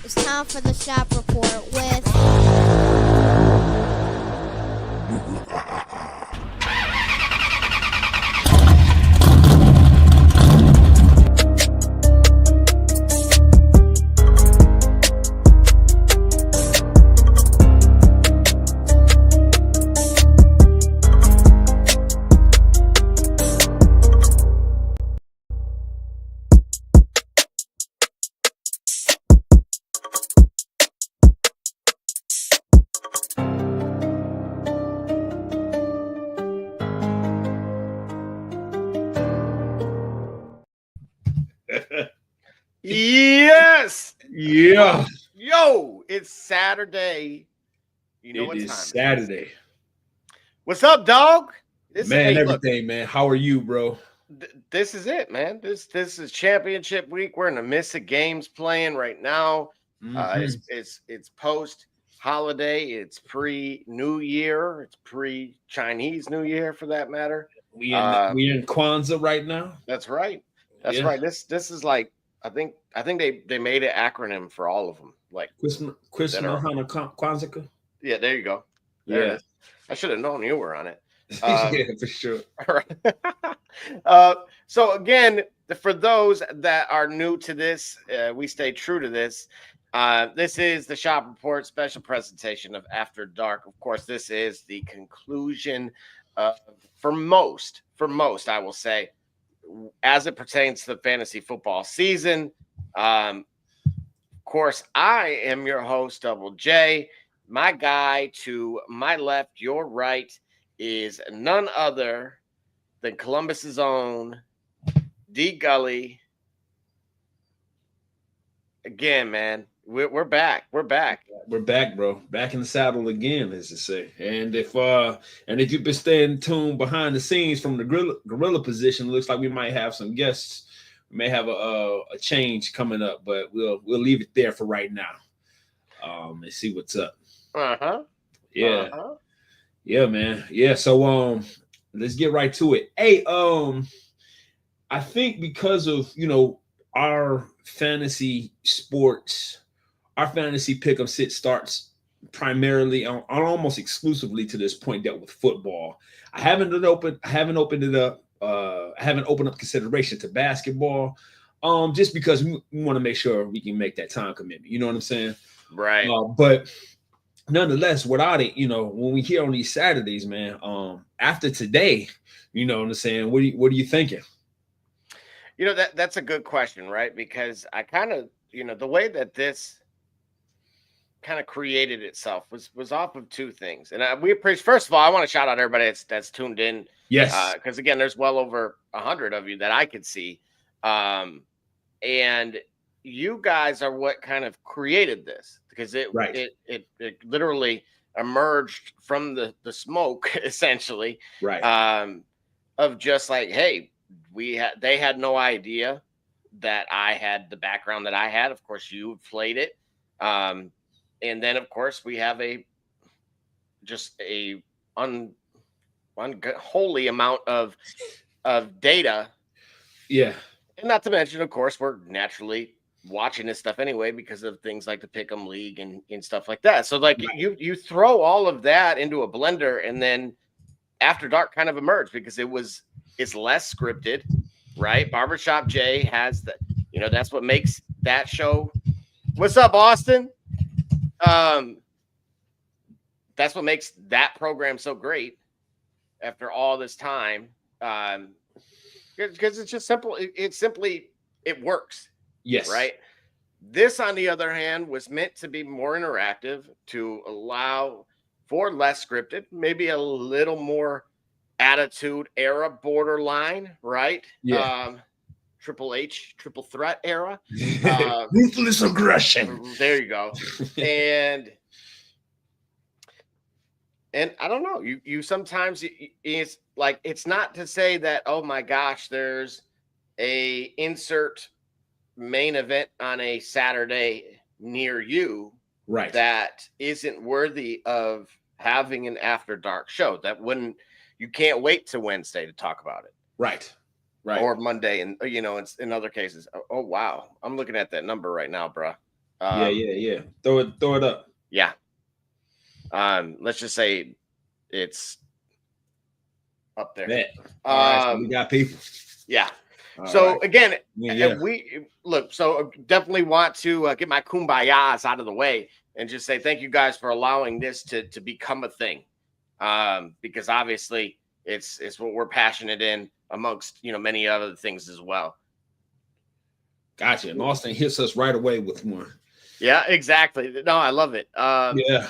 It's time for the shop report with Yes. Yeah. Yo, it's Saturday. You know what It is time Saturday. it is. What's up, dog? Everything, man. How are you, bro? This is it, man. This is championship week. We're in the midst of games playing right now. It's post holiday. It's pre-New Year. It's pre-Chinese New Year, for that matter. We in Kwanzaa right now. That's right. That's right. This is like I think they made an acronym for all of them. Like Christmas Kwanzaa. Yeah, there you go. There it is. I should have known you were on it. Yeah, for sure. All right. So again, for those that are new to this, we stay true to this. This is the Shop Report special presentation of After Dark. Of course, this is the conclusion for most, I will say, as it pertains to the fantasy football season. Of course, I am your host, Double J. My guy to my left, your right, is none other than Columbus's own D Gully. Again, man, we're back. We're back, bro. Back in the saddle again, as they say. And if you've been staying tuned behind the scenes from the gorilla position, it looks like we might have some guests. We may have a change coming up, but we'll leave it there for right now. And see what's up. Yeah. Yeah, man. Yeah. So let's get right to it. Hey, I think because of our fantasy sports, our fantasy pick'em sit starts primarily on almost exclusively to this point dealt with football. I haven't opened it up. I haven't opened up consideration to basketball. Just because we want to make sure we can make that time commitment. You know what I'm saying? Right. But nonetheless, without it, when we hear on these Saturdays, man, after today, you know what I'm saying? What are you thinking? That's a good question, right? Because I kind of, the way that this kind of created itself was off of two things. And we appreciate, first of all, I want to shout out everybody that's tuned in. Yes. Because again, there's well over 100 of you that I could see. And you guys are what kind of created this, because it literally emerged from the smoke, essentially. Right. Of just like, hey, they had no idea that I had the background that I had. Of course, you played it. And then, of course, we have just a unholy amount of data. Yeah. And not to mention, of course, we're naturally watching this stuff anyway because of things like the Pick'em League and stuff like that. So like you throw all of that into a blender, and then After Dark kind of emerged because it's less scripted, right? Barbershop Jay has the, that's what makes that show. What's up, Austin? That's what makes that program so great after all this time. Because it's just simple. It works. Yes. Right. This, on the other hand, was meant to be more interactive, to allow for less scripted, maybe a little more attitude era borderline, right? Yeah. Triple H, triple threat era. Ruthless aggression. There you go. And I don't know, you sometimes, it's like, it's not to say that, oh my gosh, there's a insert main event on a Saturday near you, right, that isn't worthy of having an After Dark show. You can't wait to Wednesday to talk about it. Right. Or Monday, and in other cases. Oh wow, I'm looking at that number right now, bro. Yeah. Throw it up. Yeah. Let's just say it's up there. Bet. All right, so we got people. Yeah. All so right. again, Yeah. we look. So definitely want to get my kumbayas out of the way and just say thank you guys for allowing this to become a thing, because obviously it's what we're passionate in amongst many other things as well. Gotcha. And Austin hits us right away with one. Yeah, exactly. No, I love it. Yeah.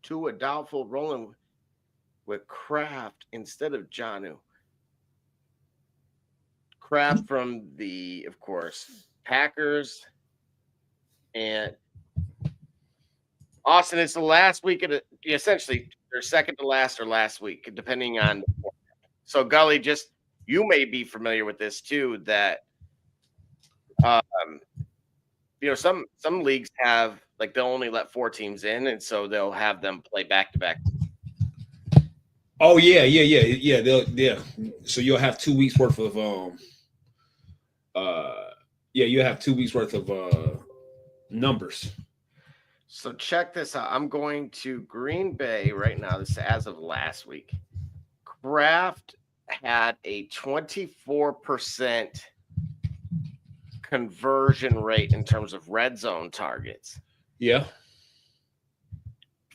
To a doubtful rolling with Kraft instead of Janu. Kraft from the, of course, Packers. And Austin, it's the last week of essentially their second to last or last week, depending on. So Gully, you may be familiar with this too, that some leagues have they'll only let 4 teams in, and so they'll have them play back to back. Oh yeah. So you'll have 2 weeks worth of you have 2 weeks worth of numbers. So check this out. I'm going to Green Bay right now. This is as of last week. Kraft had a 24% conversion rate in terms of red zone targets. Yeah.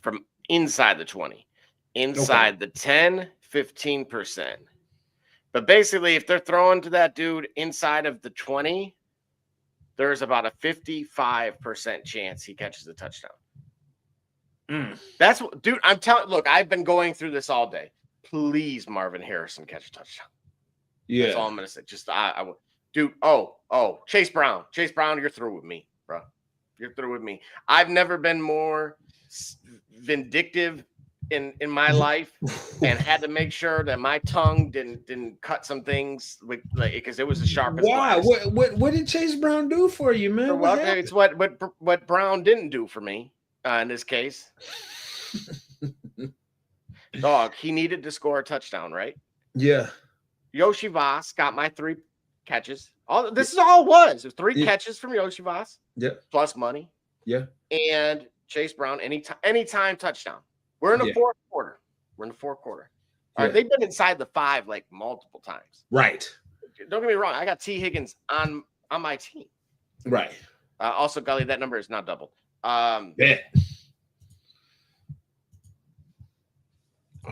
From inside the 20. Inside the 10, 15%. But basically, if they're throwing to that dude inside of the 20, there's about a 55% chance he catches a touchdown. That's what, dude, I'm telling. Look, I've been going through this all day. Please, Marvin Harrison, catch a touchdown. Yeah. That's all I'm gonna say. Just dude. Oh, Chase Brown, you're through with me, bro. You're through with me. I've never been more vindictive in my life, and had to make sure that my tongue didn't cut some things because it was the sharpest. Why? What did Chase Brown do for you, man? Well, it's what Brown didn't do for me in this case. Dog, he needed to score a touchdown, right? Yeah. Yoshi Voss got my 3 catches. This is all it was. It was 3 catches from Yoshi Voss. Yeah. Plus money. Yeah. And Chase Brown, anytime touchdown. We're in the fourth quarter. All right, they've been inside the 5 multiple times. Right. Don't get me wrong. I got T. Higgins on my team. Right. Also, Gully, that number is not doubled.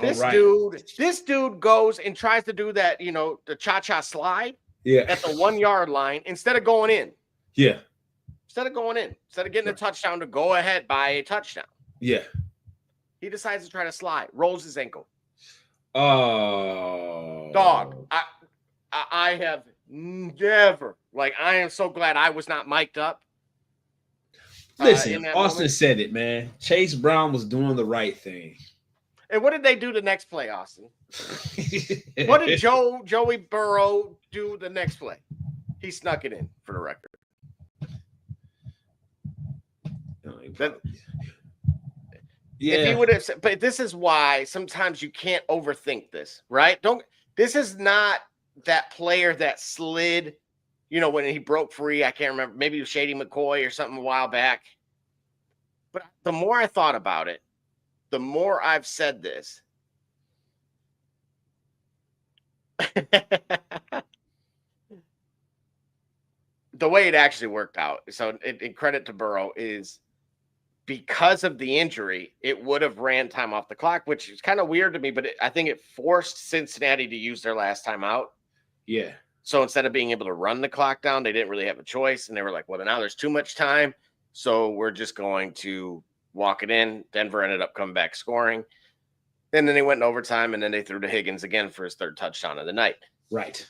This dude goes and tries to do that, the cha-cha slide at the 1 yard line instead of going in. Yeah. Instead of getting a touchdown to go ahead by a touchdown. Yeah. He decides to try to slide, rolls his ankle. Oh. Dog, I have never, I am so glad I was not mic'd up. Listen, Austin said it, man. Chase Brown was doing the right thing. And what did they do the next play, Austin? What did Joey Burrow do the next play? He snuck it in, for the record. If he would have, but this is why sometimes you can't overthink this, right? This is not that player that slid, when he broke free. I can't remember. Maybe it was Shady McCoy or something a while back. But the more I thought about it, the more I've said this. The way it actually worked out. So in credit to Burrow is because of the injury, it would have ran time off the clock, which is kind of weird to me, but I think it forced Cincinnati to use their last time out. Yeah. So instead of being able to run the clock down, they didn't really have a choice. And they were like, well, now there's too much time. So we're just going to walk it in. Denver ended up coming back scoring. And then they went in overtime, and then they threw to Higgins again for his 3rd touchdown of the night. Right.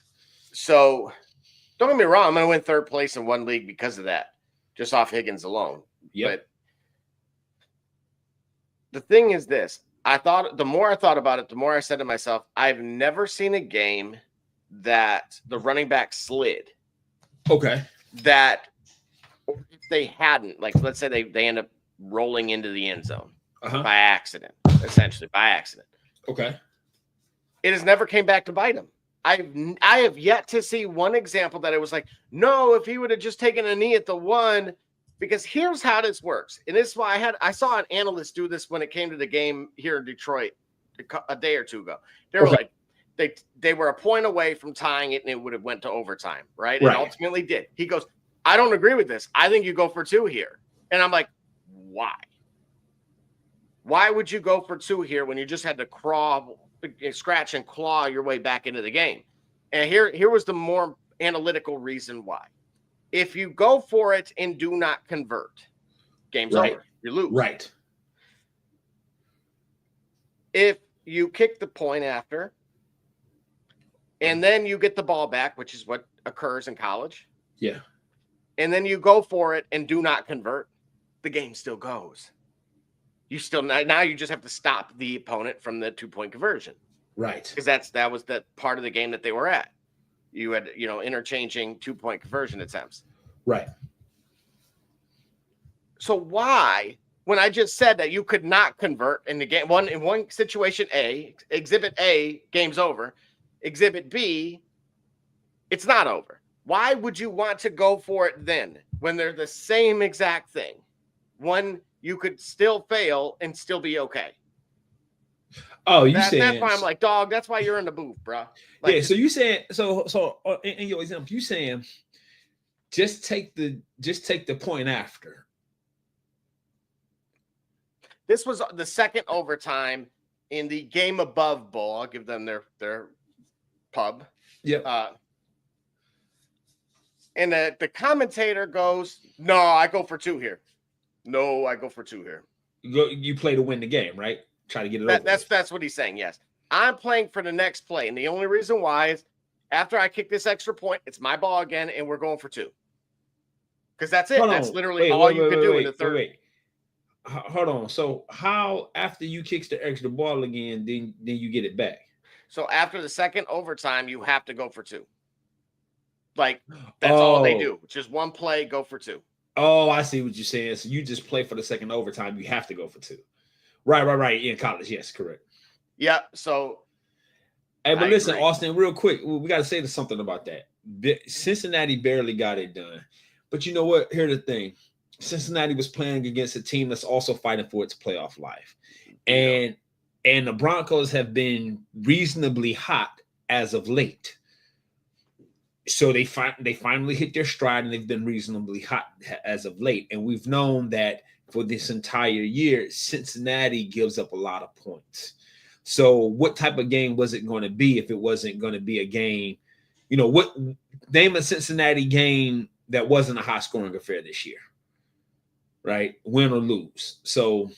So don't get me wrong. I'm going to win 3rd place in one league because of that, just off Higgins alone. Yep. But the thing is this. The more I thought about it, the more I said to myself, I've never seen a game that the running back slid. Okay. That if they hadn't, let's say they end up rolling into the end zone by accident, essentially by accident. Okay. It has never came back to bite them. I have yet to see one example that it was like, no, if he would have just taken a knee at the 1, because here's how this works. And this is why I saw an analyst do this when it came to the game here in Detroit a day or two ago. They were like, they were a point away from tying it and it would have went to overtime, right? And ultimately did. He goes, I don't agree with this. I think you go for 2 here. And I'm like, why? Why would you go for 2 here when you just had to scratch and claw your way back into the game? And here was the more analytical reason why. If you go for it and do not convert, game's over. You lose. Right. If you kick the point after, and then you get the ball back, which is what occurs in college. Yeah. And then you go for it and do not convert, the game still goes. Now you just have to stop the opponent from the 2-point conversion. Right. Because that was the part of the game that they were at. You had, interchanging 2-point conversion attempts. Right. So why, when I just said that you could not convert in the game, in one situation A, exhibit A, game's over. Exhibit B, it's not over. Why would you want to go for it then when they're the same exact thing? One, you could still fail and still be okay. Oh, that's why I'm like, dog, that's why you're in the booth, bro. Like, yeah, so you saying so in your example, you saying just take the point after. This was the second overtime in the game above bowl. I'll give them their pub. Yep. And the commentator goes, no, I go for 2 here. No, I go for 2 here. You play to win the game, right? Try to get it over. That's what he's saying, yes. I'm playing for the next play. And the only reason why is after I kick this extra point, it's my ball again, and we're going for 2. Because that's it. That's literally all you can do in the third. Hold on. So how, after you kick the extra ball again, then you get it back? So after the second overtime, you have to go for 2. Like, that's all they do. Just one play, go for 2. Oh, I see what you're saying. So you just play for the second overtime. You have to go for 2. Right. In college. Yes, correct. Yeah. So. Hey, but listen, Austin, real quick. We got to say something about that. Cincinnati barely got it done. But you know what? Here's the thing. Cincinnati was playing against a team that's also fighting for its playoff life. And the Broncos have been reasonably hot as of late. So they finally hit their stride, and they've been reasonably hot as of late. And we've known that for this entire year, Cincinnati gives up a lot of points. So what type of game was it going to be if it wasn't going to be a game? What name a Cincinnati game that wasn't a high-scoring affair this year, right? Win or lose. So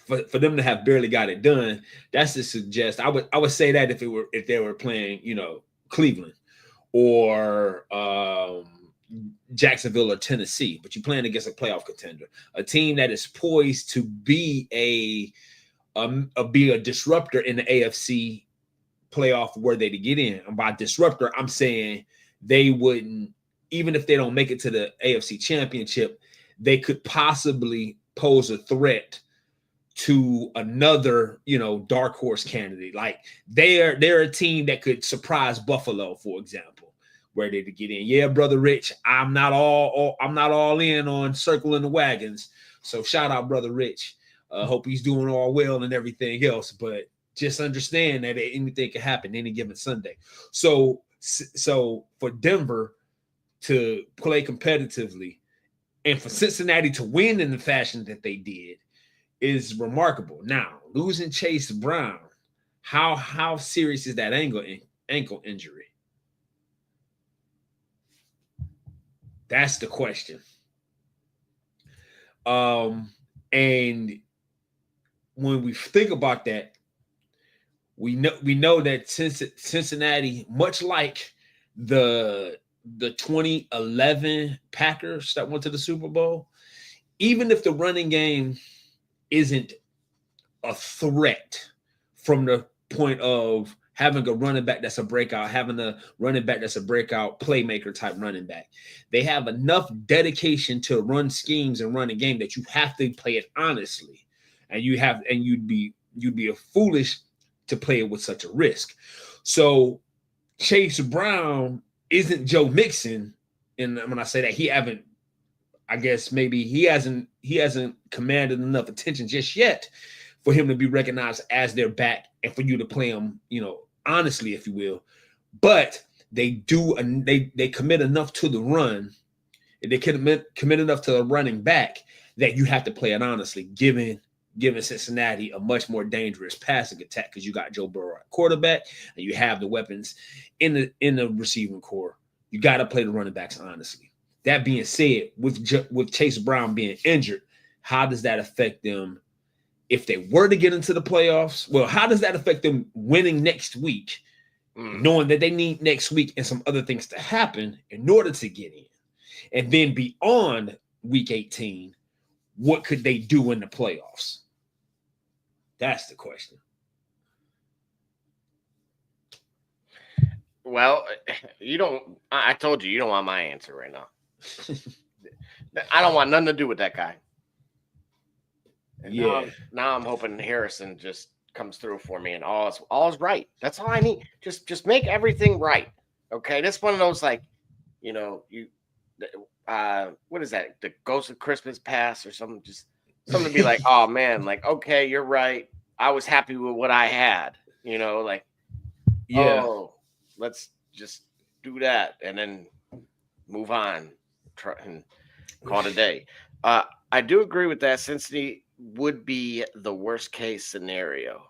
for them to have barely got it done, that's to suggest I would say that if they were playing, Cleveland or Jacksonville or Tennessee, but you're playing against a playoff contender, a team that is poised to be a disruptor in the AFC playoff were they to get in. And by disruptor, I'm saying they wouldn't, even if they don't make it to the AFC Championship, they could possibly pose a threat to another, dark horse candidate. Like they're a team that could surprise Buffalo, for example, where they to get in. Yeah, brother Rich, I'm not all in on circling the wagons. So shout out, brother Rich. Hope he's doing all well and everything else. But just understand that anything can happen any given Sunday. So for Denver to play competitively and for Cincinnati to win in the fashion that they did is remarkable. Now, losing Chase Brown, how serious is that ankle injury? That's the question. And when we think about that, we know that Cincinnati, much like the 2011 Packers that went to the Super Bowl, even if the running game isn't a threat from the point of having a running back that's a breakout, having a running back that's a breakout playmaker type running back, they have enough dedication to run schemes and run a game that you have to play it honestly, and you'd be foolish to play it with such a risk. So Chase Brown isn't Joe Mixon. And when I say that, I guess maybe he hasn't commanded enough attention just yet for him to be recognized as their back and for you to play him, honestly, if you will. But they do, and they commit enough to the run, and they commit enough to the running back that you have to play it honestly, giving Cincinnati a much more dangerous passing attack because you got Joe Burrow at quarterback and you have the weapons in the receiving core. You got to play the running backs honestly. That being said, with Chase Brown being injured, how does that affect them if they were to get into the playoffs? Well, how does that affect them winning next week, knowing that they need next week and some other things to happen in order to get in? And then beyond week 18, what could they do in the playoffs? That's the question. Well, I told you don't want my answer right now. I don't want nothing to do with that guy. And now I'm hoping Harrison just comes through for me and all is right. That's all I need. Just make everything right. Okay. This one of those what is that? The Ghost of Christmas Past or something? Just something to be like, oh man, okay, you're right. I was happy with what I had. Oh, let's just do that and then move on. Try and call it a day. I do agree with that. Cincinnati would be the worst case scenario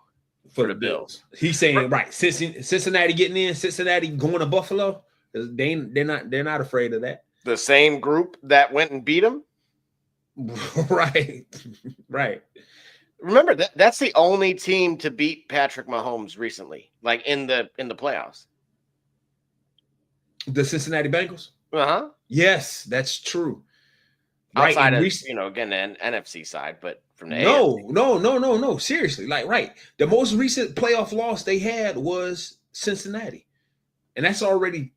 for the Bills. He's saying right. Cincinnati getting in, Cincinnati going to Buffalo. They're not afraid of that. The same group that went and beat them. Right. Remember that's the only team to beat Patrick Mahomes recently, in the playoffs. The Cincinnati Bengals. Yes, that's true. Outside of again the NFC side, but from the AFC. No. Seriously, right. The most recent playoff loss they had was Cincinnati, and that's already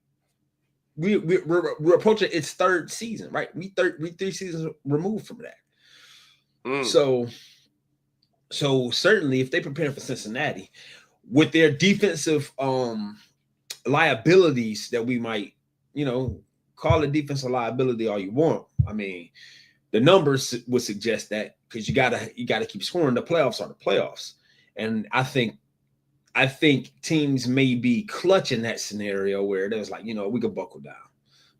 we're approaching its third season, right? We 3 seasons removed from that. So certainly, if they prepare for Cincinnati with their defensive liabilities that we might, call it defensive liability all you want. I mean, the numbers would suggest that because you gotta keep scoring. The playoffs are the playoffs, and I think teams may be clutching that scenario where there's we could buckle down,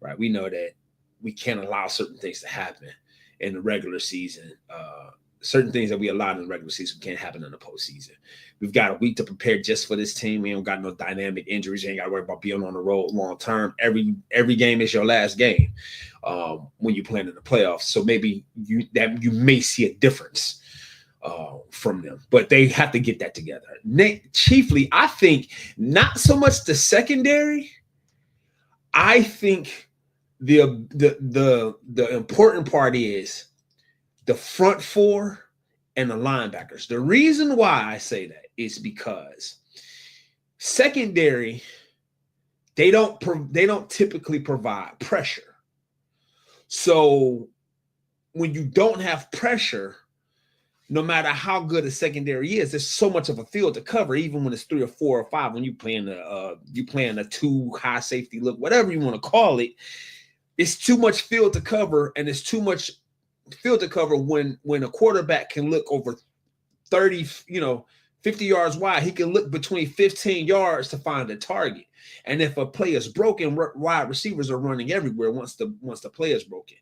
right? We know that we can't allow certain things to happen in the regular season. Certain things that we allowed in the regular season can't happen in the postseason. We've got a week to prepare just for this team. We don't got no dynamic injuries. You ain't got to worry about being on the road long term. Every game is your last game when you're playing in the playoffs. So maybe you may see a difference from them, but they have to get that together. Chiefly, I think not so much the secondary. I think the important part is the front four and the linebackers. The reason why I say that is because secondary, they don't typically provide pressure. So when you don't have pressure, no matter how good a secondary is, there's so much of a field to cover, even when it's 3 or 4 or 5, when you playing a 2 high safety look, whatever you want to call it, it's too much field to cover, and it's too much field to cover when a quarterback can look over 30, 50 yards wide. He can look between 15 yards to find a target. And if a play is broken, wide receivers are running everywhere once the play is broken.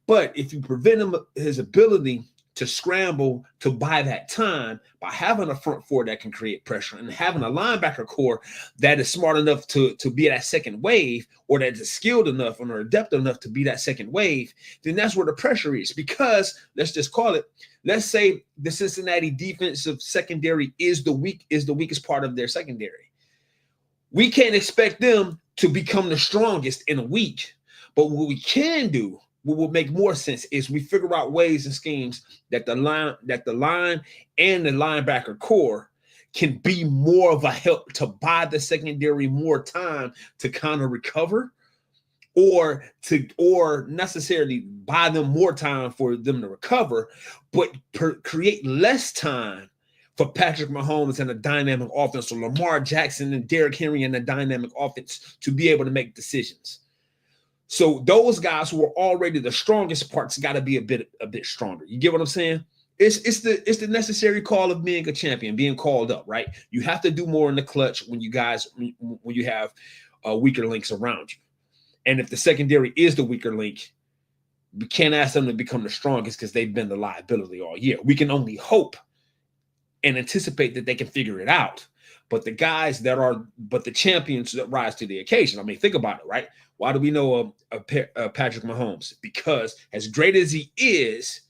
But if you prevent him his ability to scramble to buy that time by having a front four that can create pressure and having a linebacker core that is smart enough to be that second wave, or that is skilled enough or adept enough to be that second wave, then that's where the pressure is. Because let's say the Cincinnati defensive secondary is the weakest part of their secondary. We can't expect them to become the strongest in a week, but what we can do, what will make more sense, is we figure out ways and schemes that the line and the linebacker core can be more of a help to buy the secondary more time to kind of recover, or necessarily buy them more time for them to recover, but create less time for Patrick Mahomes and a dynamic offense, or Lamar Jackson and Derrick Henry and a dynamic offense to be able to make decisions. So those guys who are already the strongest parts got to be a bit stronger. You get what I'm saying? It's the necessary call of being a champion, being called up, right? You have to do more in the clutch when you have weaker links around you. And if the secondary is the weaker link, we can't ask them to become the strongest because they've been the liability all year. We can only hope and anticipate that they can figure it out. But the champions that rise to the occasion. I mean, think about it, right? Why do we know Patrick Mahomes? Because as great as he is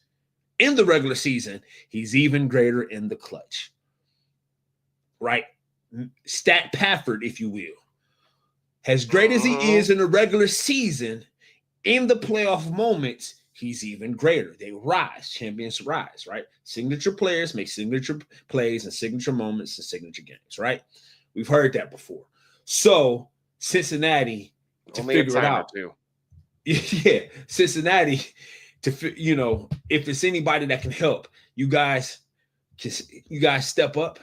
in the regular season, he's even greater in the clutch, right? Stat Pafford, if you will. As great as he is in the regular season, in the playoff moments, he's even greater. They rise. Champions rise, right? Signature players make signature plays and signature moments and signature games, right? We've heard that before. So Cincinnati to figure it out. Yeah, Cincinnati to if it's anybody that can help, you guys step up.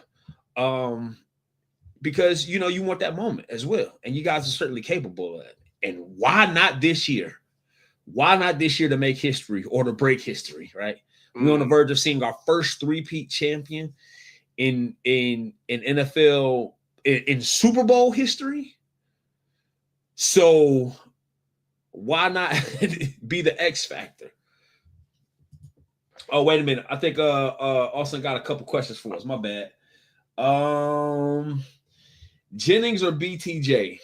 Because you want that moment as well, and you guys are certainly capable of it. And why not this year? Why not this year to make history or to break history, right? We're on the verge of seeing our first three-peat champion in NFL in Super Bowl history. So why not be the X factor? Oh, wait a minute. I think Austin got a couple questions for us. My bad. Jennings or BTJ?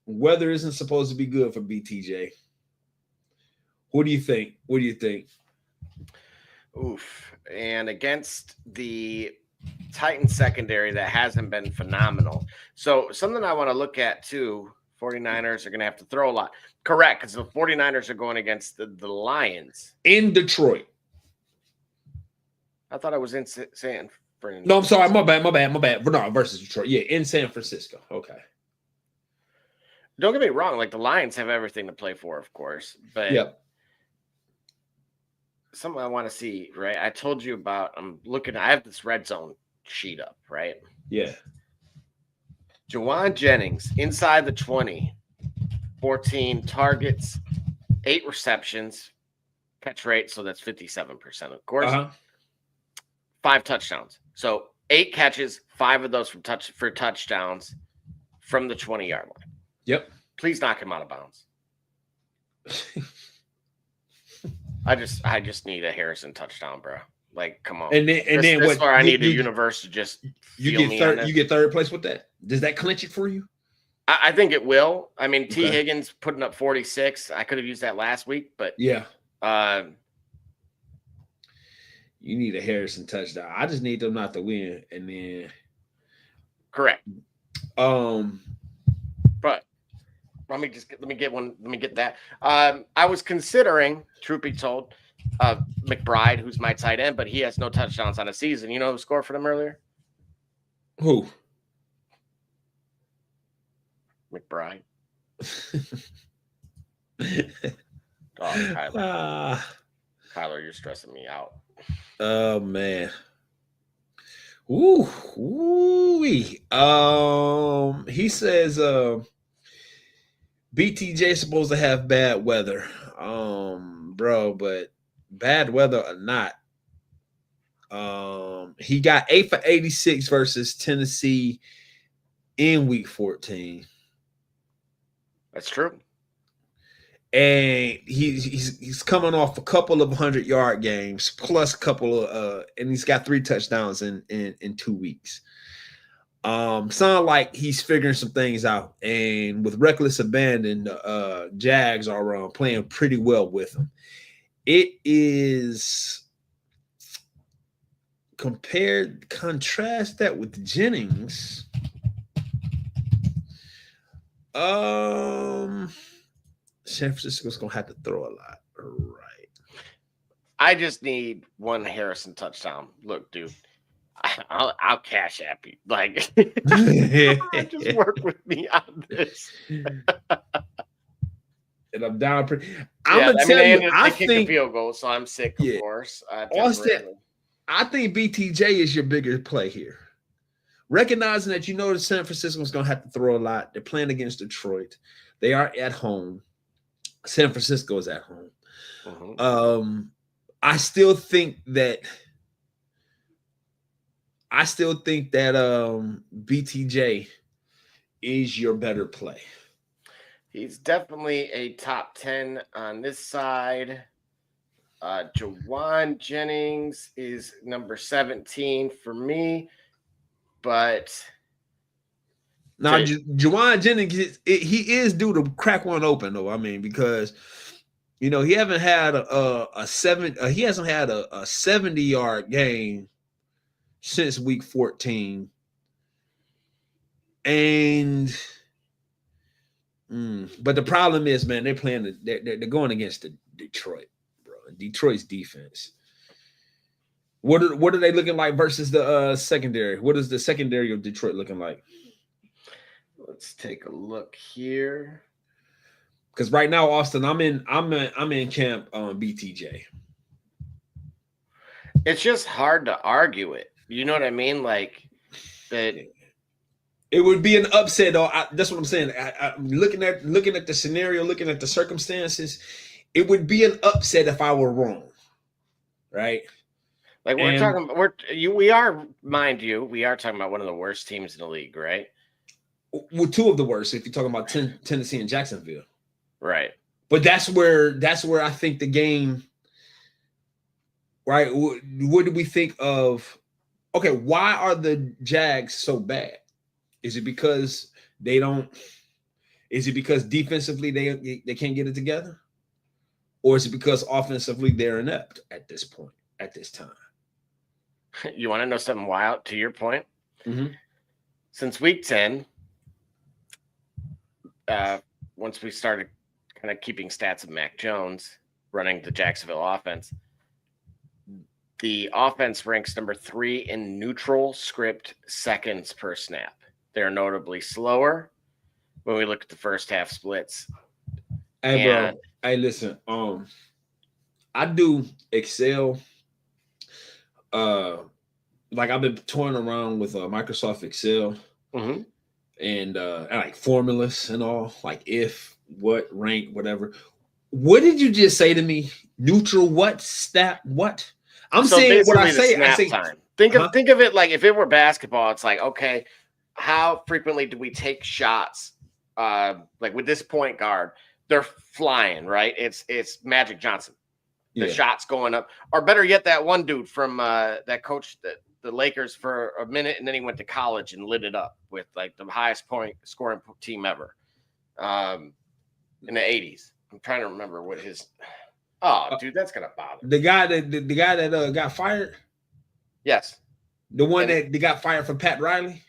Weather isn't supposed to be good for BTJ. What do you think? Oof. And against the Titans secondary that hasn't been phenomenal. So something I want to look at too, 49ers are going to have to throw a lot. Correct, because the 49ers are going against the Lions. In Detroit. I thought I was in San Francisco. No, I'm sorry. My bad. Bernard versus Detroit. Yeah, in San Francisco. Okay. Don't get me wrong. Like, the Lions have everything to play for, of course. But yep. Something I want to see, right? I told you about, I have this red zone sheet up, right? Yeah. Juwan Jennings, inside the 20, 14 targets, 8 receptions, catch rate, so that's 57%, of course. 5 touchdowns. So 8 catches, 5 of those for touchdowns from the 20-yard line. Yep. Please knock him out of bounds. I just need a Harrison touchdown, bro. Like, come on. And then this where I need the universe to just you get third place with that. Does that clinch it for you? I think it will. I mean, T. Higgins putting up 46. I could have used that last week, but yeah. You need a Harrison touchdown. I just need them not to win, and then correct. But let me get that. I was considering, truth be told, McBride, who's my tight end, but he has no touchdowns on a season. You know who scored for them earlier? Who? McBride. Kyler. Kyler, you're stressing me out. Oh man. Ooh-wee. He says BTJ is supposed to have bad weather. Bro, but bad weather or not. He got 8 for 86 versus Tennessee in week 14. That's true. And he's coming off a couple of 100-yard games plus a couple of and he's got 3 touchdowns in 2 weeks. Sound like he's figuring some things out, and with reckless abandon, Jags are playing pretty well with him. It is contrast that with Jennings. San Francisco's gonna have to throw a lot, right? I just need one Harrison touchdown. Look, dude, I'll cash app you. Like, just work with me on this. And I'm down. I'm gonna tell you, I kicked a field goal, so I'm sick. Of course, I think BTJ is your bigger play here. Recognizing that that San Francisco is going to have to throw a lot. They're playing against Detroit. They are at home. San Francisco is at home. Mm-hmm. I still think that BTJ is your better play. He's definitely a top 10 on this side. Jawan Jennings is number 17 for me, but now Jawan Jennings, he is due to crack one open though. I mean, because he hasn't had a 70-yard game since week 14, and but the problem is, man, they're going against the Detroit, bro. Detroit's defense. What are they looking like versus the secondary? What is the secondary of Detroit looking like? Let's take a look here. Because right now, Austin, I'm in camp on BTJ. It's just hard to argue it. You know what I mean? Like that. It would be an upset, though. That's what I'm saying. I'm looking at the scenario, looking at the circumstances. It would be an upset if I were wrong, right? Like we are talking about one of the worst teams in the league, right? Well, two of the worst if you're talking about Tennessee and Jacksonville, right? But that's where I think the game, right? What do we think of? Okay, why are the Jags so bad? Is it because defensively they can't get it together? Or is it because offensively they're inept at this point, at this time? You want to know something wild to your point? Mm-hmm. Since week 10, once we started kind of keeping stats of Mac Jones running the Jacksonville offense, the offense ranks number 3 in neutral script seconds per snap. They're notably slower when we look at the first half splits. Hey, bro. Hey, listen. I do Excel. Like I've been toying around with Microsoft Excel, mm-hmm. and like formulas and all, like if, what, rank, whatever. What did you just say to me? Neutral what? Stat what? I'm saying what I say. I say time. Think of it like if it were basketball, it's like, okay, how frequently do we take shots? Like with this point guard, they're flying, right? It's Magic Johnson. The shots going up, or better yet, that one dude from that coached the Lakers for a minute, and then he went to college and lit it up with like the highest point scoring team ever in the 80s. I'm trying to remember what his. Oh, dude, that's gonna bother. The guy that got fired. Yes. The one that got fired from Pat Riley.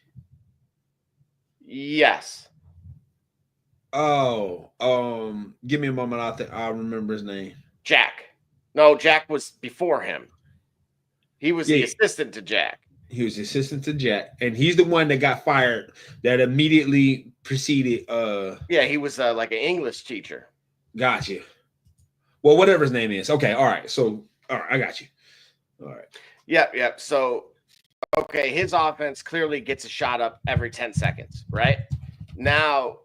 Yes. Oh, give me a moment. I'll remember his name. Jack. No, Jack was before him. He was the assistant to Jack. He was the assistant to Jack, and he's the one that got fired. That immediately preceded. He was like an English teacher. Gotcha. Well, whatever his name is. Okay. All right. So, all right, I got you. All right. Yep. So, okay, his offense clearly gets a shot up every 10 seconds, right? Now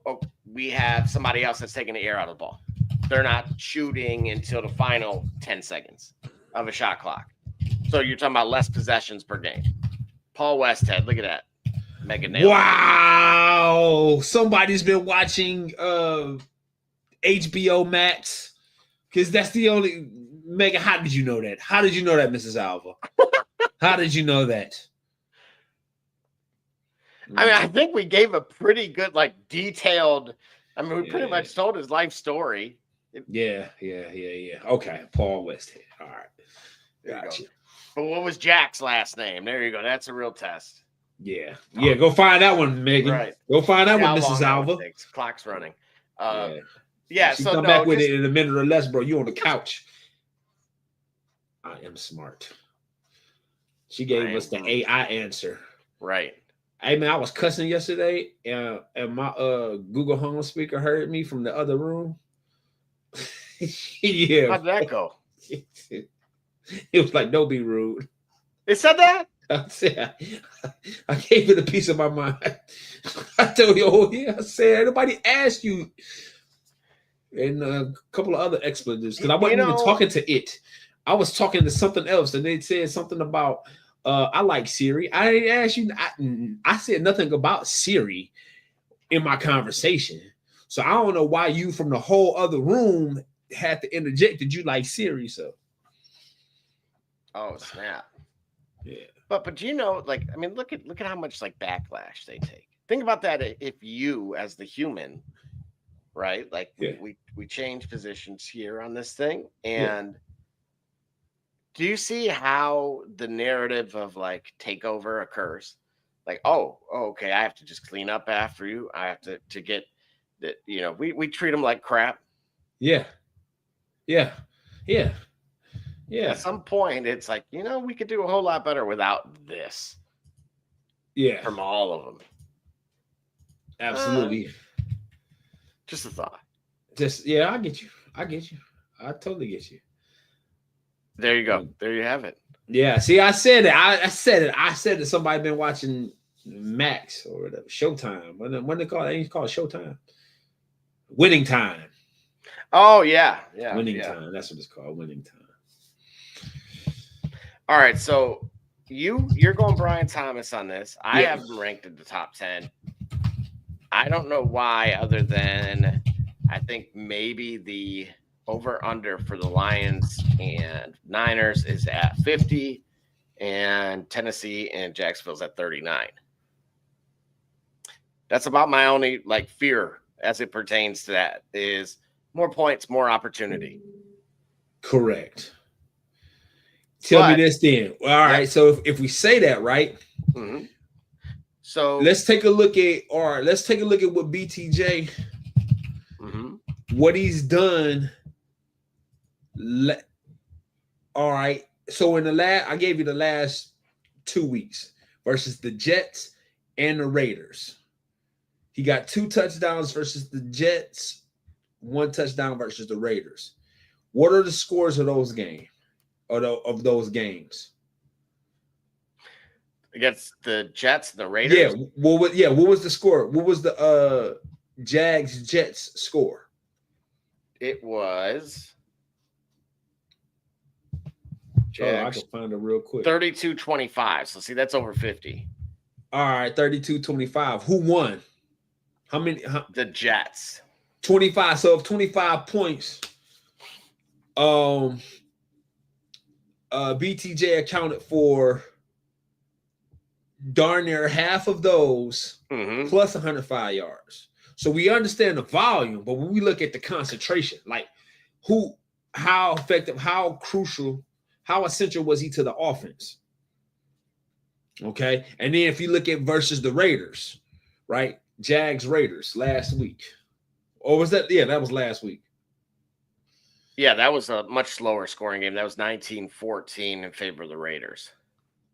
we have somebody else that's taking the air out of the ball. They're not shooting until the final 10 seconds of a shot clock. So you're talking about less possessions per game. Paul Westhead, look at that. Mega nail. Wow. Somebody's been watching HBO Max because that's the only. Megan, how did you know that? How did you know that, Mrs. Alva? How did you know that? I mean, I think we gave a pretty good, like, detailed. I mean, we pretty much told his life story. Yeah. Okay, Paul Westhead. All right, gotcha. But what was Jack's last name? There you go. That's a real test. Yeah. Go find that one, Megan. Right. Go find that one, Mrs. Alva. Clock's running. She so come back with it in a minute or less, bro. You on the couch. I am smart. She gave us the AI answer. Right. Hey man, I was cussing yesterday, and my Google Home speaker heard me from the other room. Yeah. How'd that go? It was like, don't be rude. It said that? I gave it a piece of my mind. I told you, oh yeah, I said nobody asked you, and a couple of other expletives because I wasn't even talking to it. I was talking to something else, and they said something about I like Siri. I didn't ask you. I said nothing about Siri in my conversation, so I don't know why you from the whole other room had to interject that you like Siri. So, oh snap! Yeah. But you know, like, I mean, look at how much like backlash they take. Think about that if you as the human, right? Like we change positions here on this thing. And do you see how the narrative of like takeover occurs? Like, oh, okay, I have to just clean up after you. I have to get that, you know, we treat them like crap. Yeah. At some point, it's like, you know, we could do a whole lot better without this. Yeah. From all of them. Absolutely. Just a thought. I get you. I totally get you. There you go. There you have it. Yeah. See, I said it. I said that somebody been watching Max or whatever, Showtime. When they call it, ain't called Showtime. Winning Time. Oh yeah. Winning Time. That's what it's called. Winning Time. All right, so you're going Brian Thomas on this. I have him ranked in the top 10. I don't know why, other than I think maybe the over-under for the Lions and Niners is at 50, and Tennessee and Jacksonville's at 39. That's about my only like fear as it pertains to that is more points, more opportunity. Correct. Tell me this then. All right. So if we say that, right? Mm-hmm. So let's take a look at what BTJ, what he's done. All right. So I gave you the last 2 weeks versus the Jets and the Raiders. He got 2 touchdowns versus the Jets, 1 touchdown versus the Raiders. What are the scores of those games? Of those games against the Jets and the Raiders? What was the score? What was the Jags Jets score? It was I can find it real quick. 32-25. So see, that's over 50. All right, 32-25. Who won? How many? The Jets. 25. So of 25 points, BTJ accounted for darn near half of those plus 105 yards. So we understand the volume, but when we look at the concentration, like how effective, how crucial, how essential was he to the offense? Okay. And then if you look at versus the Raiders, right? Jags Raiders last week. Or was that? Yeah, that was last week. Yeah, that was a much slower scoring game. That was 19-14 in favor of the Raiders.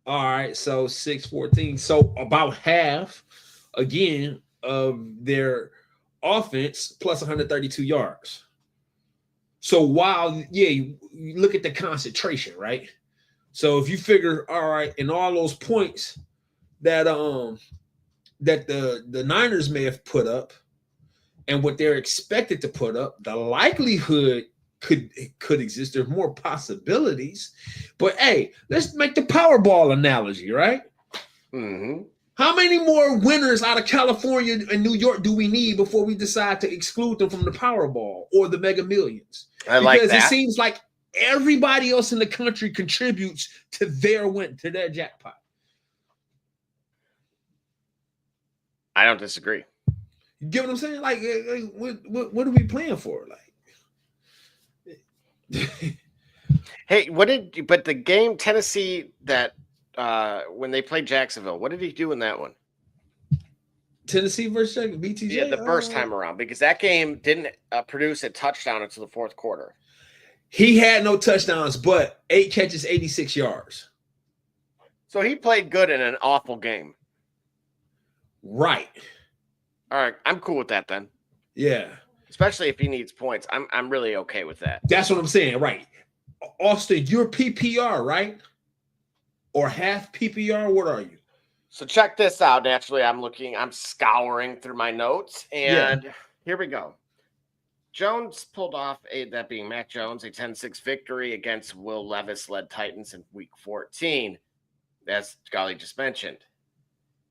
All right, so 6-14. So about half, again, of their offense plus 132 yards. So while, you look at the concentration, right? So if you figure, all right, in all those points that that the Niners may have put up and what they're expected to put up, the likelihood could exist. There's more possibilities, but hey, let's make the Powerball analogy, right? How many more winners out of California and New York do we need before we decide to exclude them from the Powerball or the Mega Millions? Because it seems like everybody else in the country contributes to their win, to their jackpot. I don't disagree. You get what I'm saying? Like what are we playing for? Like, hey, but the game Tennessee that when they played Jacksonville, what did he do in that one? Tennessee versus BTJ? Yeah, the first time around, because that game didn't produce a touchdown until the fourth quarter. He had no touchdowns, but 8 catches, 86 yards. So he played good in an awful game. Right. All right, I'm cool with that then. Yeah. Especially if he needs points. I'm really okay with that. That's what I'm saying, right? Austin, you're PPR, right? or half PPR? What are you? So check this out. Naturally, I'm scouring through my notes, and here we go. Jones pulled off that being Mac Jones, a 10-6 victory against Will Levis-led Titans in Week 14, as Golly just mentioned.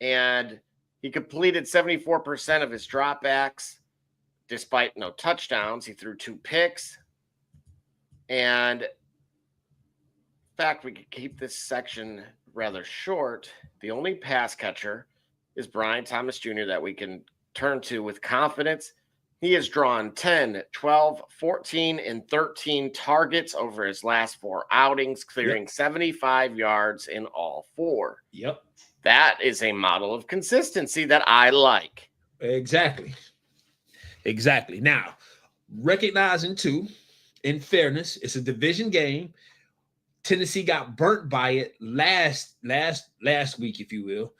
And he completed 74% of his dropbacks, despite no touchdowns. He threw 2 picks. And in fact, we could keep this section rather short. The only pass catcher is Brian Thomas Jr. that we can turn to with confidence. He has drawn 10, 12, 14, and 13 targets over his last 4 outings, clearing 75 yards in all 4. Yep. That is a model of consistency that I like. Exactly. Now, recognizing too, in fairness, it's a division game. Tennessee got burnt by it last week, if you will,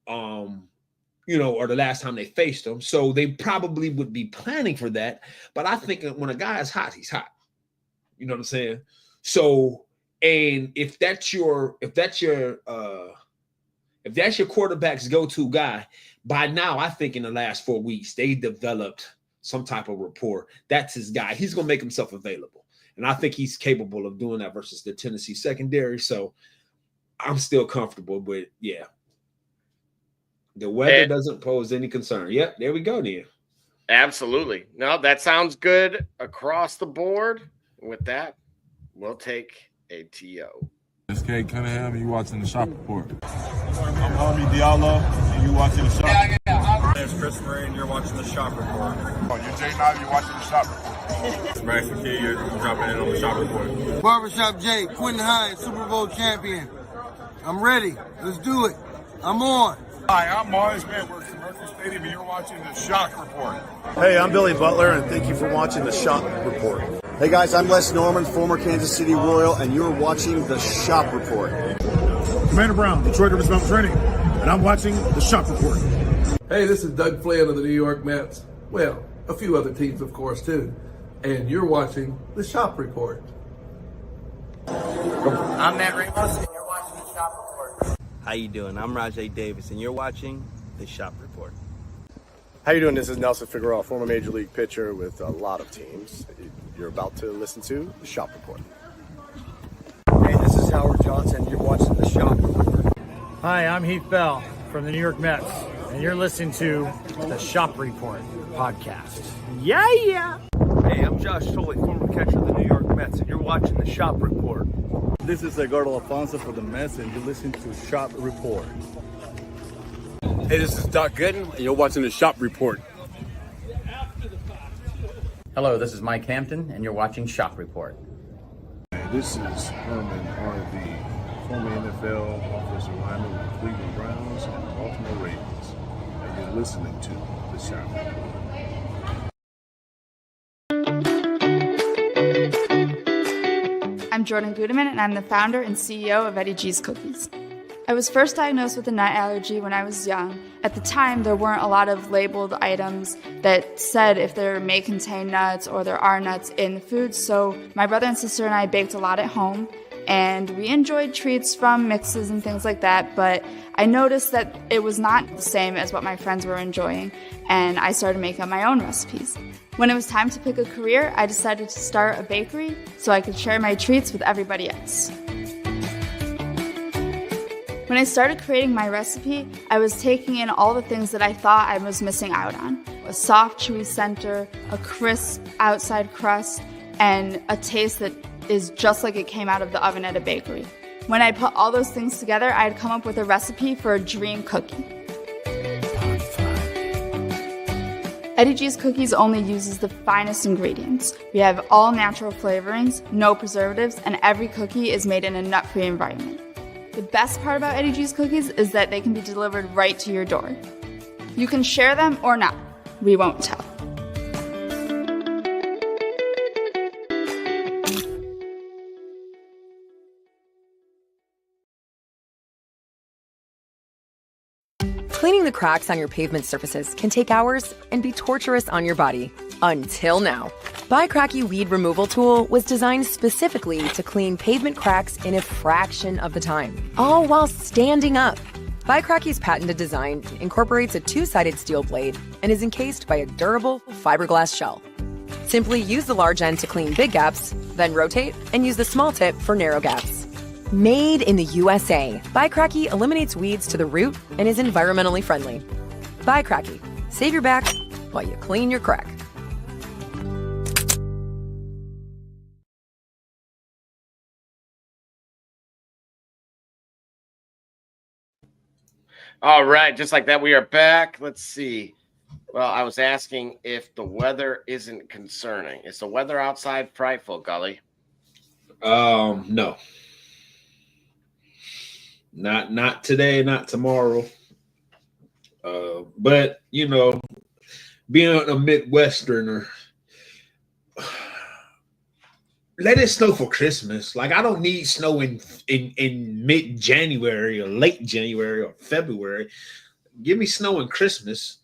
or the last time they faced them. So they probably would be planning for that. But I think when a guy is hot, he's hot. You know what I'm saying? So, and if that's your quarterback's go-to guy, by now I think in the last 4 weeks they developed some type of rapport. That's his guy. He's gonna make himself available. And I think he's capable of doing that versus the Tennessee secondary. So I'm still comfortable. But yeah, the weather doesn't pose any concern. Yep, there we go, Nia. Absolutely. No, that sounds good across the board. With that, we'll take a TO. It's Kate Cunningham, and you watching the Shop Report. I'm Harvey Diallo, and you watching the Shop Report. My name's Chris Murray, and you're watching the Shop Report. You're Jay Knight, you're watching the Shop Report. It's Max McKee, you're dropping in on the Shop Report. Barbershop Jay, Quentin Hines, Super Bowl champion. I'm ready. Let's do it. I'm on. Hi, I'm Mars Man, works at Mercury Stadium, and you're watching the Shock Report. Hey, I'm Billy Butler, and thank you for watching the Shop Report. Hey guys, I'm Les Norman, former Kansas City Royal, and you're watching the Shop Report. Commander Brown, Detroit Rivers Mountain Training, and I'm watching the Shop Report. Hey, this is Doug Flynn of the New York Mets. Well, a few other teams, of course, too. And you're watching the Shop Report. I'm Matt Ramos, and you're watching the Shop Report. How you doing? I'm Rajay Davis, and you're watching the Shop Report. How you doing? This is Nelson Figueroa, former Major League pitcher with a lot of teams. You're about to listen to the Shop Report. Hey, this is Howard Johnson. You're watching the Shop Report. Hi, I'm Heath Bell from the New York Mets, and you're listening to the Shop Report podcast. Yeah! Hey, I'm Josh Tolley, former catcher of the New York Mets, and you're watching the Shop Report. This is Edgardo Alfonso for the Mets, and you're listening to Shop Report. Hey, this is Doc Gooden, and you're watching the Shop Report. Hello, this is Mike Hampton, and you're watching Shop Report. Hey, this is Herman Harvey, former NFL offensive lineman with the Cleveland Browns and Baltimore Ravens, and you're listening to the Shop Report. I'm Jordan Gudeman, and I'm the founder and CEO of Eddie G's Cookies. I was first diagnosed with a nut allergy when I was young. At the time, there weren't a lot of labeled items that said if there may contain nuts or there are nuts in the food, so my brother and sister and I baked a lot at home, and we enjoyed treats from mixes and things like that, but I noticed that it was not the same as what my friends were enjoying, and I started making my own recipes. When it was time to pick a career, I decided to start a bakery so I could share my treats with everybody else. When I started creating my recipe, I was taking in all the things that I thought I was missing out on. A soft, chewy center, a crisp outside crust, and a taste that is just like it came out of the oven at a bakery. When I put all those things together, I had come up with a recipe for a dream cookie. Eddie G's Cookies only uses the finest ingredients. We have all natural flavorings, no preservatives, and every cookie is made in a nut-free environment. The best part about Eddie G's Cookies is that they can be delivered right to your door. You can share them or not. We won't tell. Cleaning the cracks on your pavement surfaces can take hours and be torturous on your body. Until now. Bicracky Weed Removal Tool was designed specifically to clean pavement cracks in a fraction of the time, all while standing up. Bicracky's patented design incorporates a two-sided steel blade and is encased by a durable fiberglass shell. Simply use the large end to clean big gaps, then rotate and use the small tip for narrow gaps. Made in the USA, Bicracky eliminates weeds to the root and is environmentally friendly. Bicracky, save your back while you clean your crack. All right, just like that, we are back. Let's see. Well, I was asking if the weather isn't concerning. Is the weather outside frightful, Gully? No. Not today, not tomorrow. But you know, being a Midwesterner, let it snow for Christmas. Like, I don't need snow in mid-January or late January or February. Give me snow in Christmas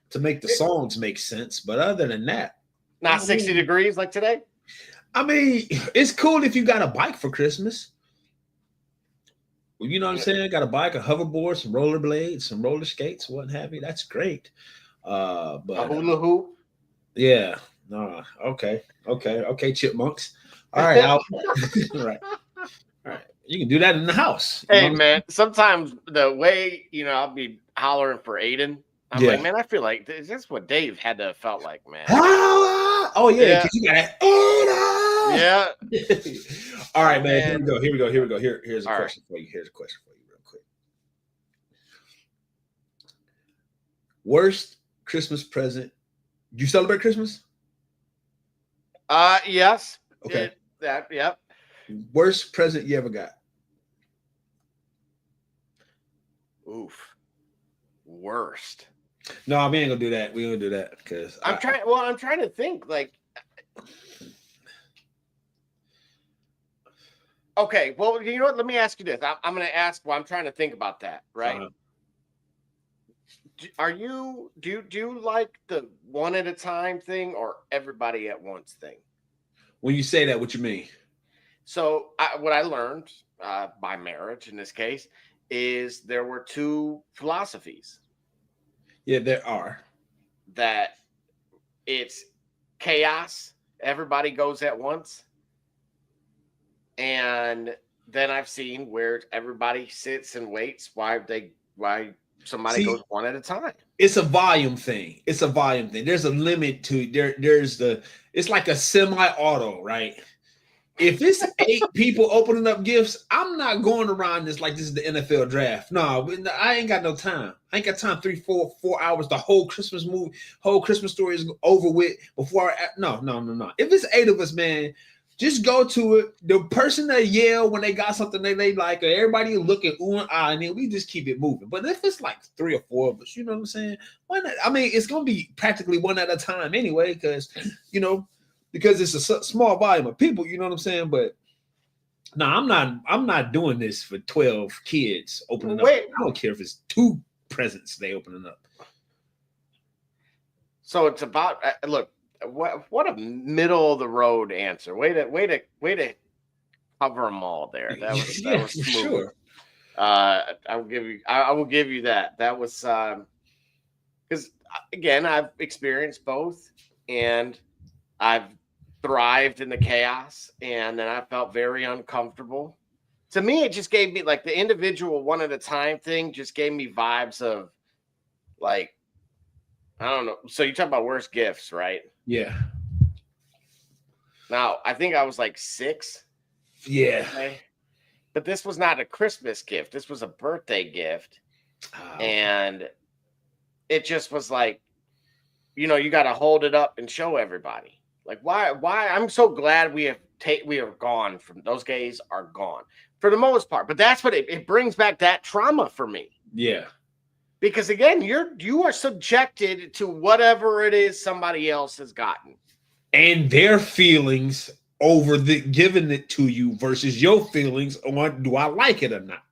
to make the songs make sense. But other than that, not 60 degrees like today. I mean, it's cool if you got a bike for Christmas. You know what I'm saying? Got a bike, a hoverboard, some rollerblades, some roller skates, what have you. That's great. But a hula hoop. Yeah. No. Okay. Chipmunks. All right. All right. You can do that in the house. Hey, man. Sometimes the way I'll be hollering for Aiden. I'm like, man, I feel like this is what Dave had to have felt like, man. Oh yeah, because you got Aiden. Yeah. All right, man. Here we go. Here's a question for you. Here's a question for you, real quick. Worst Christmas present? Do you celebrate Christmas? Yes. Okay. Yep. Worst present you ever got? Oof. Worst. No, we ain't gonna do that. We ain't gonna do that because I'm trying to think. Like, okay. Well, you know what? Let me ask you this. I'm gonna ask. Well, I'm trying to think about that. Right. Do you like the one at a time thing or everybody at once thing? When you say that, what you mean? So what I learned by marriage in this case is there were two philosophies. Yeah, there are. That it's chaos. Everybody goes at once. And then I've seen where everybody sits and waits why somebody goes one at a time. It's a volume thing. There's a limit to it's like a semi-auto, right? If it's 8 people opening up gifts, I'm not going around this like this is the NFL draft. No, I ain't got no time. I ain't got time 4 hours. The whole Christmas story is over with before. No. If it's 8 of us, man, just go to it. The person that yell when they got something they like, or everybody looking ooh and ah, and then we just keep it moving. But if it's like 3 or 4 of us, you know what I'm saying? Why not? I mean, it's gonna be practically one at a time anyway, because it's a small volume of people, you know what I'm saying? But no, I'm not doing this for 12 kids opening up. I don't care if it's 2 presents they opening up. So it's about look, what a middle of the road answer. Way to cover them all there. That was smooth. Sure. I will give you that. That was because again, I've experienced both and I've thrived in the chaos, and then I felt very uncomfortable. To me, it just gave me like the individual one at a time thing just gave me vibes of like, I don't know. So you talk about worst gifts, right? Yeah. Now, I think I was like 6. Yeah. Okay? But this was not a Christmas gift. This was a birthday gift. And it just was like, you got to hold it up and show everybody. Like, why? I'm so glad we are gone from those days are gone for the most part. But that's what it brings back that trauma for me. Yeah. Because again, you are subjected to whatever it is somebody else has gotten. And their feelings over giving it to you versus your feelings on do I like it or not?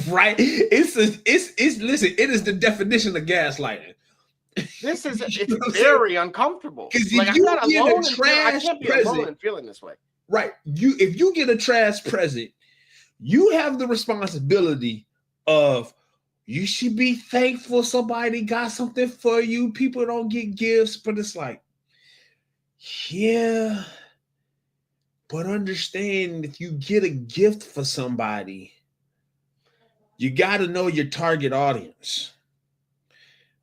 Right? Listen, it is the definition of gaslighting. This is it's very uncomfortable. Because Like, if I'm you not get alone. a I trash can't be alone present, and feeling this way. right? If you get a trash present, you have the responsibility of you should be thankful somebody got something for you. People don't get gifts, but it's like, yeah, but understand if you get a gift for somebody, you got to know your target audience,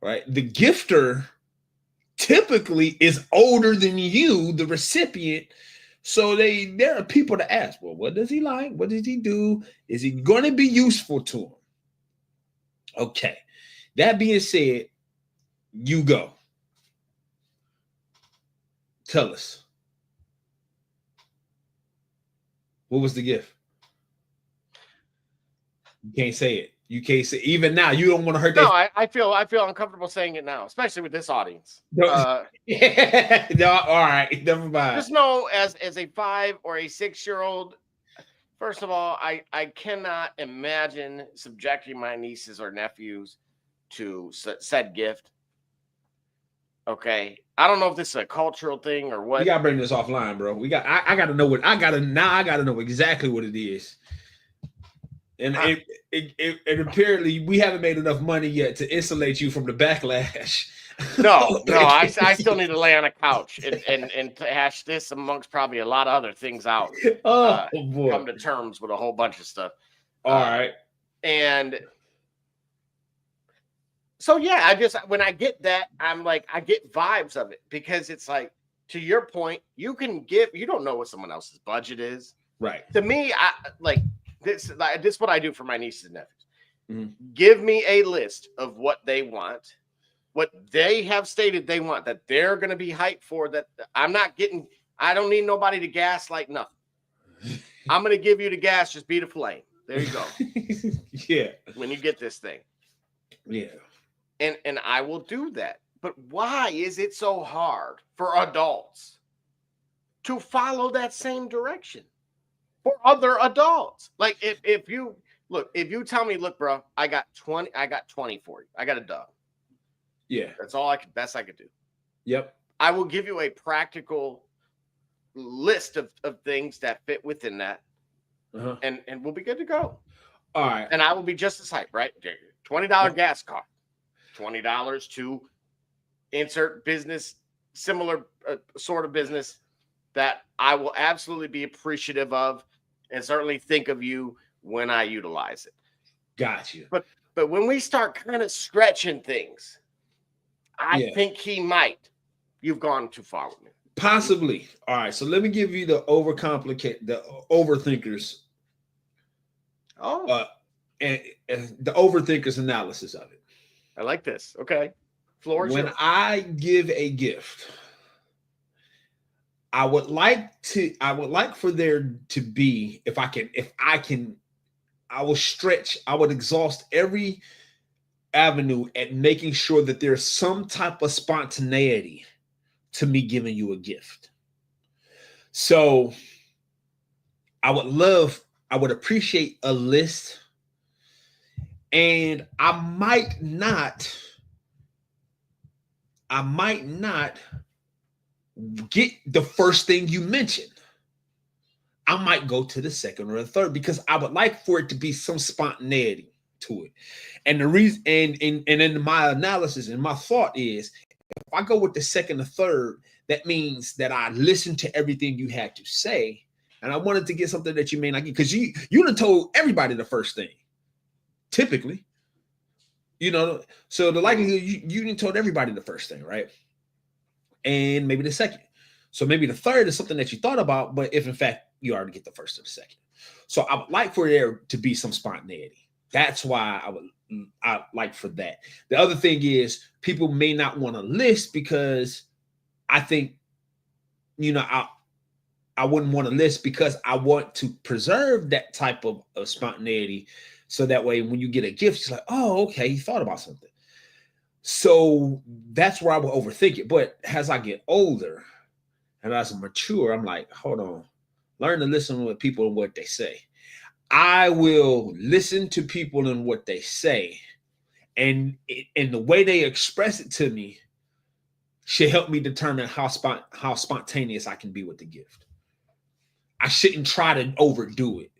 right? The gifter typically is older than you, the recipient. So there are people to ask, well, what does he like? What does he do? Is he going to be useful to him? Okay. That being said, you go. Tell us. What was the gift? You can't say it. You can't say even now. You don't want to hurt No, that. I feel uncomfortable saying it now, especially with this audience. No, all right, never mind. Just know, as a 5 or a 6-year-old, first of all, I cannot imagine subjecting my nieces or nephews to said gift. Okay, I don't know if this is a cultural thing or what. We gotta bring this offline, bro. I gotta know what I gotta know exactly what it is. And it apparently we haven't made enough money yet to insulate you from the backlash. No, I still need to lay on a couch and hash this amongst probably a lot of other things out. Boy. Come to terms with a whole bunch of stuff. All right. And so, yeah, when I get that, I'm like, I get vibes of it because it's like, to your point, you don't know what someone else's budget is. Right. To me, this is what I do for my nieces and nephews. Mm-hmm. Give me a list of what they want, what they have stated they want, that they're going to be hyped for, that I don't need nobody to gaslight nothing. I'm going to give you the gas, just be the flame. There you go. Yeah. When you get this thing. Yeah. And I will do that. But why is it so hard for adults to follow that same direction for other adults? Like if you tell me, look, bro, I got 20 for you. I got a dub. Yeah. That's all best I could do. Yep. I will give you a practical list of things that fit within that. Uh-huh. And we'll be good to go. All right. And I will be just as hyped, right? $20 gas car. $20 to insert business, similar sort of business that I will absolutely be appreciative of and certainly think of you when I utilize it. Got you. But when we start kind of stretching things, I think he might. You've gone too far with me. Possibly. All right. So let me give you the overthinkers. And the overthinkers analysis of it. I like this. Okay. Floor. When I give a gift, I would like for there to be, I would exhaust every avenue at making sure that there's some type of spontaneity to me giving you a gift. So I would appreciate a list, and I might not get the first thing you mentioned. I might go to the second or the third because I would like for it to be some spontaneity to it. And the reason, and in my analysis and my thought is, if I go with the second or third, that means that I listened to everything you had to say, and I wanted to get something that you may not get, because you done told everybody the first thing. Typically, so the likelihood you didn't told everybody the first thing, right? And maybe the second. So maybe the third is something that you thought about, but if in fact you already get the first or the second. So I would like for there to be some spontaneity. That's why I like for that. The other thing is people may not want to list because I think, I wouldn't want to list because I want to preserve that type of spontaneity. So that way, when you get a gift, it's like, oh, okay, you thought about something. So that's where I will overthink it. But as I get older and as I mature, I'm like, hold on, learn to listen to people and what they say. I will listen to people and what they say and the way they express it to me should help me determine how spontaneous I can be with the gift. I shouldn't try to overdo it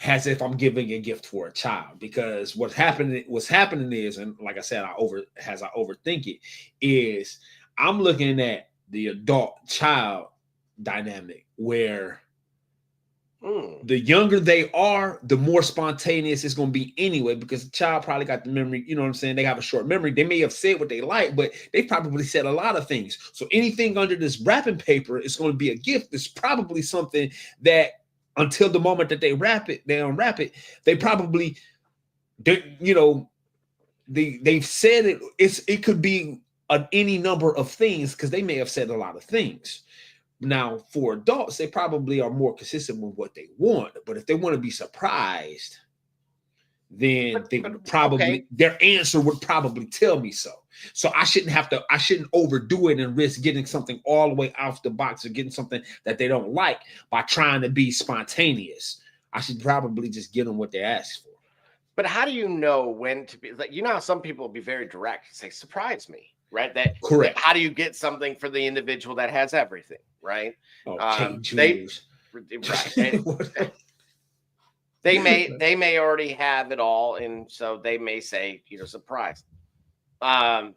as if I'm giving a gift for a child, because what's happening is, and like I said, I overthink it, is I'm looking at the adult-child dynamic where the younger they are, the more spontaneous it's going to be anyway, because the child probably got the memory, you know what I'm saying? They have a short memory. They may have said what they like, but they probably said a lot of things. So anything under this wrapping paper is going to be a gift. It's probably something that until the moment that they unwrap it, they probably, they've said it. It could be any number of things because they may have said a lot of things. Now, for adults, they probably are more consistent with what they want. But if they want to be surprised, then they would probably their answer would probably tell me so. So I shouldn't overdo it and risk getting something all the way out the box or getting something that they don't like by trying to be spontaneous. I should probably just give them what they ask for. But how do you know when to be like, how some people will be very direct and say, surprise me, right? Correct. How do you get something for the individual that has everything, right? They may already have it all, and so they may say, surprise. And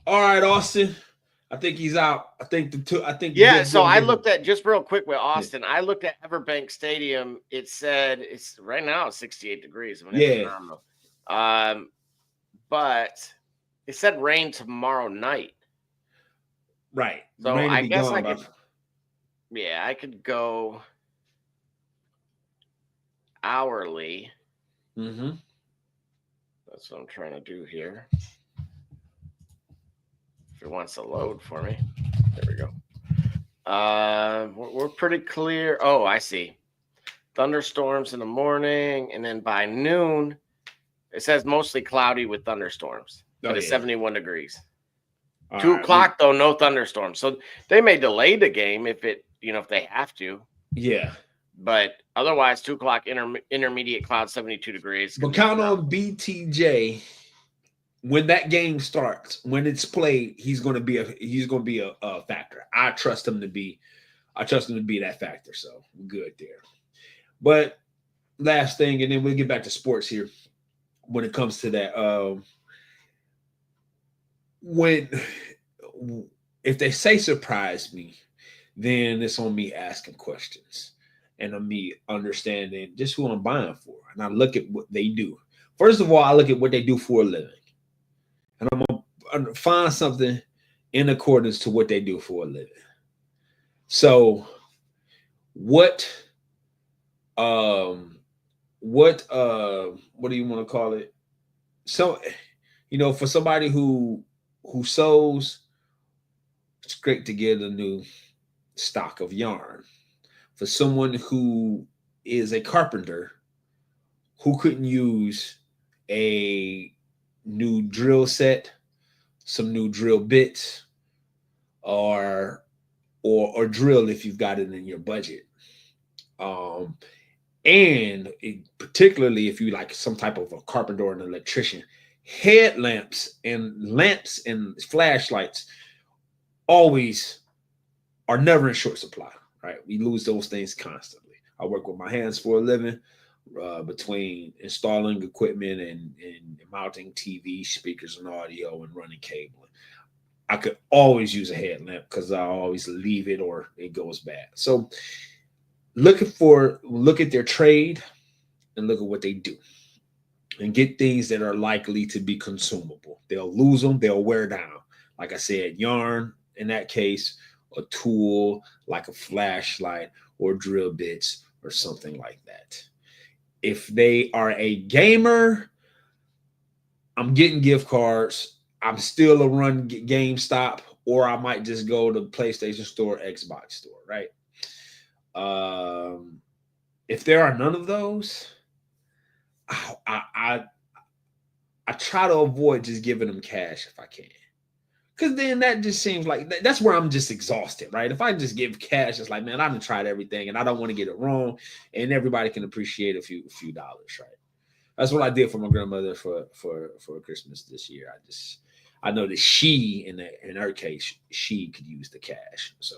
all right, Austin, I think he's out. So I looked at, just real quick with Austin, I looked at Everbank Stadium. It said it's right now it's 68 degrees. I mean, it's phenomenal. But it said rain tomorrow night. Right. So I guess I could go hourly. Mm-hmm. That's what I'm trying to do here. If it wants to load for me. There we go. We're pretty clear. Oh, I see. Thunderstorms in the morning, and then by noon, it says mostly cloudy with thunderstorms. But it's 71 degrees. 2 o'clock, though, no thunderstorms. So they may delay the game if they have to. Yeah. But otherwise, 2 o'clock, intermediate cloud, 72 degrees. But count on BTJ when that game starts. When it's played, he's going to be a factor. I trust him to be that factor. So good there. But last thing, and then we'll get back to sports here. When it comes to that, if they say surprise me, then it's on me asking questions and on me understanding just who I'm buying for. And I look at what they do. First of all, I look at what they do for a living. And I'm going to find something in accordance to what they do for a living. So what do you want to call it? So, for somebody who sews, it's great to get a new stock of yarn. For someone who is a carpenter who couldn't use a new drill set, some new drill bits, or drill if you've got it in your budget. And particularly if you like some type of a carpenter or an electrician, headlamps and lamps and flashlights always are never in short supply, right? We lose those things constantly. I work with my hands for a living, between installing equipment and mounting TV speakers and audio and running cable. I could always use a headlamp because I always leave it or it goes bad. So look at their trade and look at what they do and get things that are likely to be consumable. They'll lose them. They'll wear down. Like I said, yarn, in that case, a tool like a flashlight or drill bits or something like that. If they are a gamer, I'm getting gift cards. I'm still a run GameStop, or I might just go to PlayStation Store, Xbox Store, right? If there are none of those, I try to avoid just giving them cash if I can, Because then that just seems like that's where I'm just exhausted, right? If I just give cash, it's like, man, I've tried everything and I don't want to get it wrong, and everybody can appreciate a few dollars, right? That's what I did for my grandmother for Christmas this year. I know that she, in her case, she could use the cash. So,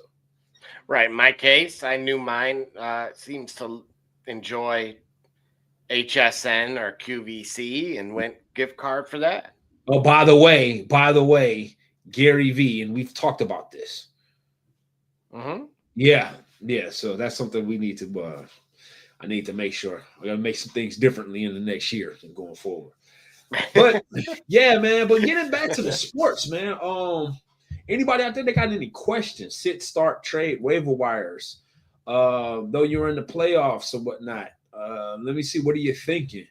right. In my case, I knew mine seems to enjoy HSN or QVC and went gift card for that. Oh, by the way, Gary V, and we've talked about this. Mm-hmm. Yeah. So that's something we need to. I need to make sure we're gonna make some things differently in the next year and going forward. But yeah, man. But getting back to the sports, man. Anybody out there that got any questions? Sit, start, trade, waiver wires. Though you're in the playoffs or whatnot. Let me see. What are you thinking?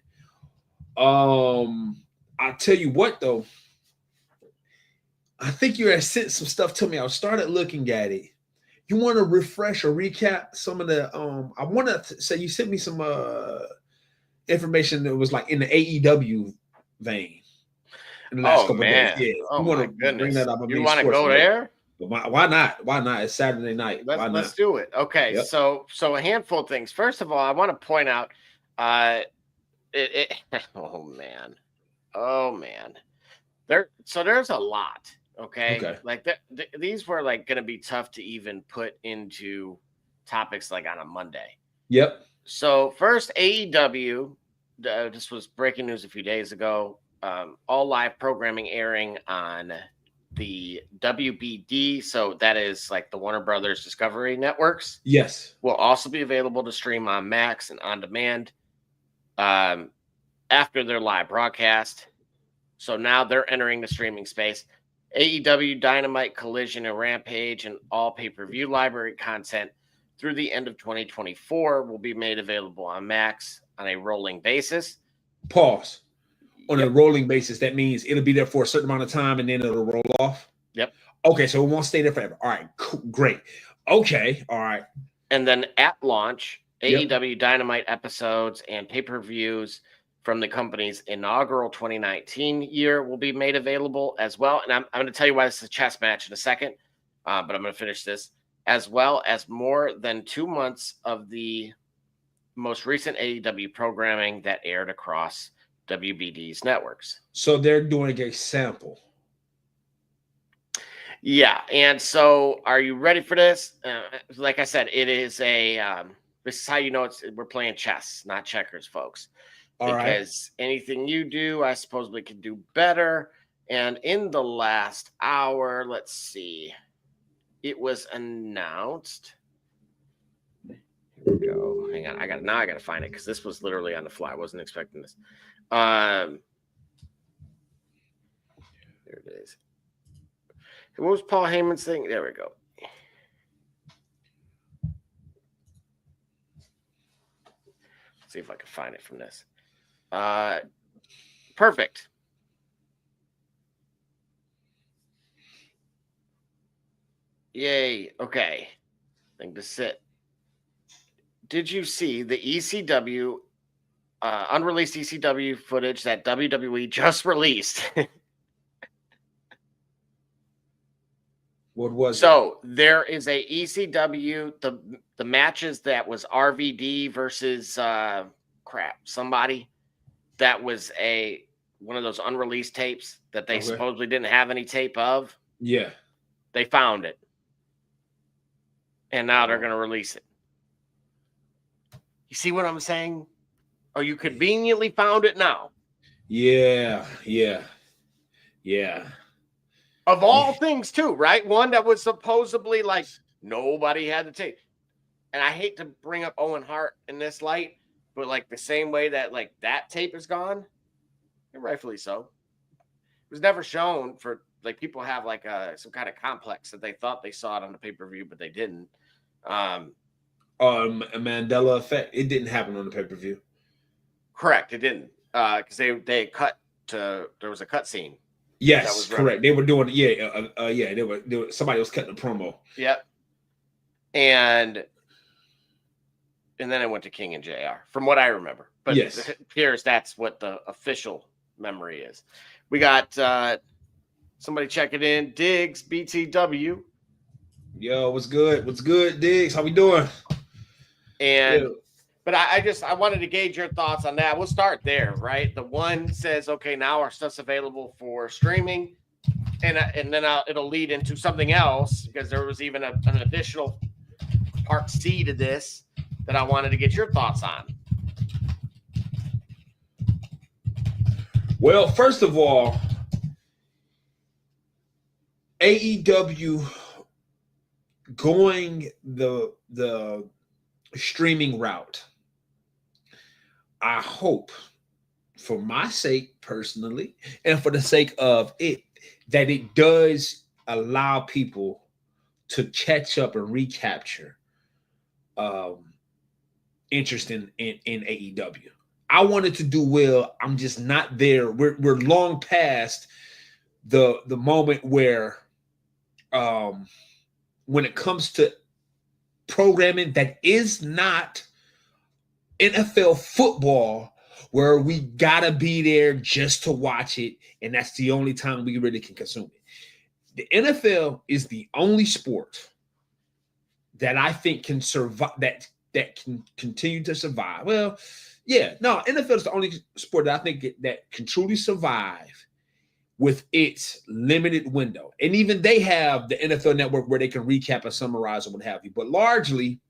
I tell you what, though. I think you had sent some stuff to me. I started looking at it. You want to refresh or recap some of the I want to say you sent me some information that was like in the AEW vein in the last couple man. of days. Yeah. Oh, you want my to goodness. bring that up? You want to go there? Why not? It's Saturday night. Let's do it. Okay. Yep. So a handful of things. First of all, I want to point out oh man. There's a lot. Okay. Like these were like going to be tough to even put into topics like on a Monday. Yep. So first, AEW. This was breaking news a few days ago. All live programming airing on the WBD. So that is like the Warner Brothers Discovery Networks. Yes. Will also be available to stream on Max and on demand after their live broadcast. So now they're entering the streaming space. AEW, Dynamite, Collision, and Rampage, and all pay-per-view library content through the end of 2024 will be made available on Max on a rolling basis. Pause. On a rolling basis, that means it'll be there for a certain amount of time and then it'll roll off? Yep. Okay, so it won't stay there forever. All right, cool, great. Okay, all right. And then at launch, AEW Dynamite episodes and pay-per-views from the company's inaugural 2019 year will be made available as well. And I'm going to tell you why this is a chess match in a second, but I'm going to finish this, as well as more than 2 months of the most recent AEW programming that aired across WBD's networks. So they're doing a sample. Yeah. And so are you ready for this? Like I said, it is this is how you know we're playing chess, not checkers, folks. Because anything you do, I suppose we can do better. And in the last hour, let's see, it was announced. Here we go. Hang on. I got to find it because this was literally on the fly. I wasn't expecting this. There it is. What was Paul Heyman's thing? There we go. Let's see if I can find it from this. Perfect. Yay. Okay. I think this is it. Did you see the ECW, unreleased ECW footage that WWE just released? What was so it? There is a ECW, the matches that was RVD versus somebody. That was one of those unreleased tapes that they supposedly didn't have any tape of. Yeah. They found it. And now they're going to release it. You see what I'm saying? Oh, you conveniently found it now. Yeah. Of all things, too, right? One that was supposedly like nobody had the tape. And I hate to bring up Owen Hart in this light, but like the same way that like that tape is gone, and rightfully so. It was never shown for like people have like some kind of complex that they thought they saw it on the pay-per-view, but they didn't. A Mandela effect. It didn't happen on the pay-per-view. Correct. It didn't. Because they cut to there was a cut scene. Yes, correct. They were doing they were somebody was cutting a promo. Yep. And then it went to King and JR, from what I remember. But yes, it appears that's what the official memory is. We got Somebody check it in. Diggs, BTW. Yo, what's good? What's good, Diggs? How we doing? And Yeah. but I wanted to gauge your thoughts on that. We'll start there, right? The one says, okay, now our stuff's available for streaming, and then it'll lead into something else because there was even an additional part C to this that I wanted to get your thoughts on. Well, first of all, AEW going the streaming route, I hope, for my sake personally, and for the sake of it, that it does allow people to catch up and recapture interest in AEW. I wanted to do well. I'm just not there. We're long past the moment where when it comes to programming that is not NFL football, where we gotta be there just to watch it, and that's the only time we really can consume it. The NFL is the only sport that I think can survive, that can continue to survive. Well, yeah, no, NFL is the only sport that I think that can truly survive with its limited window. And even they have the NFL Network where they can recap and summarize or what have you. But largely,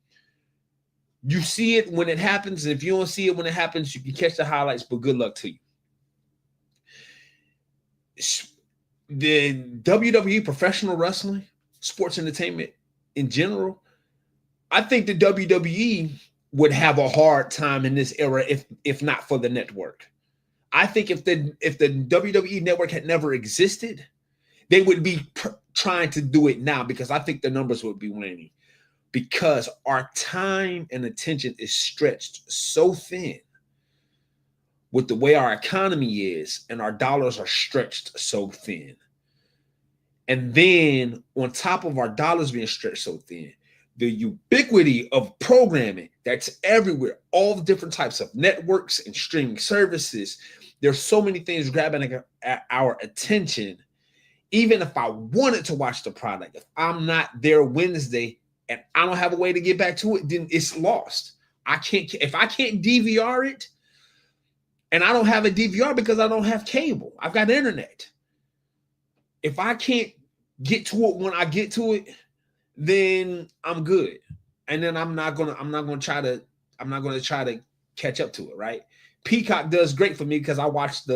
you see it when it happens. And if you don't see it when it happens, you can catch the highlights, but good luck to you. The WWE, professional wrestling, sports entertainment in general, I think the WWE would have a hard time in this era if not for the network. I think if the WWE network had never existed, they would be trying to do it now, because I think the numbers would be waning, because our time and attention is stretched so thin with the way our economy is, and our dollars are stretched so thin. And then on top of our dollars being stretched so thin, the ubiquity of programming that's everywhere, all the different types of networks and streaming services. There's so many things grabbing at our attention. Even if I wanted to watch the product, if I'm not there Wednesday and I don't have a way to get back to it, then it's lost. If I can't DVR it, and I don't have a DVR because I don't have cable, I've got internet. If I can't get to it when I get to it, then I'm good. And then I'm not gonna try to catch up to it, right? Peacock does great for me because I watched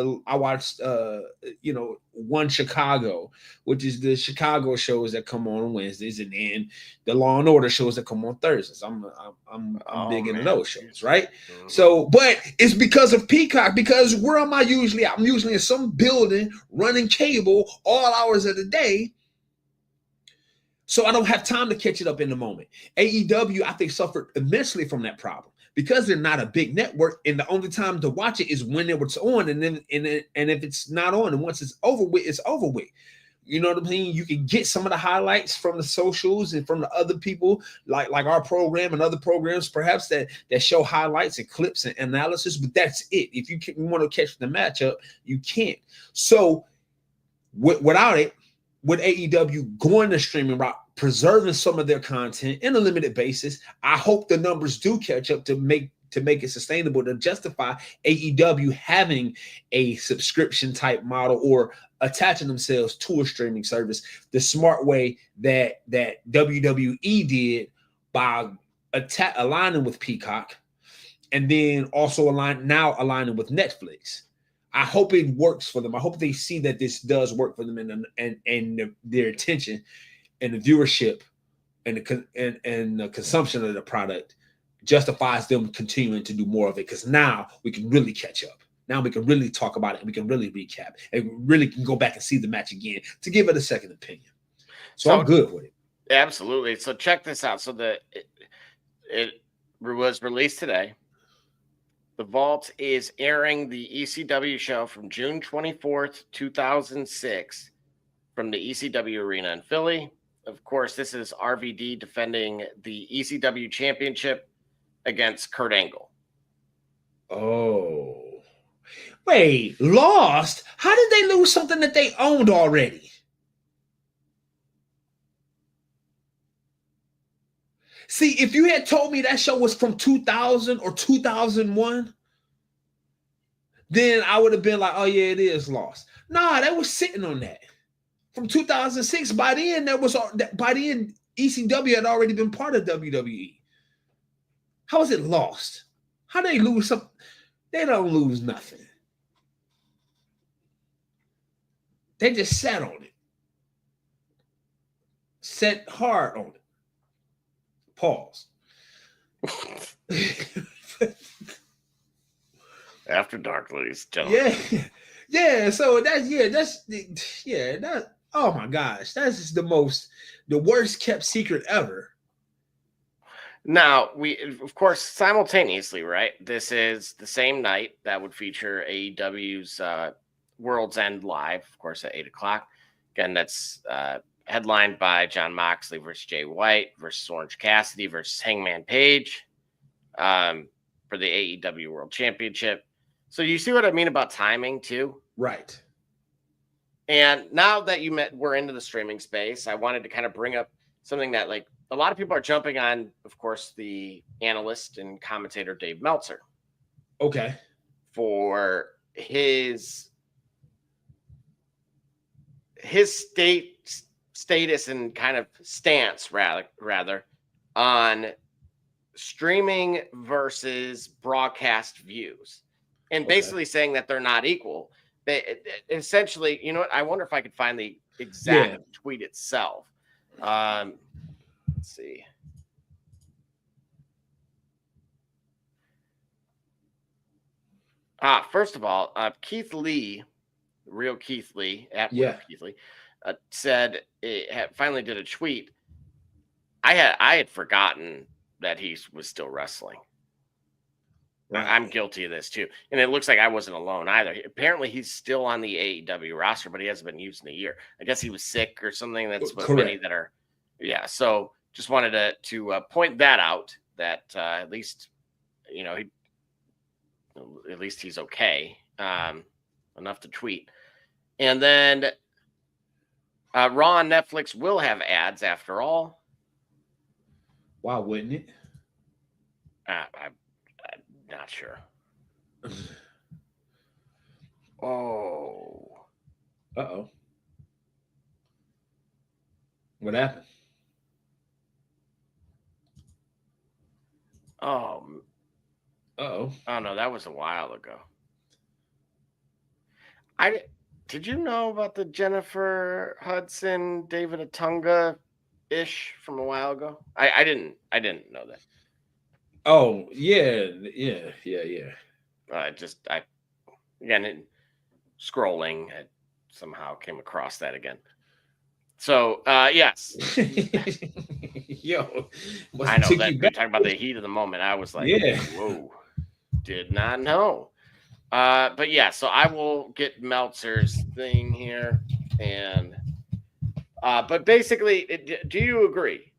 One Chicago, which is the Chicago shows that come on Wednesdays, and then the Law and Order shows that come on Thursdays. I'm big into those shows, right? Mm-hmm. So, but it's because of Peacock, because where am I usually? I'm usually in some building running cable all hours of the day. So I don't have time to catch it up in the moment. AEW, I think, suffered immensely from that problem because they're not a big network, and the only time to watch it is when it's on, and if it's not on, and once it's over with, it's over with. You know what I mean? You can get some of the highlights from the socials and from the other people, like our program and other programs, perhaps that show highlights and clips and analysis, but that's it. If you want to catch the matchup, you can't. So without it, with AEW going the streaming route, preserving some of their content in a limited basis, I hope the numbers do catch up to make it sustainable, to justify AEW having a subscription type model or attaching themselves to a streaming service the smart way that WWE did by aligning with Peacock, and then also aligning with Netflix. I hope it works for them. I hope they see that this does work for them, and their attention and the viewership and the consumption of the product justifies them continuing to do more of it, because now we can really catch up. Now we can really talk about it, and we can really recap, and we really can go back and see the match again to give it a second opinion. So I'm good with it. Absolutely. So check this out. So it was released today. The Vault is airing the ECW show from June 24th, 2006 from the ECW Arena in Philly. Of course, this is RVD defending the ECW championship against Kurt Angle. Oh. Wait, lost? How did they lose something that they owned already? See, if you had told me that show was from 2000 or 2001, then I would have been like, oh yeah, it is Lost. Nah, they was sitting on that from 2006. By then, ECW had already been part of WWE. How is it Lost? How they lose something? They don't lose nothing. They just sat on it. Set hard on it. Pause. After dark, ladies and gentlemen. Yeah. So oh my gosh, that's just the worst kept secret ever. Now, we, of course, simultaneously, right? This is the same night that would feature AEW's World's End Live, of course, at 8 o'clock. Again, that's headlined by Jon Moxley versus Jay White versus Orange Cassidy versus Hangman Page for the AEW World Championship. So you see what I mean about timing, too? Right. And now that we're into the streaming space, I wanted to kind of bring up something that, like, a lot of people are jumping on, of course, the analyst and commentator Dave Meltzer. Okay. For his status and kind of stance, rather, on streaming versus broadcast views. And basically saying that they're not equal. They essentially, you know what? I wonder if I could find the exact tweet itself. Let's see. First of all, Keith Lee, real Keith Lee, Keith Lee, said finally did a tweet. I had forgotten that he was still wrestling. Right. I'm guilty of this too, and it looks like I wasn't alone either. Apparently, he's still on the AEW roster, but he hasn't been used in a year. I guess he was sick or something. That's what many that are. Yeah, so just wanted to point that out. That at least he's okay enough to tweet. And then Raw on Netflix will have ads after all. Why wouldn't it? I'm not sure. Oh. Uh-oh. What happened? Oh. Uh-oh. Oh, no, that was a while ago. Did you know about the Jennifer Hudson, David Otunga-ish from a while ago? I didn't know that. Oh, yeah. Scrolling, I somehow came across that again. So, yes. Yo. I know that you're talking about the heat of the moment. I was like, whoa, did not know. But yeah, so I will get Meltzer's thing here. And, but basically, do you agree?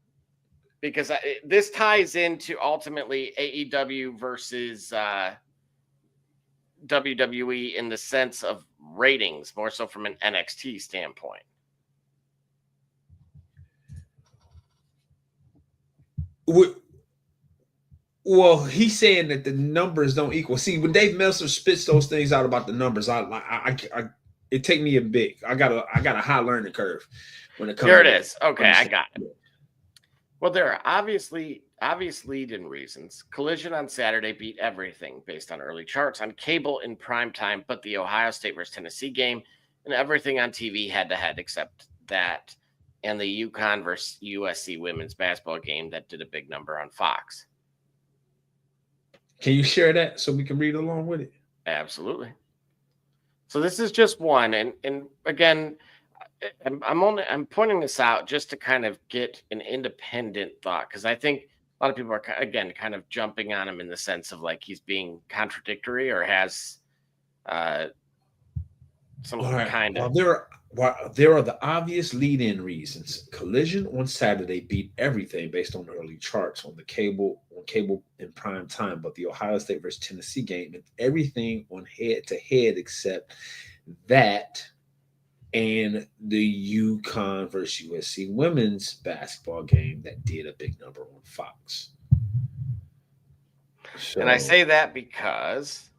Because this ties into ultimately AEW versus WWE in the sense of ratings, more so from an NXT standpoint. Well, he's saying that the numbers don't equal. See, when Dave Meltzer spits those things out about the numbers, it take me a bit. I got a high learning curve when it comes. There it is. Okay, I got it. Well, there are obvious lead-in reasons. Collision on Saturday beat everything based on early charts on cable in prime time, but the Ohio State versus Tennessee game and everything on TV head-to-head except that and the UConn versus USC women's basketball game that did a big number on Fox. Can you share that so we can read along with it? Absolutely. So this is just one, and again, I'm pointing this out just to kind of get an independent thought, because I think a lot of people are again kind of jumping on him in the sense of like he's being contradictory or has some kind of. There are the obvious lead-in reasons. Collision on Saturday beat everything based on the early charts on cable in prime time, but the Ohio State versus Tennessee game and everything on head-to-head except that and the UConn versus USC women's basketball game that did a big number on Fox. So, and I say that because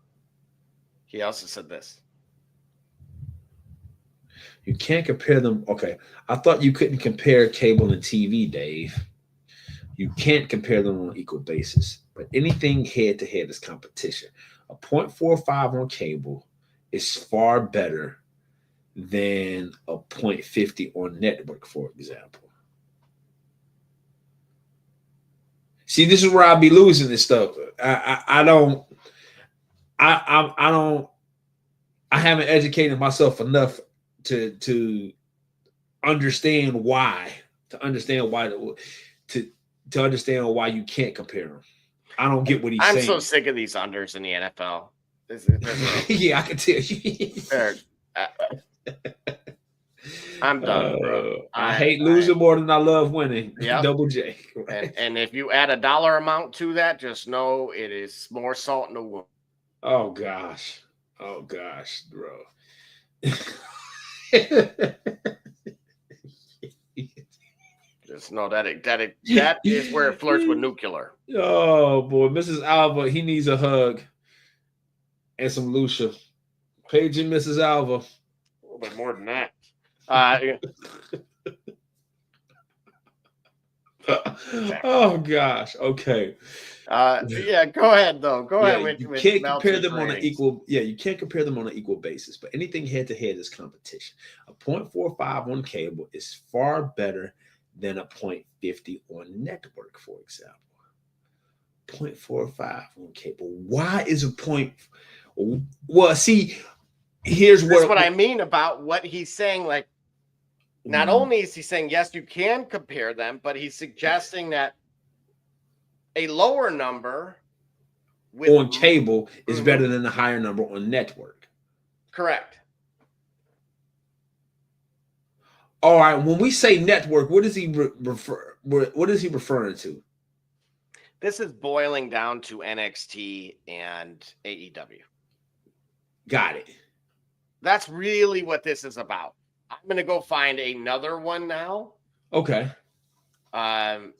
he also said this. You can't compare them. Okay. I thought you couldn't compare cable and TV, Dave. You can't compare them on an equal basis. But anything head-to-head is competition. A 0.45 on cable is far better than a 0.50 on network, for example. See, this is where I'll be losing this stuff. I haven't educated myself enough to understand why you can't compare them. I don't get what he's saying. I'm so sick of these unders in the NFL. Yeah, I can tell you. I'm done, bro. I hate losing more than I love winning. Yep. Double J. Right? And if you add a dollar amount to that, just know it is more salt in the wound. Oh gosh, bro. Just know that is where it flirts with nuclear. Oh boy, Mrs. Alva, he needs a hug and some Lucia. Paige and Mrs. Alva. A little bit more than that. Oh gosh. Okay. Yeah, go ahead though. Go ahead. You can't compare them on an equal. Yeah, you can't compare them on an equal basis. But anything head to head is competition. A 0.45 on cable is far better than a 0.50 on network, for example. 0.45 on cable. Why is a point? Well, see, here's what I mean about what he's saying. Like, not only is he saying yes, you can compare them, but he's suggesting that a lower number on cable is better than the higher number on network. Correct. All right. When we say network, what does he refer? What is he referring to? This is boiling down to NXT and AEW. Got it. That's really what this is about. I'm going to go find another one now. Okay. And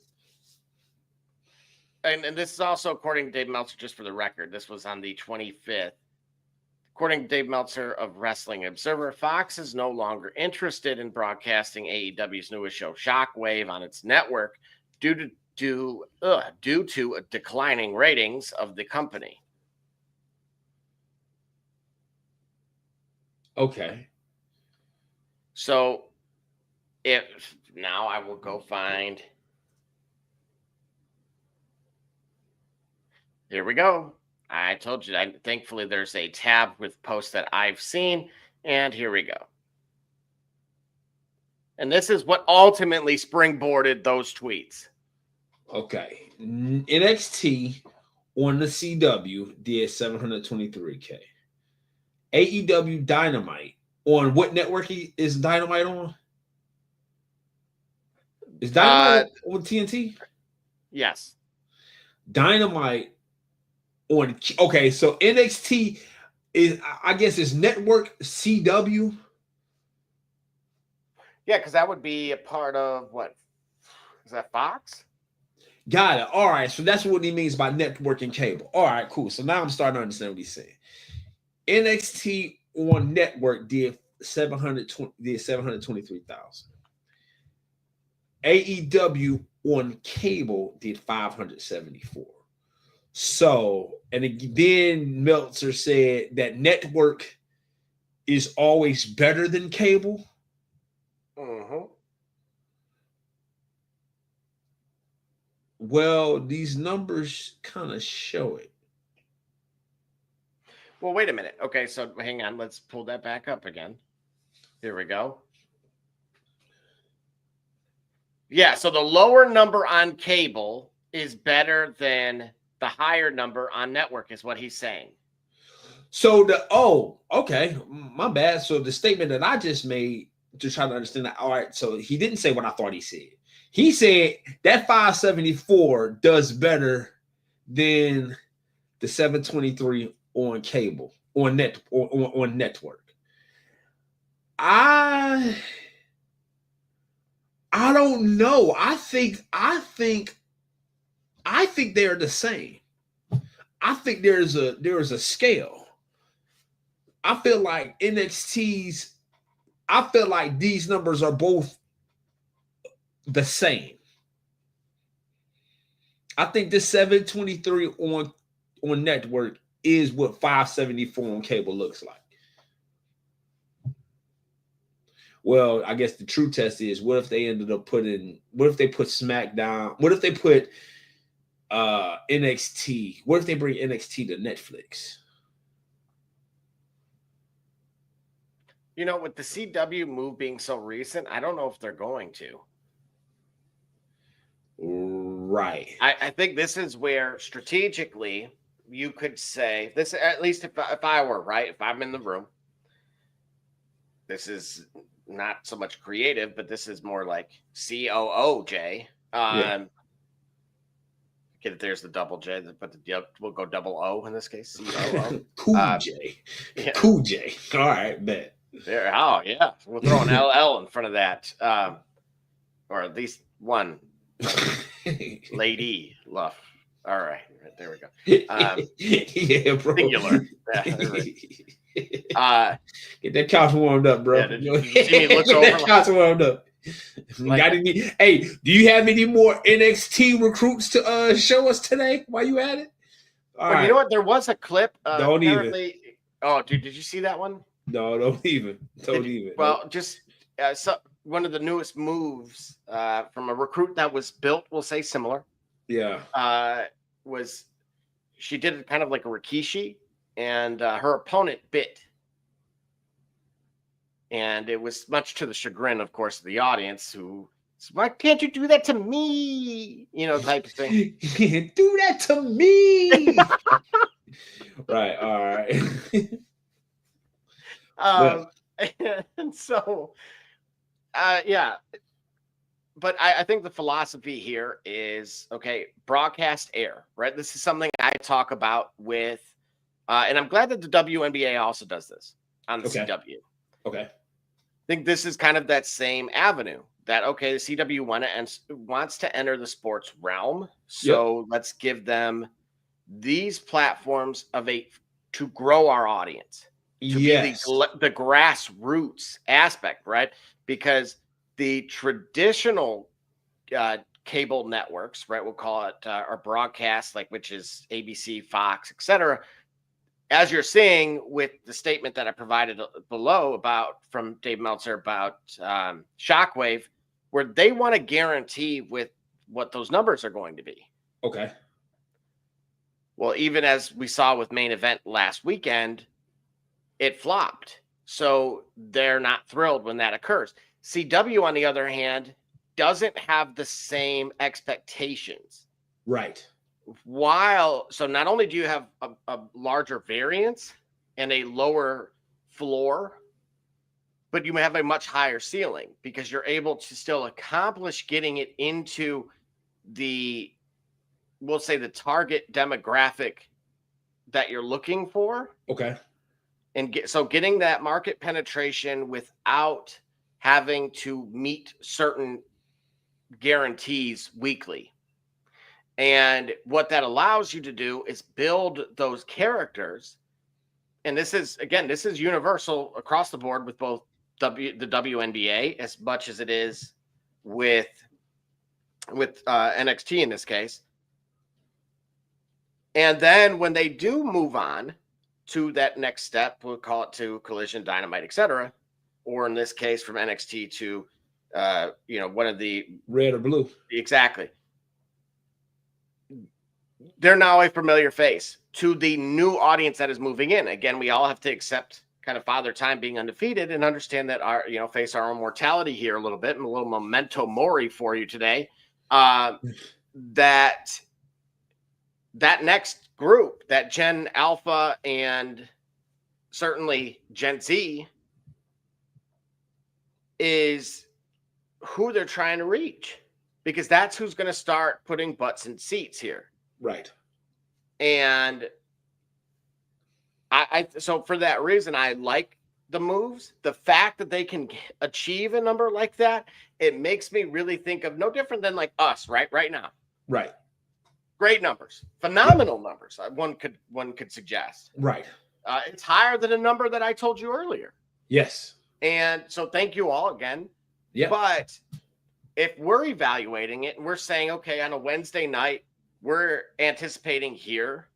this is also according to Dave Meltzer, just for the record. This was on the 25th. According to Dave Meltzer of Wrestling Observer, Fox is no longer interested in broadcasting AEW's newest show, Shockwave, on its network due to declining ratings of the company. Okay. So if now I will go find. Here we go. I told you, thankfully there's a tab with posts that I've seen, and here we go. And this is what ultimately springboarded those tweets. Okay. NXT on the CW did 723K. AEW Dynamite on what network is Dynamite on? Is Dynamite on TNT? Yes. Dynamite on, okay, so NXT is, I guess, is network CW. Yeah, because that would be a part of what? Is that Fox? Got it. All right, so that's what he means by network and cable. All right, cool. So now I'm starting to understand what he's saying. NXT on network did 723,000. AEW on cable did 574. So, and then Meltzer said that network is always better than cable. Mm-hmm. Well, these numbers kind of show it. Well, wait a minute. Okay, so hang on. Let's pull that back up again. Here we go. Yeah, so the lower number on cable is better than the higher number on network is what he's saying. So okay, my bad. So the statement that I just made to try to understand that. All right, so he didn't say what I thought he said. He said that 574 does better than the 723 on cable, on network. I don't know. I think they're the same. I think there's a scale. I feel like NXT's. I feel like these numbers are both the same. I think this 723 on network is what 574 on cable looks like. Well, I guess the true test is what if they put SmackDown? What if they put NXT? What if they bring NXT to Netflix? You know, with the CW move being so recent, I don't know if they're going to. Right. I think this is where strategically you could say this, at least if I were, right, if I'm in the room, this is not so much creative, but this is more like COOJ. Get it? There's the double J, but we'll go double O in this case. COO. Cool J. Yeah. Cool J. All right, bet. There. Oh yeah, we'll throw an LL in front of that, or at least one lady. Love. All right, there we go. Yeah, bro. Singular. Yeah, get that couch warmed up, bro. Yeah, did you see me look over? That couch warmed up. Hey, do you have any more NXT recruits to show us today while you at it? All right. You know what? There was a clip. Don't even. Oh, dude, did you see that one? No, don't even. Don't even. Well, just one of the newest moves from a recruit that was built, we'll say similar. Yeah. Was she did it kind of like a Rikishi, and her opponent bit. And it was much to the chagrin, of course, of the audience who, why can't you do that to me? You know, type of thing. You can't do that to me. Right. All right. And so, yeah. But I think the philosophy here is, okay, broadcast air, right? This is something I talk about with, and I'm glad that the WNBA also does this on the CW. Okay. I think this is kind of that same avenue that, okay, the CW wants to enter the sports realm. So let's give them these platforms to grow our audience. To be the grassroots aspect, right? Because the traditional cable networks, right, we'll call it our broadcast, like which is ABC, Fox, etc. As you're seeing with the statement that I provided below from Dave Meltzer about Shockwave, where they want to guarantee with what those numbers are going to be. Okay. Well, even as we saw with Main Event last weekend, it flopped. So they're not thrilled when that occurs. CW, on the other hand, doesn't have the same expectations. Right. So not only do you have a larger variance and a lower floor, but you have a much higher ceiling because you're able to still accomplish getting it into we'll say the target demographic that you're looking for. Okay. And getting that market penetration without having to meet certain guarantees weekly. And what that allows you to do is build those characters. And this is universal across the board with both the WNBA as much as it is with NXT in this case. And then when they do move on to that next step, we'll call it to Collision, Dynamite, etc., or in this case from NXT to one of the red or blue. Exactly. They're now a familiar face to the new audience that is moving in. Again, we all have to accept kind of Father Time being undefeated and understand that face our own mortality here a little bit, and a little memento mori for you today. That next group, that Gen Alpha and certainly Gen Z, is who they're trying to reach, because that's who's going to start putting butts in seats here. Right. And so for that reason, I like the moves, the fact that they can achieve a number like that, it makes me really think of no different than like us right now. Right. Great numbers, phenomenal numbers. One could suggest. Right. It's higher than a number that I told you earlier. Yes. And so thank you all again. Yeah. But if we're evaluating it and we're saying, okay, on a Wednesday night, we're anticipating here,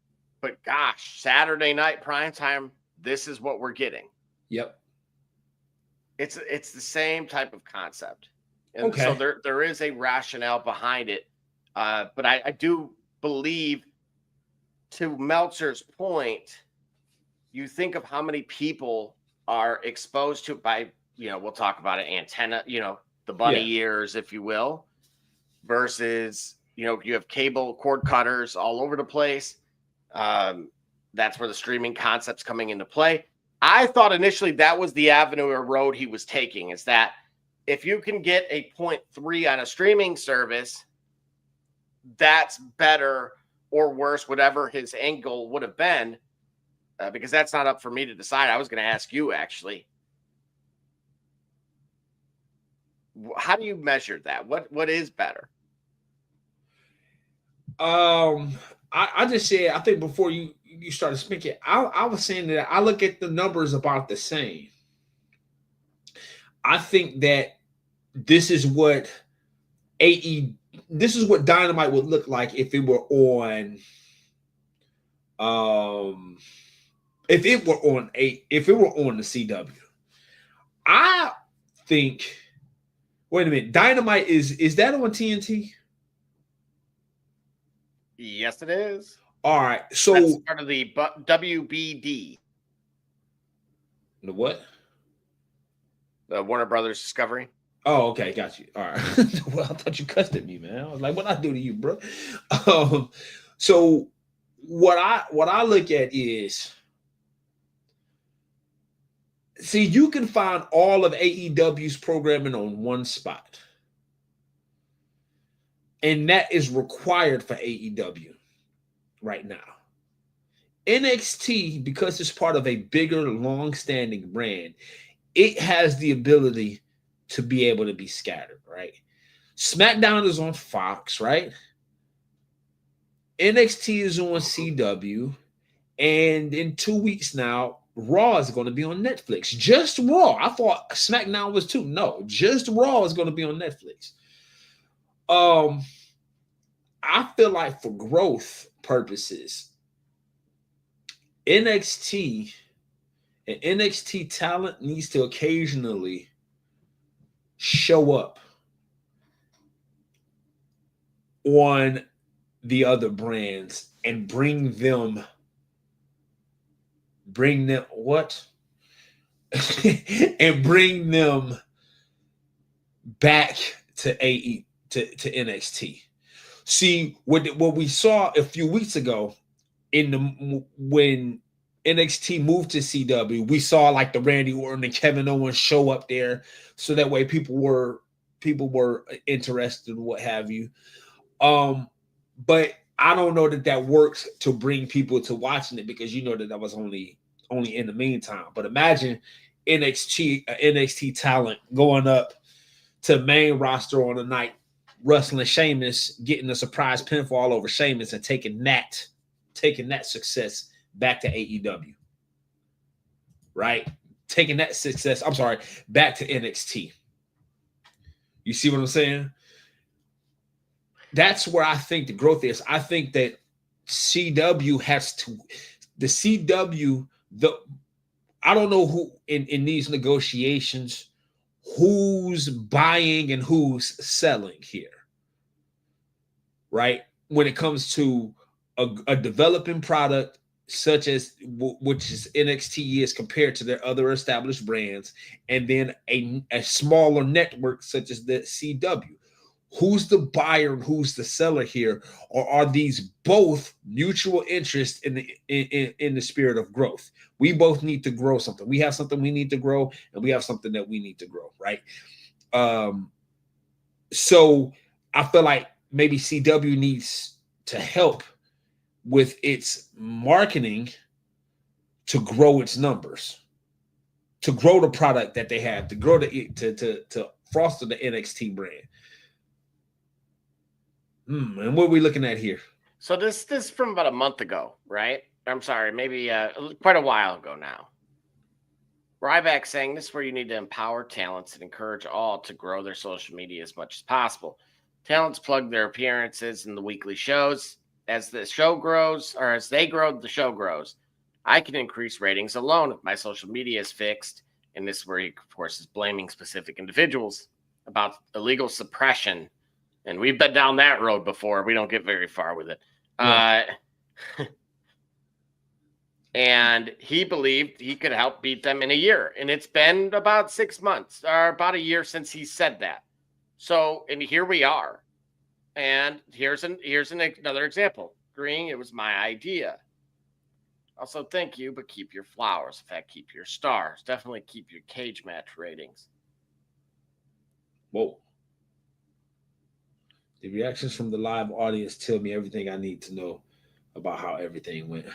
but gosh, Saturday night prime time, this is what we're getting. Yep. It's the same type of concept. And okay. So there is a rationale behind it. But I do believe, to Meltzer's point, you think of how many people are exposed to it by, we'll talk about it, antenna, the bunny ears, if you will, versus, you have cable cord cutters all over the place. That's where the streaming concept's coming into play. I thought initially that was the avenue or road he was taking, is that if you can get a 0.3 on a streaming service, that's better or worse, whatever his angle would have been, because that's not up for me to decide. I was going to ask you, actually. How do you measure that? What is better? I just said, I think before you started speaking, I was saying that I look at the numbers about the same. I think that this is what Dynamite would look like if it were on if it were on the CW. I think, wait a minute, Dynamite is that on TNT? Yes, it is. All right, so that's part of the WBD. The what? The Warner Brothers Discovery. Oh, okay, got you. All right. Well, I thought you cussed at me, man. I was like, what I do to you, bro? So what I look at is, see, you can find all of AEW's programming on one spot. And that is required for AEW right now. NXT, because it's part of a bigger, long-standing brand, it has the ability to be able to be scattered, right? SmackDown is on Fox, right? NXT is on CW. And in 2 weeks now, Raw is going to be on Netflix. Just Raw. I thought SmackDown was too. No, just Raw is going to be on Netflix. I feel like for growth purposes, NXT and NXT talent needs to occasionally show up on the other brands and bring them what? And bring them back to NXT. See, what we saw a few weeks ago when NXT moved to CW, we saw like the Randy Orton and Kevin Owens show up there, so that way people were interested in what have you. But I don't know that works to bring people to watching it, because you know that was only in the meantime. But imagine NXT talent going up to the main roster on the night, wrestling Sheamus, getting a surprise pinfall over Sheamus, and taking that success back to AEW. Right? Taking that success, back to NXT. You see what I'm saying? That's where I think the growth is. I think that CW has to, I don't know who in these negotiations, who's buying and who's selling here, right? When it comes to a developing product such as which is NXT is compared to their other established brands, and then a smaller network such as the CW. Who's the buyer and who's the seller here? Or are these both mutual interest in the spirit of growth? We both need to grow something. We have something we need to grow, and we have something that we need to grow, right? So I feel like maybe CW needs to help with its marketing to grow its numbers. to grow the product that they have, to grow to foster the NXT brand. And what are we looking at here? So this is from about a month ago, right? I'm sorry, maybe quite a while ago now. Ryback saying this is where you need to empower talents and encourage all to grow their social media as much as possible. Talents plug their appearances in the weekly shows. As the show grows, or as they grow, the show grows. I can increase ratings alone if my social media is fixed. And this is where he, of course, is blaming specific individuals about illegal suppression. And we've been down that road before. We don't get very far with it. Yeah. And he believed he could help beat them in a year. And it's been about 6 months or about a year since he said that. So, and here we are. And here's another example. Green, it was my idea. Also, thank you, but keep your flowers. In fact, keep your stars. Definitely keep your cage match ratings. Whoa. The reactions from the live audience tell me everything I need to know about how everything went.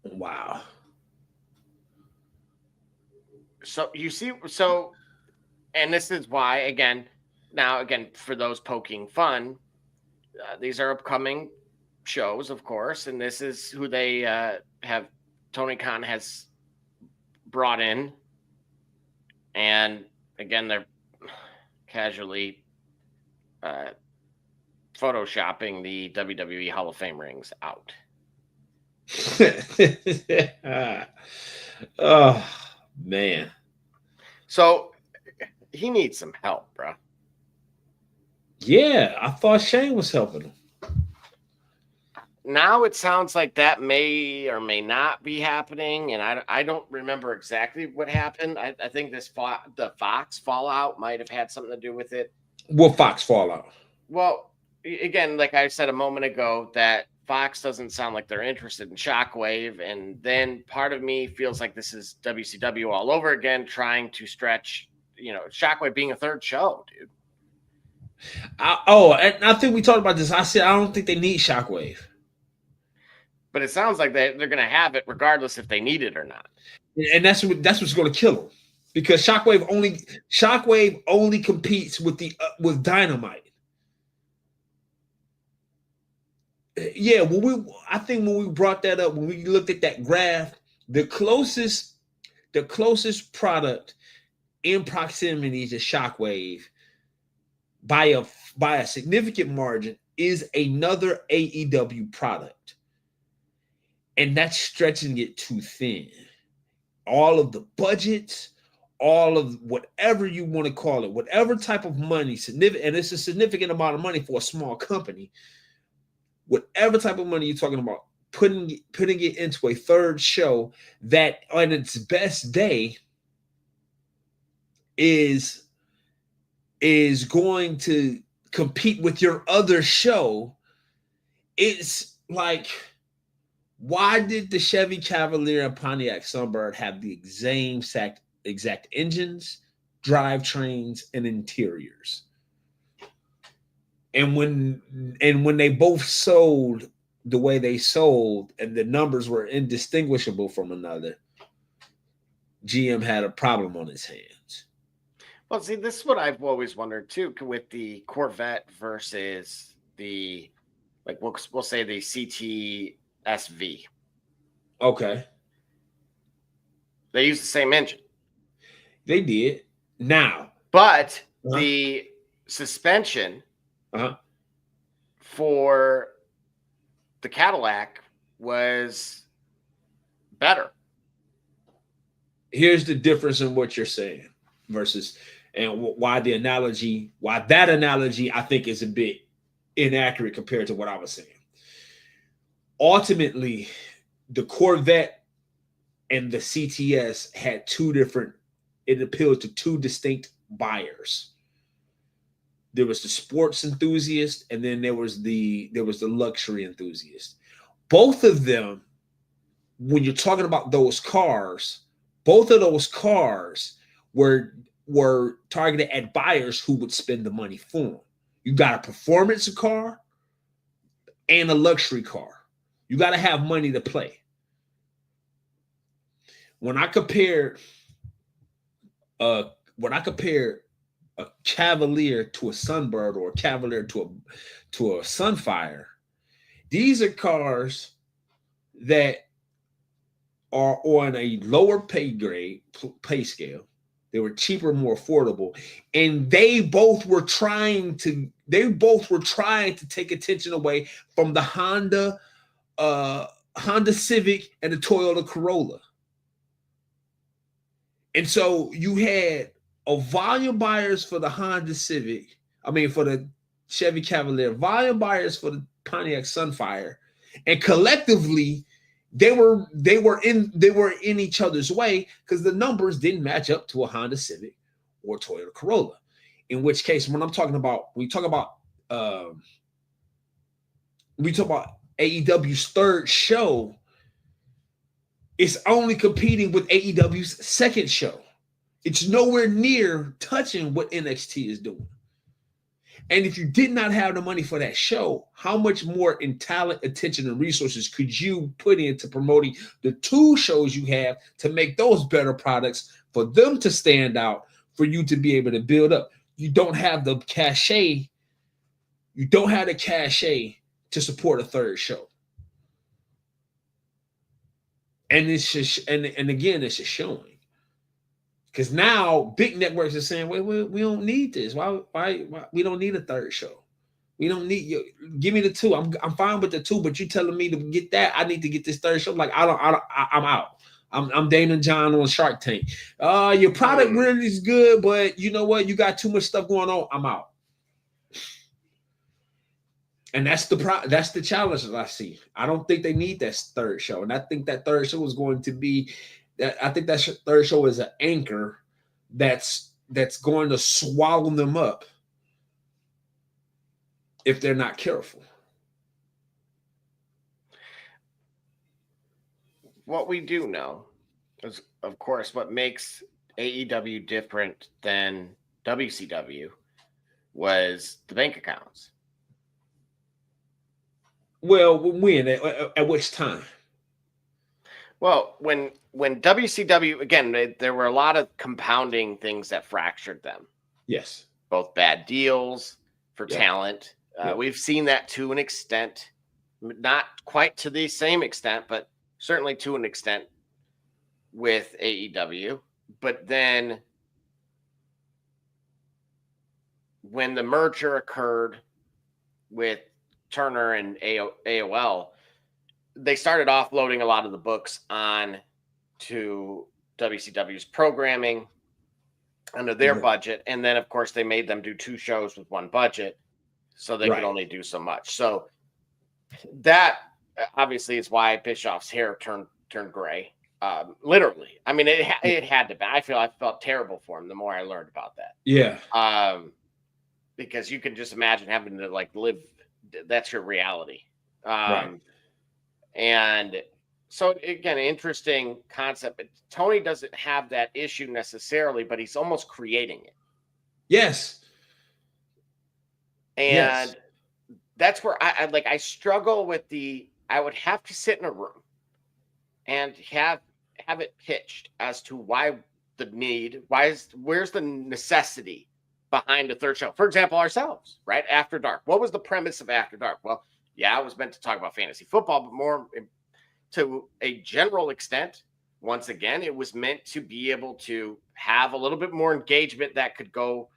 Wow. So you see, and this is why, again, for those poking fun, these are upcoming shows, of course, and this is who they have. Tony Khan has brought in, and again, they're casually photoshopping the WWE Hall of Fame rings out. Oh man. So he needs some help, bro. Yeah, I thought Shane was helping him. Now it sounds like that may or may not be happening, and I don't remember exactly what happened. I think the Fox fallout might have had something to do with it. What Fox fallout? Well, again, like I said a moment ago, that Fox doesn't sound like they're interested in Shockwave, and then part of me feels like this is WCW all over again, trying to stretch, Shockwave being a third show, dude. And I think we talked about this. I said I don't think they need Shockwave. But it sounds like they're going to have it regardless if they need it or not. And that's what's going to kill them, because Shockwave only competes with Dynamite. Yeah, I think when we brought that up, when we looked at that graph, the closest product in proximity to Shockwave by a significant margin is another AEW product. And that's stretching it too thin. All of the budgets, all of whatever you want to call it, whatever type of money, significant, and it's a significant amount of money for a small company. Whatever type of money you're talking about, putting it into a third show that on its best day is going to compete with your other show. It's like, why did the Chevy Cavalier and Pontiac Sunbird have the exact engines, drivetrains, and interiors? And when they both sold the way they sold and the numbers were indistinguishable from another, GM had a problem on his hands. Well, see, this is what I've always wondered too, with the Corvette versus the, like, we'll say the CTSV. Okay. They use the same engine. They did. Now. But the suspension for the Cadillac was better. Here's the difference in what you're saying versus, and why that analogy I think is a bit inaccurate compared to what I was saying. Ultimately, the Corvette and the CTS had it appealed to two distinct buyers. There was the sports enthusiast, and then there was the luxury enthusiast. Both of them, when you're talking about those cars, both of those cars were targeted at buyers who would spend the money for them. You got a performance car and a luxury car. You got to have money to play. when I compare a Cavalier to a Sunbird or a Cavalier to a Sunfire, these are cars that are on a lower pay scale. They were cheaper, more affordable, and they both were trying to take attention away from the Honda Civic and the Toyota Corolla. And so you had a volume buyers for the Honda Civic, for the Chevy Cavalier, volume buyers for the Pontiac Sunfire, and collectively they were in each other's way because the numbers didn't match up to a Honda Civic or Toyota Corolla. In which case, when we talk about AEW's third show, it's only competing with AEW's second show. It's nowhere near touching what NXT is doing. And if you did not have the money for that show, how much more in talent, attention, and resources could you put into promoting the two shows you have to make those better products for them to stand out, for you to be able to build up? You don't have the cachet. You don't have the cachet to support a third show. And it's just, and again, it's just showing. Because now big networks are saying, "Wait, we don't need this. Why we don't need a third show? We don't need you. Give me the two. I'm fine with the two, but you telling me to get that? I need to get this third show. Like I'm out. I'm Damon John on Shark Tank. Your product really is good, but you know what? You got too much stuff going on. I'm out." And that's the challenge that I see. I don't think they need that third show, and I think that third show is going to be. I think that third show is an anchor that's going to swallow them up if they're not careful. What we do know is, of course, what makes AEW different than WCW was the bank accounts. Well, when? At which time? Well, when WCW, again, there were a lot of compounding things that fractured them. Yes. Both bad deals for talent. We've seen that to an extent, not quite to the same extent, but certainly to an extent with AEW. But then when the merger occurred with Turner and AOL, they started offloading a lot of the books on to WCW's programming under their budget. And then, of course, they made them do two shows with one budget, so they could only do so much. So that obviously is why Bischoff's hair turned gray. Literally. I mean, it had to be. I felt terrible for him the more I learned about that. Yeah. Because you can just imagine having to live. That's your reality. Right. And so, again, interesting concept. But Tony doesn't have that issue necessarily, but he's almost creating it. Yes. And that's where I struggle with I would have to sit in a room and have it pitched as to why the need, where's the necessity behind a third show. For example, ourselves, right? After Dark. What was the premise of After Dark? Well, yeah, I was meant to talk about fantasy football, but more to a general extent. Once again, it was meant to be able to have a little bit more engagement that could go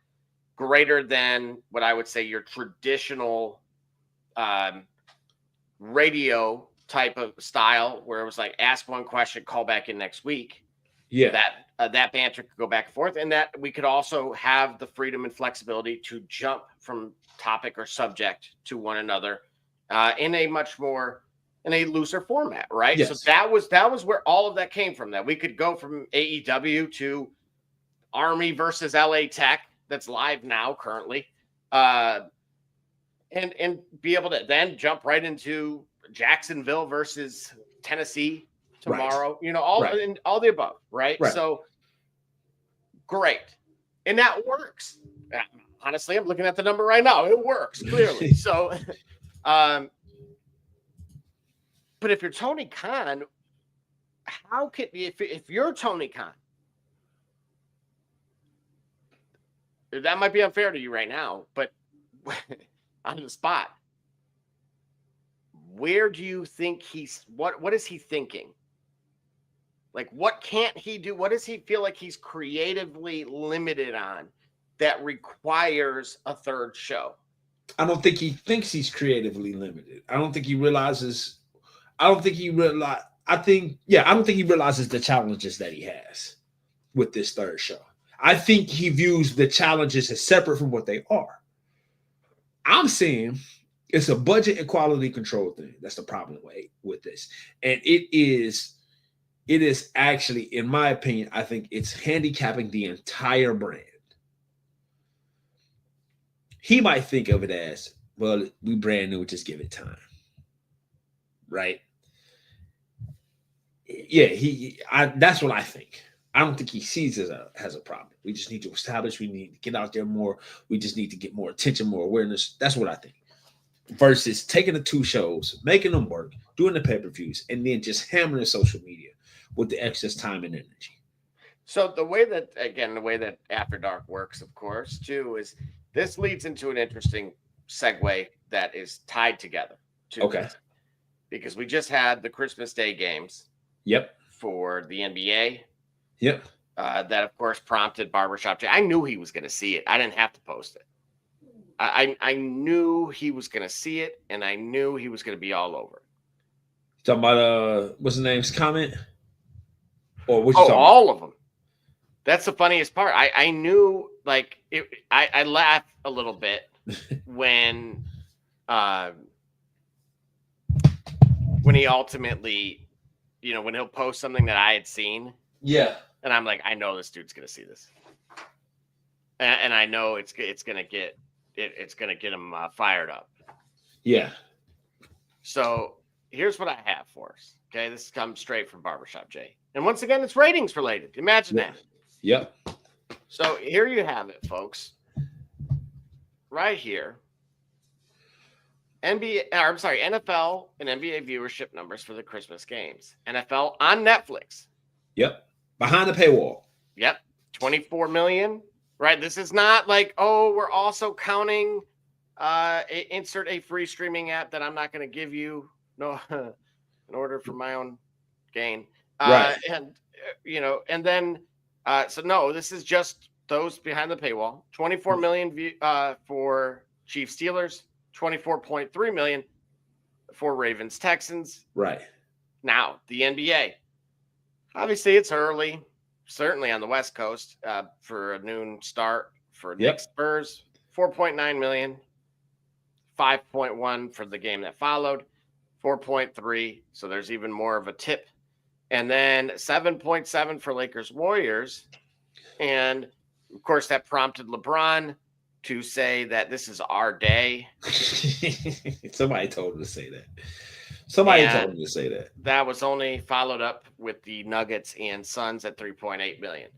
greater than what I would say your traditional radio type of style, where it was like ask one question, call back in next week. Yeah, that banter could go back and forth, and that we could also have the freedom and flexibility to jump from topic or subject to one another in a looser format, right? Yes. So that was where all of that came from. That we could go from AEW to Army versus LA Tech, that's live now currently, and be able to then jump right into Jacksonville versus Tennessee tomorrow. Right. All the above, right? So great, and that works. Honestly, I'm looking at the number right now. It works clearly. So, but if you're Tony Khan, how could if you're Tony Khan, that might be unfair to you right now, but on the spot, where do you think what is he thinking? Like, what can't he do? What does he feel like he's creatively limited on that requires a third show? I don't think he thinks he's creatively limited. I don't think he realizes. I don't think he realizes the challenges that he has with this third show. I think he views the challenges as separate from what they are. I'm saying it's a budget and quality control thing. That's the problem with this. And it is actually, in my opinion, I think it's handicapping the entire brand. He might think of it as, well, we brand new, just give it time. Right? Yeah, that's what I think. I don't think he sees it as a problem. We just need to establish, we need to get out there more. We just need to get more attention, more awareness. That's what I think. Versus taking the 2 shows, making them work, doing the pay-per-views, and then just hammering social media with the excess time and energy. So the way that After Dark works, of course, too, is this leads into an interesting segue that is tied together. Okay. Because we just had the Christmas Day games. Yep. For the NBA. Yep. That, of course, prompted Barbershop Jay. I knew he was going to see it. I didn't have to post it. I knew he was going to see it, and I knew he was going to be all over it. Talking about what's the name's comment? Or what you talking all about? Of them. That's the funniest part. I knew, like, I laughed a little bit when he ultimately, when he'll post something that I had seen. Yeah. And I'm like, I know this dude's going to see this. And I know it's going to get him fired up. Yeah. So here's what I have for us. Okay. This comes straight from Barbershop Jay. And once again, it's ratings related. Imagine that. Yep. So here you have it, folks. Right here. NFL and NBA viewership numbers for the Christmas games. NFL on Netflix. Yep. Behind the paywall. Yep. 24 million. Right. This is not like, we're also counting insert a free streaming app that I'm not going to give you in order for my own gain. Right. And then so no, this is just those behind the paywall. 24 million for Chiefs Steelers, 24.3 million for Ravens Texans. Right. Now, the NBA. Obviously, it's early, certainly on the West Coast, for a noon start for Knicks Spurs. 4.9 million, 5.1 for the game that followed, 4.3. So there's even more of a tip. And then 7.7 for Lakers Warriors. And of course, that prompted LeBron to say that this is our day. Somebody told him to say that. That was only followed up with the Nuggets and Suns at 3.8 million.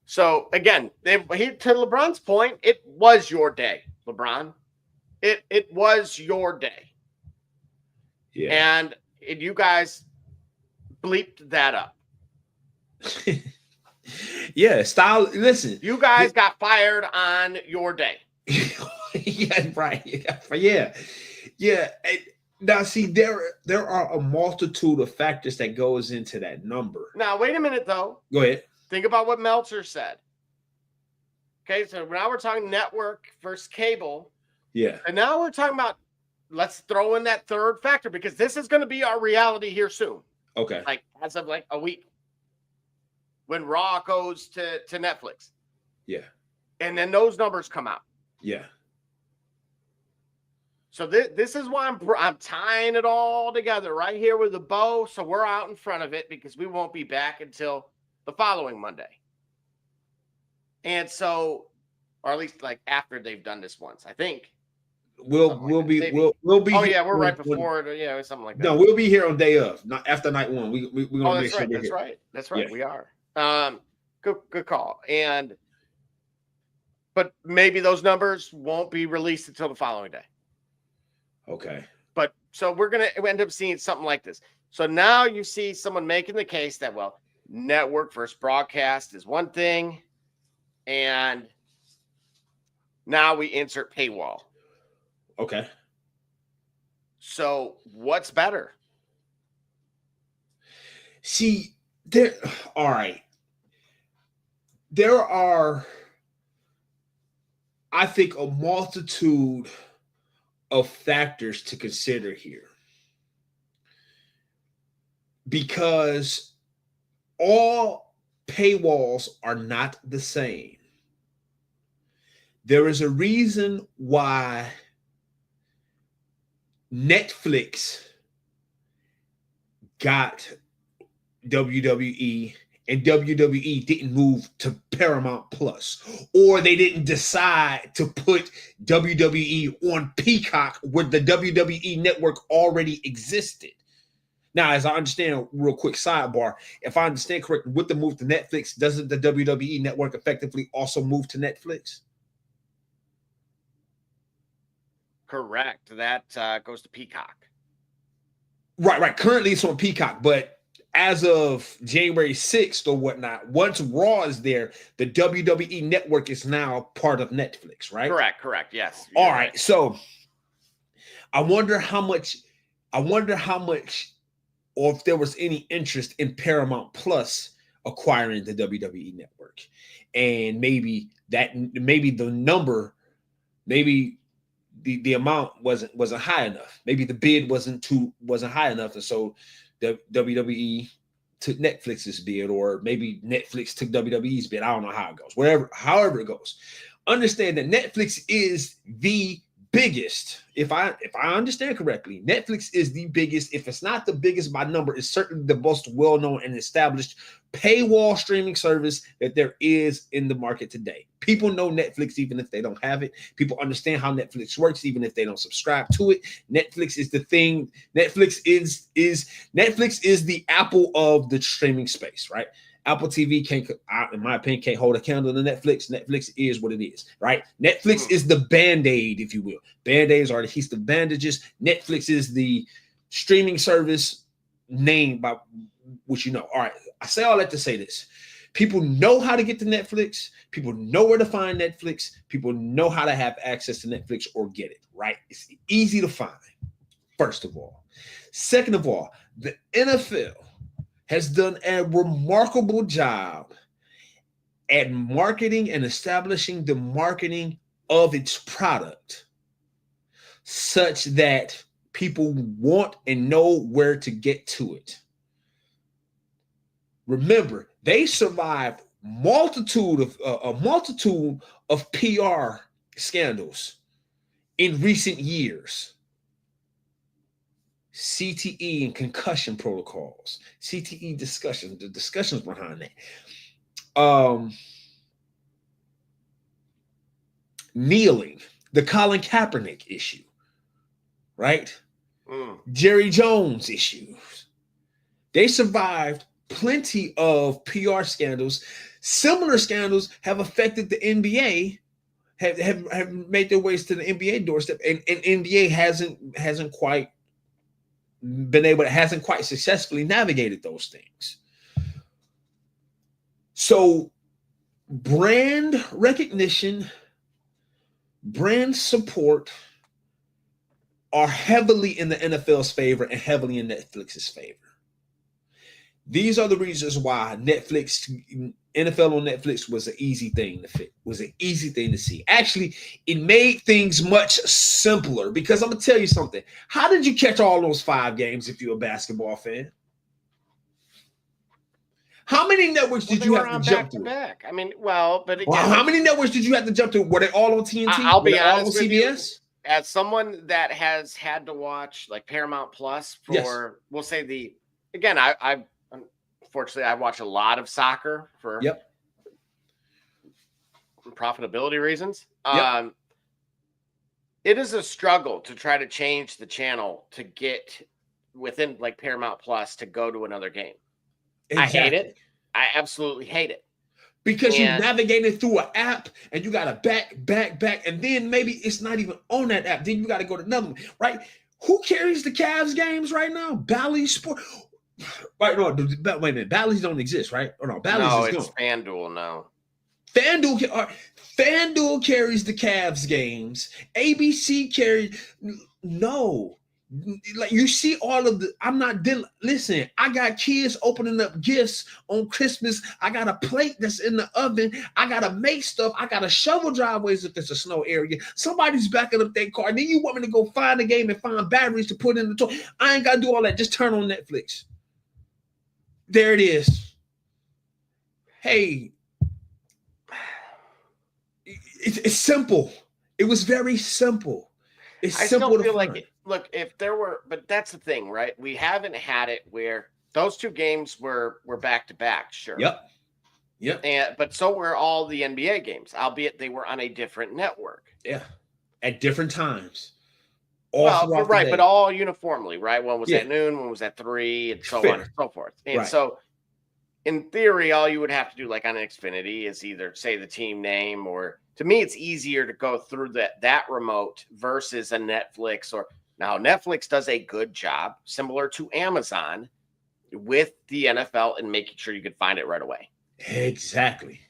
So again, to LeBron's point, it was your day, LeBron. It was your day. Yeah. And you guys bleeped that up. Yeah, style. Listen, you guys got fired on your day. Yeah, right. Yeah. Now, see, there are a multitude of factors that goes into that number. Now, wait a minute, though. Go ahead. Think about what Meltzer said. Okay, so now we're talking network versus cable. Yeah. And now we're talking about, let's throw in that third factor, because this is going to be our reality here soon. Okay. Like, as of like a week. When Raw goes to Netflix. Yeah. And then those numbers come out. Yeah. So this is why I'm tying it all together right here with a bow. So we're out in front of it because we won't be back until the following Monday. And so, or at least like after they've done this once, I think. We'll be. Oh yeah, we're right before it. Yeah, something like that. No, we'll be here on day of, not after night one. We're gonna make sure we're here. That's right. Yeah. We are. Good call. But maybe those numbers won't be released until the following day. Okay. But so we're going to end up seeing something like this. So now you see someone making the case that, well, network versus broadcast is one thing, and now we insert paywall. Okay. So what's better? See, all right. There are, I think, a multitude of factors to consider here. Because all paywalls are not the same. There is a reason why Netflix got WWE and WWE didn't move to Paramount Plus, or they didn't decide to put WWE on Peacock where the WWE network already existed. Now, as I understand, real quick sidebar, if I understand correctly, with the move to Netflix, doesn't the WWE network effectively also move to Netflix? Correct. That goes to Peacock. Right. Currently, it's on Peacock, but as of January 6th or whatnot, once Raw is there, the WWE network is now part of Netflix, right? Correct. Yes. All right. So I wonder how much, or if there was any interest in Paramount Plus acquiring the WWE network, and maybe the number, maybe the amount wasn't high enough. Maybe the bid wasn't high enough, and so the WWE took Netflix's bid, or maybe Netflix took WWE's bid. I don't know how it goes. However it goes, understand that Netflix is the biggest. If I understand correctly, Netflix is the biggest. If it's not the biggest by number, it's certainly the most well-known and established paywall streaming service that there is in the market today. People know Netflix even if they don't have it. People understand how Netflix works even if they don't subscribe to it. Netflix is the thing. Netflix is the Apple of the streaming space, right? Apple TV in my opinion, can't hold a candle to Netflix. Netflix is what it is, right? Netflix is the Band-Aid, if you will. Band-Aids are adhesive bandages. Netflix is the streaming service named by which you know. All right, I say all that to say this. People know how to get to Netflix. People know where to find Netflix. People know how to have access to Netflix or get it, right? It's easy to find, first of all. Second of all, the NFL has done a remarkable job at marketing and establishing the marketing of its product such that people want and know where to get to it. Remember, they survived a multitude of PR scandals in recent years. CTE and concussion protocols, CTE discussions, the discussions behind that. Kneeling, the Colin Kaepernick issue, right? Jerry Jones issues. They survived plenty of PR scandals. Similar scandals have affected the NBA, have made their ways to the NBA doorstep, and NBA hasn't quite successfully navigated those things. So brand recognition, brand support are heavily in the NFL's favor and heavily in Netflix's favor. These are the reasons why NFL on Netflix was an easy thing to fit, was an easy thing to see. Actually, it made things much simpler because I'm going to tell you something. How did you catch all those 5 games if you're a basketball fan? How many networks did you have to jump through? Back. I mean, but again, how many networks did you have to jump through? Were they all on TNT? I'll be honest with CBS? You, as someone that has had to watch like Paramount Plus for, we'll say unfortunately, I watch a lot of soccer for profitability reasons. It is a struggle to try to change the channel to get within like Paramount Plus to go to another game. Exactly. I hate it. I absolutely hate it. Because you navigated through an app and you got to back, and then maybe it's not even on that app. Then you got to go to another one, right? Who carries the Cavs games right now? Bally Sport. Right, no, wait a minute. Bally's don't exist, right? Or no, Bally's No, is it's gone. FanDuel now. FanDuel carries the Cavs games. ABC carries. No. Like you see all of the, I'm not dealing. Listen, I got kids opening up gifts on Christmas. I got a plate that's in the oven. I gotta make stuff. I gotta shovel driveways if it's a snow area. Somebody's backing up their car. Then you want me to go find the game and find batteries to put in the toy. I ain't gotta do all that. Just turn on Netflix. There it is. Hey, it's simple. It was very simple. It's simple to feel find. like look, if there were, but that's the thing, right? We haven't had it where those two games were back to back, sure. Yep. But so were all the NBA games, albeit they were on a different network. Yeah. At different times. But all uniformly, right? One was at noon, one was at 3, and so on and so forth. And so in theory, all you would have to do, like on Xfinity, is either say the team name, or to me, it's easier to go through that remote versus a Netflix. Or now Netflix does a good job, similar to Amazon, with the NFL and making sure you can find it right away. Exactly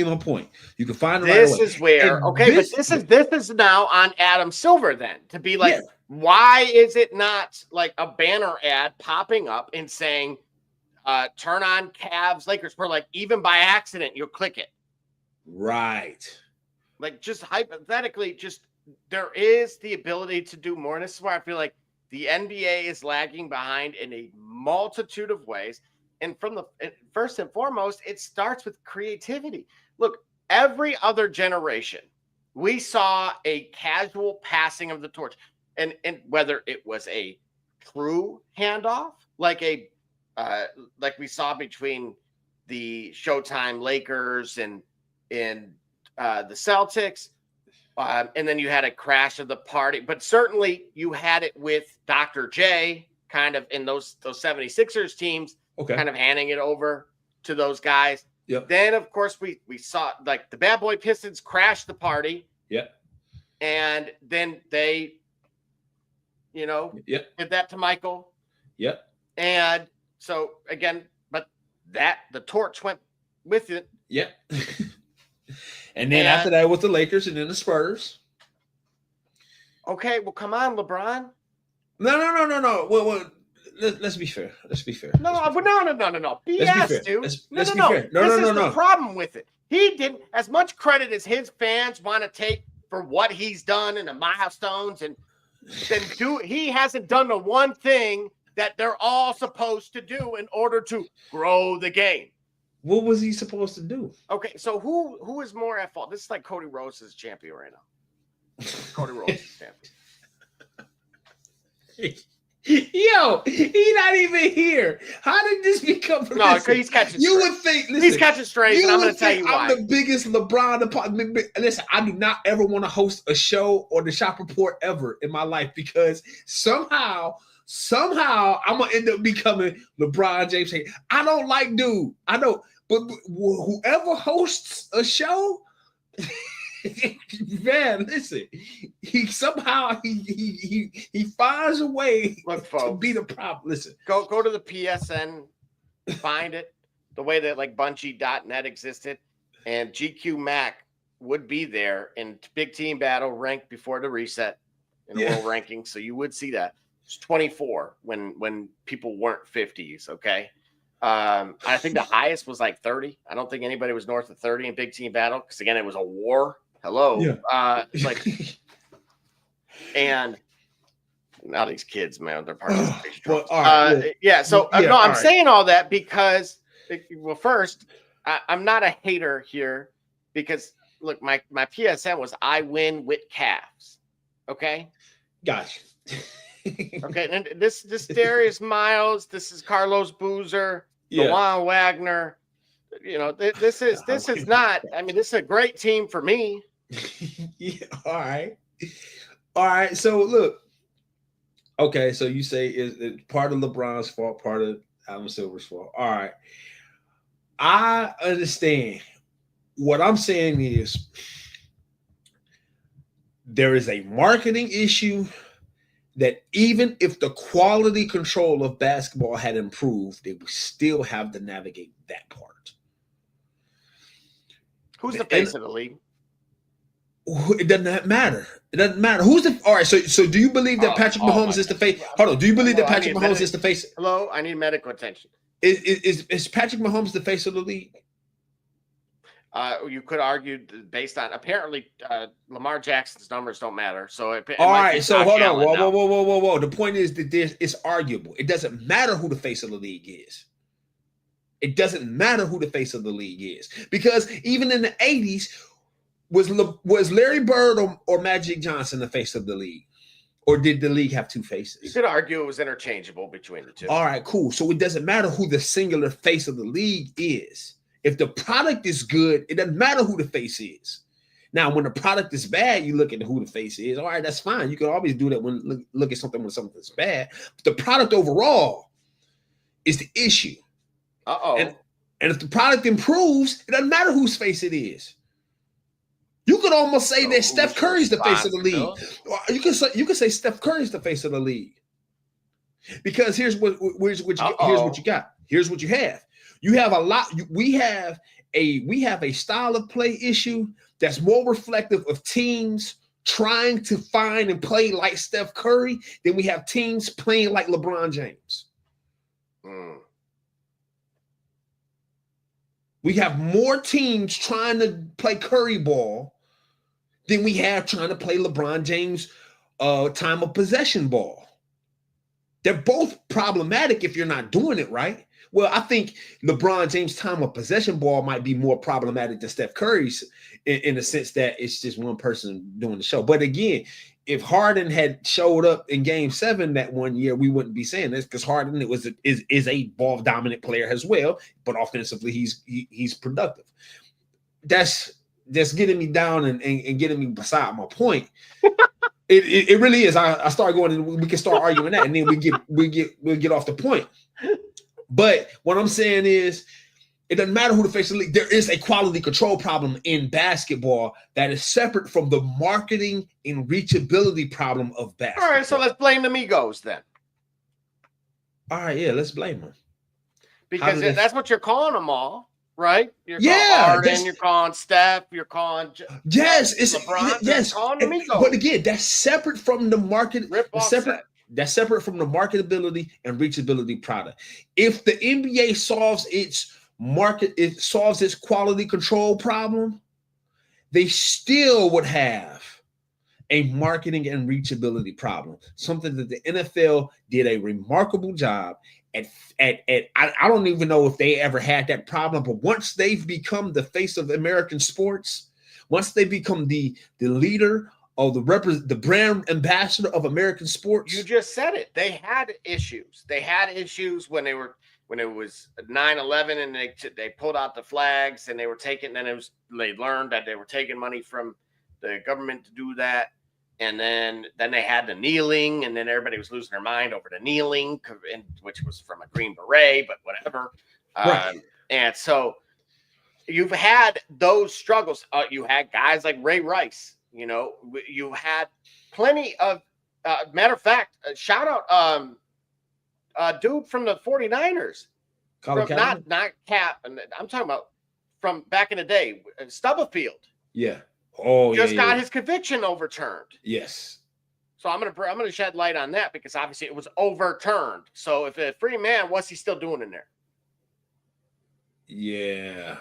my point. You can find it right away. This is where this is now on Adam Silver then to be like, why is it not like a banner ad popping up and saying, turn on Cavs Lakers, for like even by accident you'll click it. Right. Like just hypothetically, just there is the ability to do more. And this is where I feel like the NBA is lagging behind in a multitude of ways. And first and foremost, it starts with creativity. Look, every other generation, we saw a casual passing of the torch. And whether it was a true handoff, like we saw between the Showtime Lakers and the Celtics, and then you had a crash of the party. But certainly you had it with Dr. J, kind of in those 76ers teams, kind of handing it over to those guys. Yep. Then, of course, we saw like the Bad Boy Pistons crash the party. Yep. And then they, did that to Michael. Yep. And so again, but the torch went with it. Yep. And then after that was the Lakers and then the Spurs. Okay, well, come on, LeBron. No. Well, let's be fair. No. BS, dude. Let's be fair. No. This is the problem with it. He didn't, as much credit as his fans want to take for what he's done and the milestones, and then he hasn't done the one thing that they're all supposed to do in order to grow the game. What was he supposed to do? Okay, so who is more at fault? This is like Cody Rhodes is champion right now. Cody Rhodes is champion. Yo, he's not even here. How did this become? No, he's catching. You would think he's catching strays, and I'm going to tell you why. I'm the biggest LeBron. Listen, I do not ever want to host a show or the Shop Report ever in my life because somehow I'm gonna end up becoming LeBron James. I don't like dude. I know, but whoever hosts a show. Man, listen. He somehow he finds a way to be the problem. Listen, go to the PSN, find it the way that like Bungie.net existed, and GQ Mac would be there in Big Team Battle ranked before the reset in the world ranking. So you would see that it's 24 when people weren't 50s. Okay. I think the highest was like 30. I don't think anybody was north of 30 in Big Team Battle because again, it was a war. Hello. Yeah. And now these kids, man, they're part of the I'm saying all that because, well, first, I'm not a hater here because look, my PSN was I win with Cavs. Okay. Gotcha. Okay. And this Darius Miles, this is Carlos Boozer, Lawan Wagner. This is not, I mean, this is a great team for me. Yeah, all right. So look, okay. So you say it's part of LeBron's fault, part of Adam Silver's fault. All right, I understand. What I'm saying is there is a marketing issue that even if the quality control of basketball had improved, they would still have to navigate that part. Who's the face of the league? It doesn't matter. It doesn't matter. Who's the all right? So do you believe that Patrick Mahomes is the face? Hold on. Do you believe that Patrick Mahomes is the face? Hello, I need medical attention. Is Patrick Mahomes the face of the league? You could argue based on apparently Lamar Jackson's numbers don't matter. So all right. So hold on. Whoa. The point is that it's arguable. It doesn't matter who the face of the league is. It doesn't matter who the face of the league is, because even in the 80s, was Larry Bird or Magic Johnson the face of the league? Or did the league have two faces? You could argue it was interchangeable between the two. All right, cool. So it doesn't matter who the singular face of the league is. If the product is good, it doesn't matter who the face is. Now, when the product is bad, you look at who the face is. All right, that's fine. You can always do that when look at something when something's bad. But the product overall is the issue. And if the product improves, it doesn't matter whose face it is. You could almost say that Steph Curry's the face of the league. You can say Steph Curry's the face of the league. Because here's what you got. Here's what you have. You have a lot. We have a style of play issue that's more reflective of teams trying to find and play like Steph Curry than we have teams playing like LeBron James. We have more teams trying to play Curry ball than we have trying to play LeBron James time of possession ball. They're both problematic if you're not doing it right. Well, I think LeBron James' time of possession ball might be more problematic than Steph Curry's in the sense that it's just one person doing the show. But again, if Harden had showed up in Game 7 that one year, we wouldn't be saying this, because Harden is a ball dominant player as well, but offensively he's productive. That's getting me down and getting me beside my point. It really is. I start going and we can start arguing that, and then we'll get off the point. But what I'm saying is, it doesn't matter who the face of the league. There is a quality control problem in basketball that is separate from the marketing and reachability problem of basketball. All right, so let's blame the Migos then. All right, yeah, let's blame them. Because that's what you're calling them all, right? You're calling Harden, you're calling Steph, you're calling LeBron, yes. Calling the Migos. But again, that's separate from the market. That's separate from the marketability and reachability product. If the NBA solves its quality control problem, they still would have a marketing and reachability problem. Something that the NFL did a remarkable job at. I don't even know if they ever had that problem, but once they've become the face of American sports, once they become the leader of the brand ambassador of American sports. You just said it. They had issues. They had issues when it was 9/11 and they pulled out the flags and they were taking. Then they learned that they were taking money from the government to do that, and then they had the kneeling, and then everybody was losing their mind over the kneeling, which was from a Green Beret, but whatever. Right. And so you've had those struggles. You had guys like Ray Rice. You know, you had plenty of matter of fact, shout out dude from the 49ers. Not Cap, and I'm talking about from back in the day, Stubblefield. Yeah. Oh, just got his conviction overturned. Yes. So I'm gonna shed light on that, because obviously it was overturned. So if a free man, what's he still doing in there? Yeah.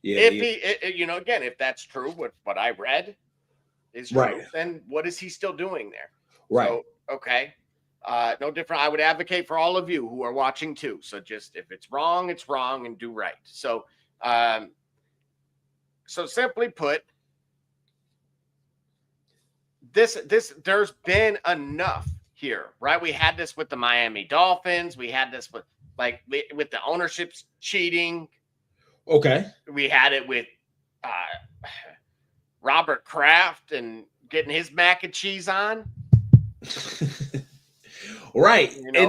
Yeah, again, if that's true, what I read is true, right, then what is he still doing there? Right. So, okay. No different. I would advocate for all of you who are watching too. So just, if it's wrong, and do right. So, so simply put, there's been enough here, right? We had this with the Miami Dolphins. We had this with the ownership's cheating. Okay. We had it with Robert Kraft and getting his mac and cheese on. Right. You know,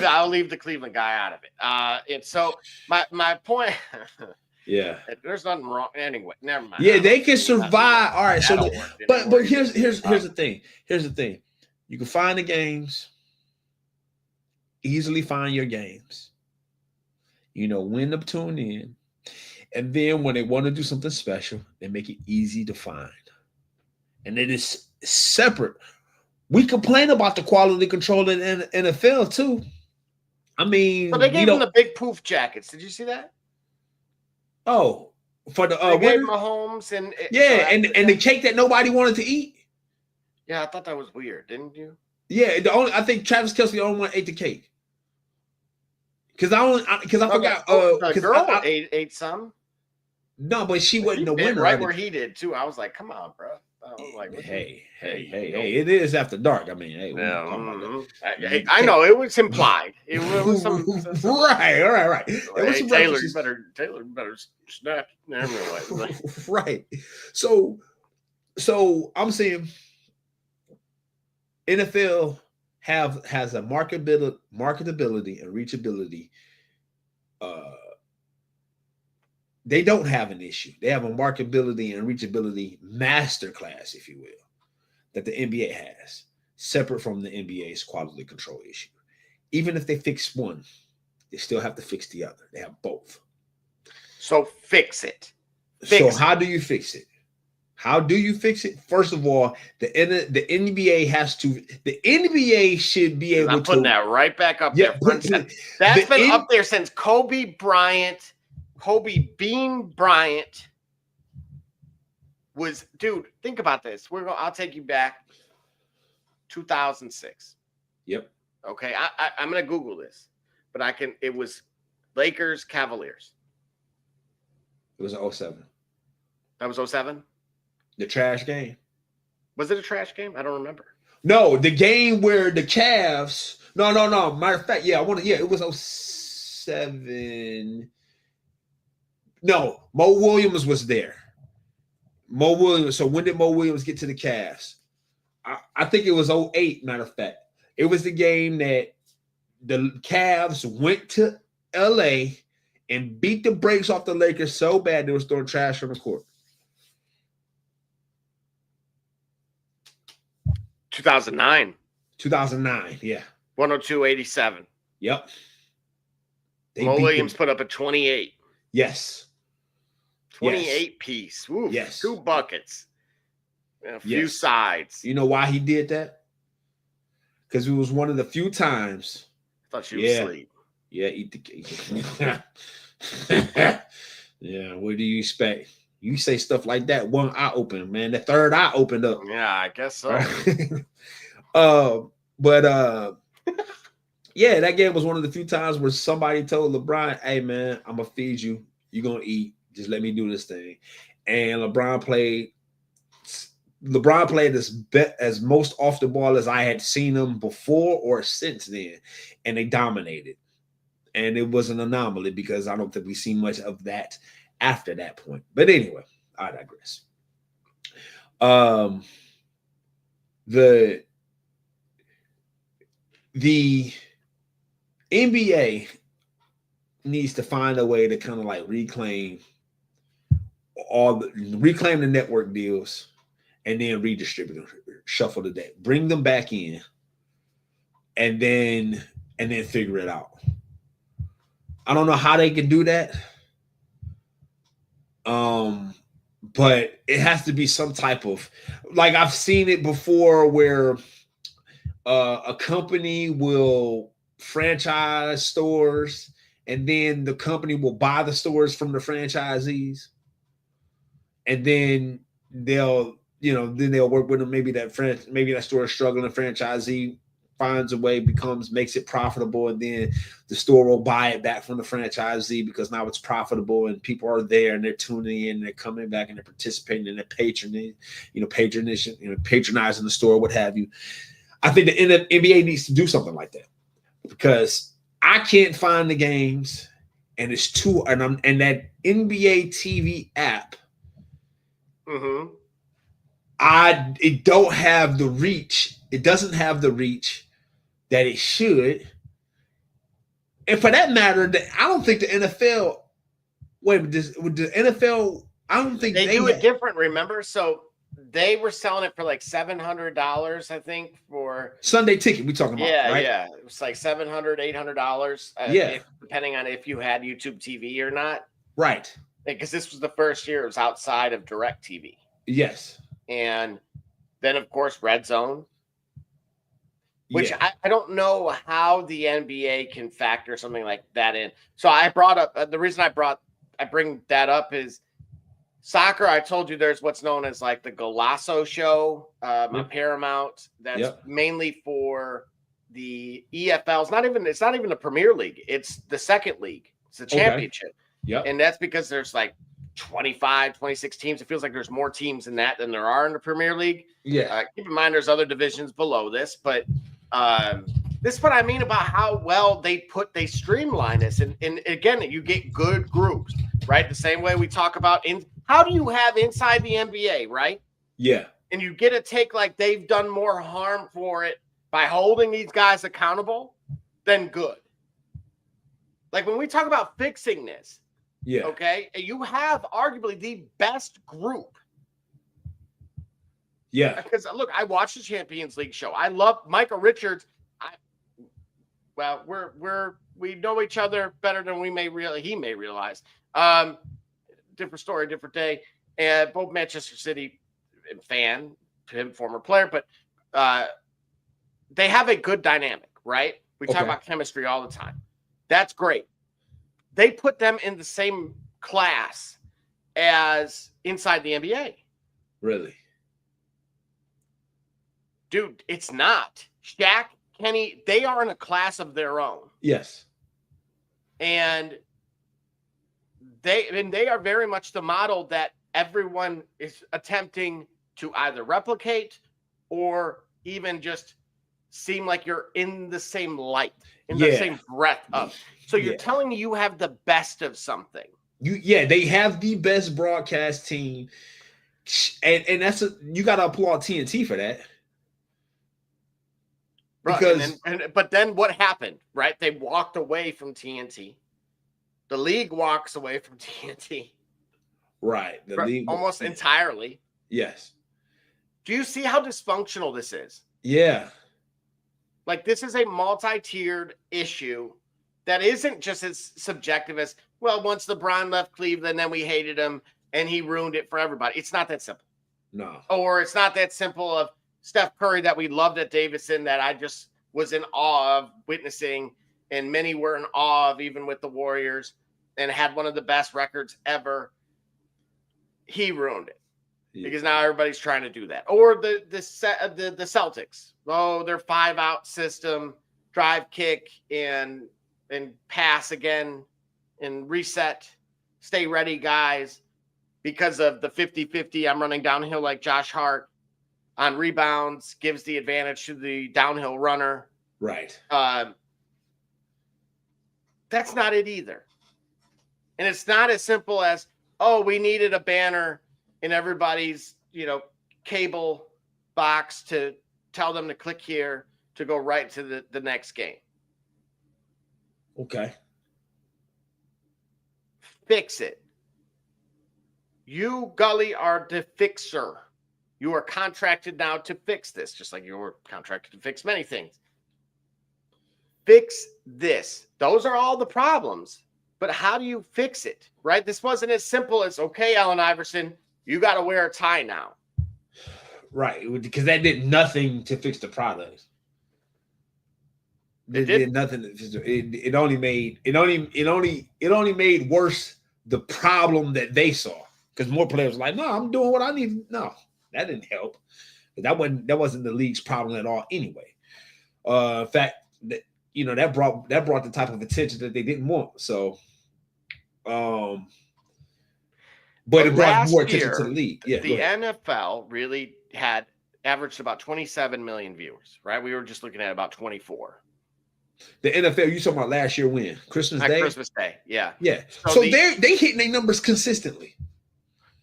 I'll leave the Cleveland guy out of it. And so my point, Yeah. There's nothing wrong. Anyway, never mind. Yeah, they can survive. All right. So, but here's the thing. Here's the thing. You can find the games. Easily find your games. When to tune in. And then when they want to do something special, they make it easy to find. And it is separate. We complain about the quality control in the NFL too. I mean, so they gave them the big poof jackets. Did you see that? Oh, for the they gave Mahomes and and the cake that nobody wanted to eat. Yeah, I thought that was weird, didn't you? Yeah, I think Travis Kelce the only one ate the cake. Because I forgot. The girl ate some. No, but she wasn't the winner. Right where he did too. I was like, "Come on, bro." I was like, "Hey! It is after dark." I mean, hey, I know it was implied. It was some right. Hey, Taylor, you better snap. Right. So I'm saying NFL has a marketability and reachability. They don't have an issue. They have a marketability and reachability masterclass, if you will, that the NBA has, separate from the NBA's quality control issue. Even if they fix one, they still have to fix the other. They have both. So fix it. How do you fix it? How do you fix it? First of all, the NBA has to. The NBA should be able to. I'm putting that right back up there. That's been up there since Kobe Bean Bryant was, dude. Think about this. I'll take you back. 2006. Yep. Okay. I'm gonna Google this, but I can. It was Lakers Cavaliers. It was 07. That was 07. The trash game. Was it a trash game? I don't remember. No, the game where the Cavs. No. Matter of fact, it was 07. No, Mo Williams was there. Mo Williams. So when did Mo Williams get to the Cavs? I think it was 08, matter of fact. It was the game that the Cavs went to LA and beat the brakes off the Lakers so bad they were throwing trash on the court. 2009. 2009, yeah. 102-87. Yep. Mo Williams put up a 28. Yes. 28 piece. Ooh, yes. 2 buckets. And a few sides. You know why he did that? Because it was one of the few times. I thought you were asleep. Yeah, eat the cake. Yeah, what do you expect? You say stuff like that, one eye open, man. The third eye opened up. Yeah, I guess so. Yeah, that game was one of the few times where somebody told LeBron, "Hey, man, I'm gonna feed you. You're gonna eat. Just let me do this thing." And LeBron played as most off the ball as I had seen him before or since then, and they dominated. And it was an anomaly because I don't think we've seen much of that after that point. But anyway, I digress. The NBA needs to find a way to kind of like reclaim the network deals and then redistribute them, shuffle the deck, bring them back in, and then figure it out. I don't know how they can do that. But it has to be some type of, like, I've seen it before where a company will franchise stores and then the company will buy the stores from the franchisees, and then they'll work with them. Maybe that store is struggling, franchisee finds a way, makes it profitable, and then the store will buy it back from the franchisee because now it's profitable and people are there and they're tuning in, and they're coming back and they're participating and they're patronizing the store, what have you. I think the NBA needs to do something like that because I can't find the games, and it's and that NBA TV app. Mm-hmm. It don't have the reach. It doesn't have the reach that it should. And for that matter, I don't think the NFL Wait, with the NFL, I don't think they do it different. Remember, so they were selling it for like $700, I think, for Sunday ticket. We talking about, right? Yeah. It was like $700, $800. Depending on if you had YouTube TV or not. Right. Because this was the first year it was outside of DirecTV. Yes. And then, of course, Red Zone. Which I don't know how the NBA can factor something like that in. So I brought up the reason I bring that up is soccer. I told you there's what's known as like the Golasso show on Paramount. That's mainly for the EFL. It's not even the Premier League. It's the second league. It's the championship. Yeah. And that's because there's like 25, 26 teams. It feels like there's more teams in that than there are in the Premier League. Yeah. Keep in mind there's other divisions below this, but this is what I mean about how well they streamline this. And again, you get good groups, right? The same way we talk about how do you have inside the NBA, right? Yeah. And you get a take like they've done more harm for it by holding these guys accountable than good. Like when we talk about fixing this, okay, you have arguably the best group. Yeah. Because look, I watched the Champions League show. I love Michael Richards. We know each other better than he may realize. Different story, different day. And both Manchester City fan, him former player, but they have a good dynamic, right? We talk about chemistry all the time. That's great. They put them in the same class as inside the NBA. Really? Dude, it's not. Shaq, Kenny, they are in a class of their own. Yes. And they are very much the model that everyone is attempting to either replicate or even just seem like you're in the same light, in the same breath of. So you're telling me you have the best of something. They have the best broadcast team. And you got to applaud TNT for that. Because, but then what happened, right? They walked away from TNT. The league walks away from TNT. Right. The league almost entirely. Yes. Do you see how dysfunctional this is? Yeah. Like this is a multi-tiered issue that isn't just as subjective as, well, once LeBron left Cleveland, then we hated him and he ruined it for everybody. It's not that simple. No. Or it's not that simple of Steph Curry that we loved at Davidson that I just was in awe of witnessing, and many were in awe of even with the Warriors, and had one of the best records ever. He ruined it because now everybody's trying to do that. Or the Celtics. Oh, their 5-out system, drive, kick, and pass again, and reset, stay ready, guys, because of the 50-50. I'm running downhill like Josh Hart. On rebounds, gives the advantage to the downhill runner. Right. That's not it either. And it's not as simple as, oh, we needed a banner in everybody's, cable box to tell them to click here to go right to the next game. Okay. Fix it. You, Gully, are the fixer. You are contracted now to fix this, just like you were contracted to fix many things. Fix this. Those are all the problems, but how do you fix it, right? This wasn't as simple as, okay, Allen Iverson, you got to wear a tie now. Right, because that did nothing to fix the product. It did nothing. It only made worse the problem that they saw, because more players were like, no, I'm doing what I need. No. That didn't help. That wasn't the league's problem at all anyway. In fact, that brought the type of attention that they didn't want. So, but it brought more attention to the league. Yeah, the NFL really had averaged about 27 million viewers, right? We were just looking at about 24. The NFL, you talking about last year when? Christmas Day? Christmas Day, yeah. Yeah. So they hitting their numbers consistently.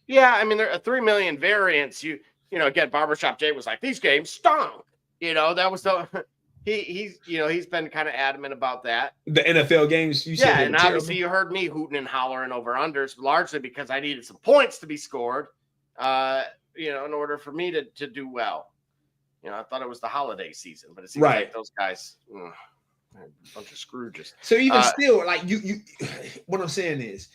Yeah, I mean, there are 3 million variants. Again, Barbershop Jay was like, these games stunk. That was he's been kind of adamant about that. The NFL games, you said. Yeah, and obviously you heard me hooting and hollering over unders, largely because I needed some points to be scored, in order for me to do well. I thought it was the holiday season, but it seems like those guys, a bunch of Scrooges. So even still, like you, what I'm saying is,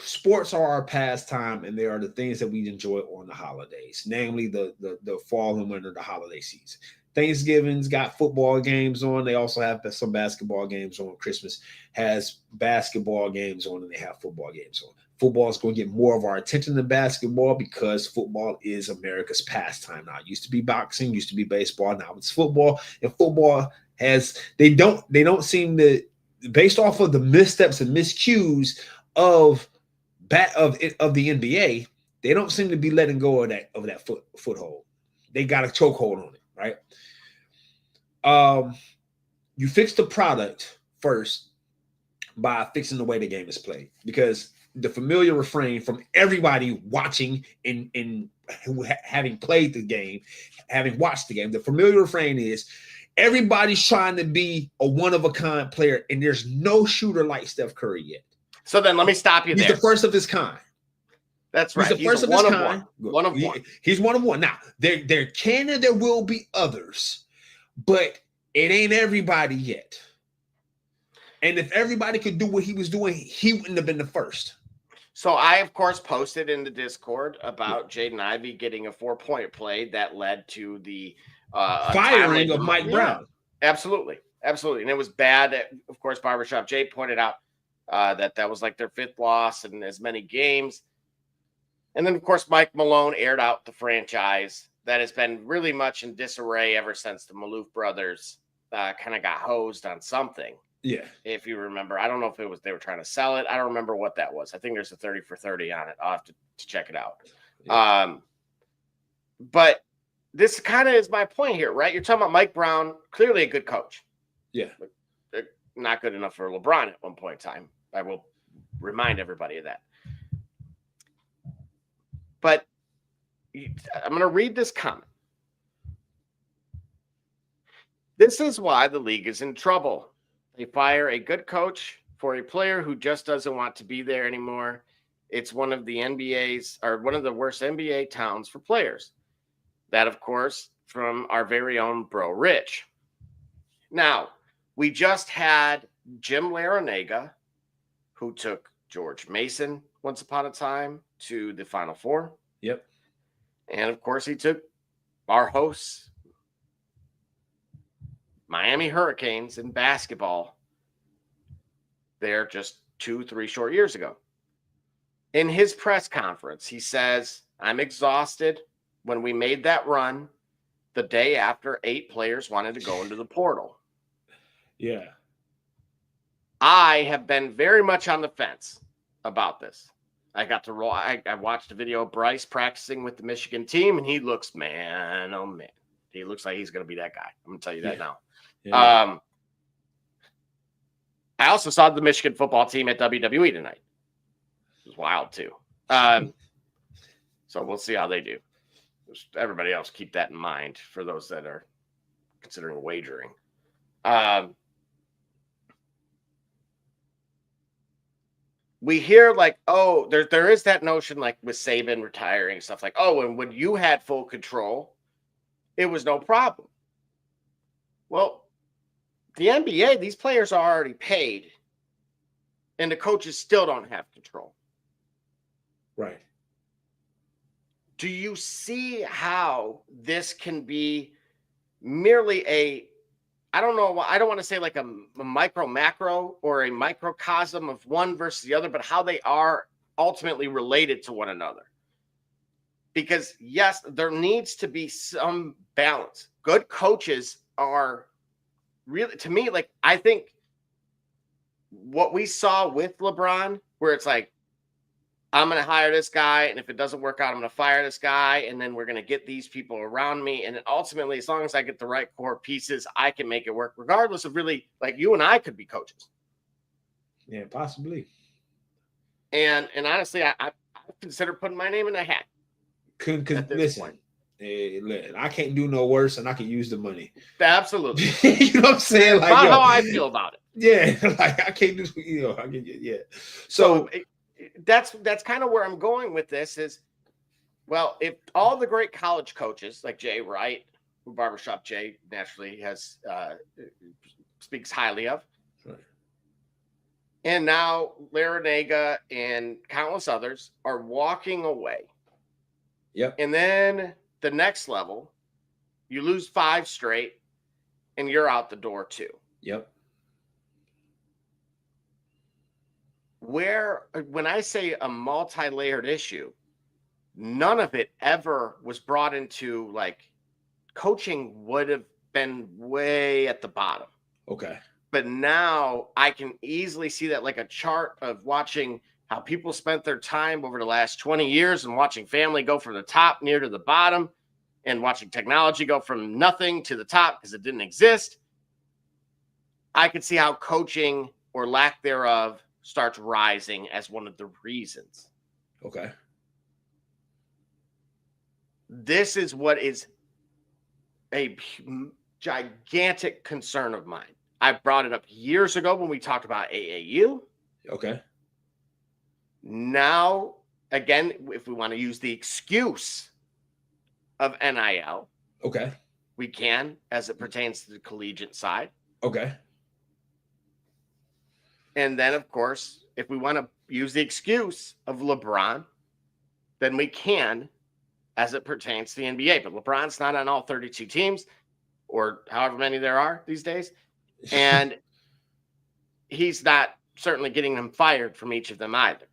sports are our pastime, and they are the things that we enjoy on the holidays, namely the fall and winter, the holiday season. Thanksgiving's got football games on. They also have some basketball games on. Christmas has basketball games on, and they have football games on. Football is going to get more of our attention than basketball because football is America's pastime now. It used to be boxing, used to be baseball. Now it's football, and football they don't seem to, based off of the missteps and miscues of the NBA, they don't seem to be letting go of that foothold. They got a chokehold on it, right? You fix the product first by fixing the way the game is played, because the familiar refrain from everybody watching and having played the game, having watched the game, the familiar refrain is everybody's trying to be a one-of-a-kind player, and there's no shooter like Steph Curry yet. So then let me stop you there. He's the first of his kind. That's right. He's the first of his kind. One of one. He's one of one. Now, there can and there will be others, but it ain't everybody yet. And if everybody could do what he was doing, he wouldn't have been the first. So I, of course, posted in the Discord about Jaden Ivey getting a 4-point play that led to the firing of Mike Brown. Absolutely. And it was bad. Of course, Barbershop Jay pointed out that was like their 5th loss in as many games. And then, of course, Mike Malone aired out the franchise that has been really much in disarray ever since the Maloof brothers kind of got hosed on something. Yeah. If you remember, I don't know if it was they were trying to sell it. I don't remember what that was. I think there's a 30 for 30 on it. I'll have to check it out. Yeah. But this kind of is my point here, right? You're talking about Mike Brown, clearly a good coach. Yeah. Not good enough for LeBron at one point in time. I will remind everybody of that. But I'm going to read this comment. This is why the league is in trouble. They fire a good coach for a player who just doesn't want to be there anymore. It's one of the worst NBA towns for players. That, of course, from our very own Bro Rich. Now, we just had Jim Larinaga, who took George Mason once upon a time to the Final Four. Yep. And, of course, he took our hosts, Miami Hurricanes in basketball, there just 2-3 short years ago. In his press conference, he says, I'm exhausted. When we made that run, the day after 8 players wanted to go into the portal. Yeah. I have been very much on the fence about this. I got to roll. I watched a video of Bryce practicing with the Michigan team, and he looks, man, oh man. He looks like he's going to be that guy. I'm going to tell you that now. Yeah. I also saw the Michigan football team at WWE tonight. It was wild too. So we'll see how they do. Everybody else keep that in mind for those that are considering wagering. We hear like, oh, there is that notion like with Saban retiring and stuff like, oh, and when you had full control, it was no problem. Well, the NBA, these players are already paid, and the coaches still don't have control. Right. Do you see how this can be merely I don't know, I don't want to say like a micro macro or a microcosm of one versus the other, but how they are ultimately related to one another. Because yes, there needs to be some balance. Good coaches are really, to me, like, I think what we saw with LeBron, where it's like, I'm going to hire this guy, and if it doesn't work out, I'm going to fire this guy, and then we're going to get these people around me. And then ultimately, as long as I get the right core pieces, I can make it work, regardless of really, like, you and I could be coaches. Yeah, possibly. And honestly, I consider putting my name in the hat. Listen, I can't do no worse, and I can use the money. Absolutely. You know what I'm saying? Like, about how I feel about it. Yeah, like I can't do. I can get So that's kind of where I'm going with this. Is well, if all the great college coaches like Jay Wright, who Barbershop Jay naturally has speaks highly of. Right. And now Larinaga and countless others are walking away. Yep. And then the next level, you lose 5 straight, and you're out the door too. Yep. When I say a multi-layered issue, none of it ever was brought into like coaching would have been way at the bottom. Okay. But now I can easily see that like a chart of watching how people spent their time over the last 20 years and watching family go from the top near to the bottom and watching technology go from nothing to the top because it didn't exist. I could see how coaching or lack thereof starts rising as one of the reasons. Okay. This is what is a gigantic concern of mine. I brought it up years ago when we talked about AAU. Okay. Now, again, if we want to use the excuse of NIL, okay, we can as it pertains to the collegiate side. Okay. And then, of course, if we want to use the excuse of LeBron, then we can as it pertains to the NBA. But LeBron's not on all 32 teams or however many there are these days. And he's not certainly getting them fired from each of them either.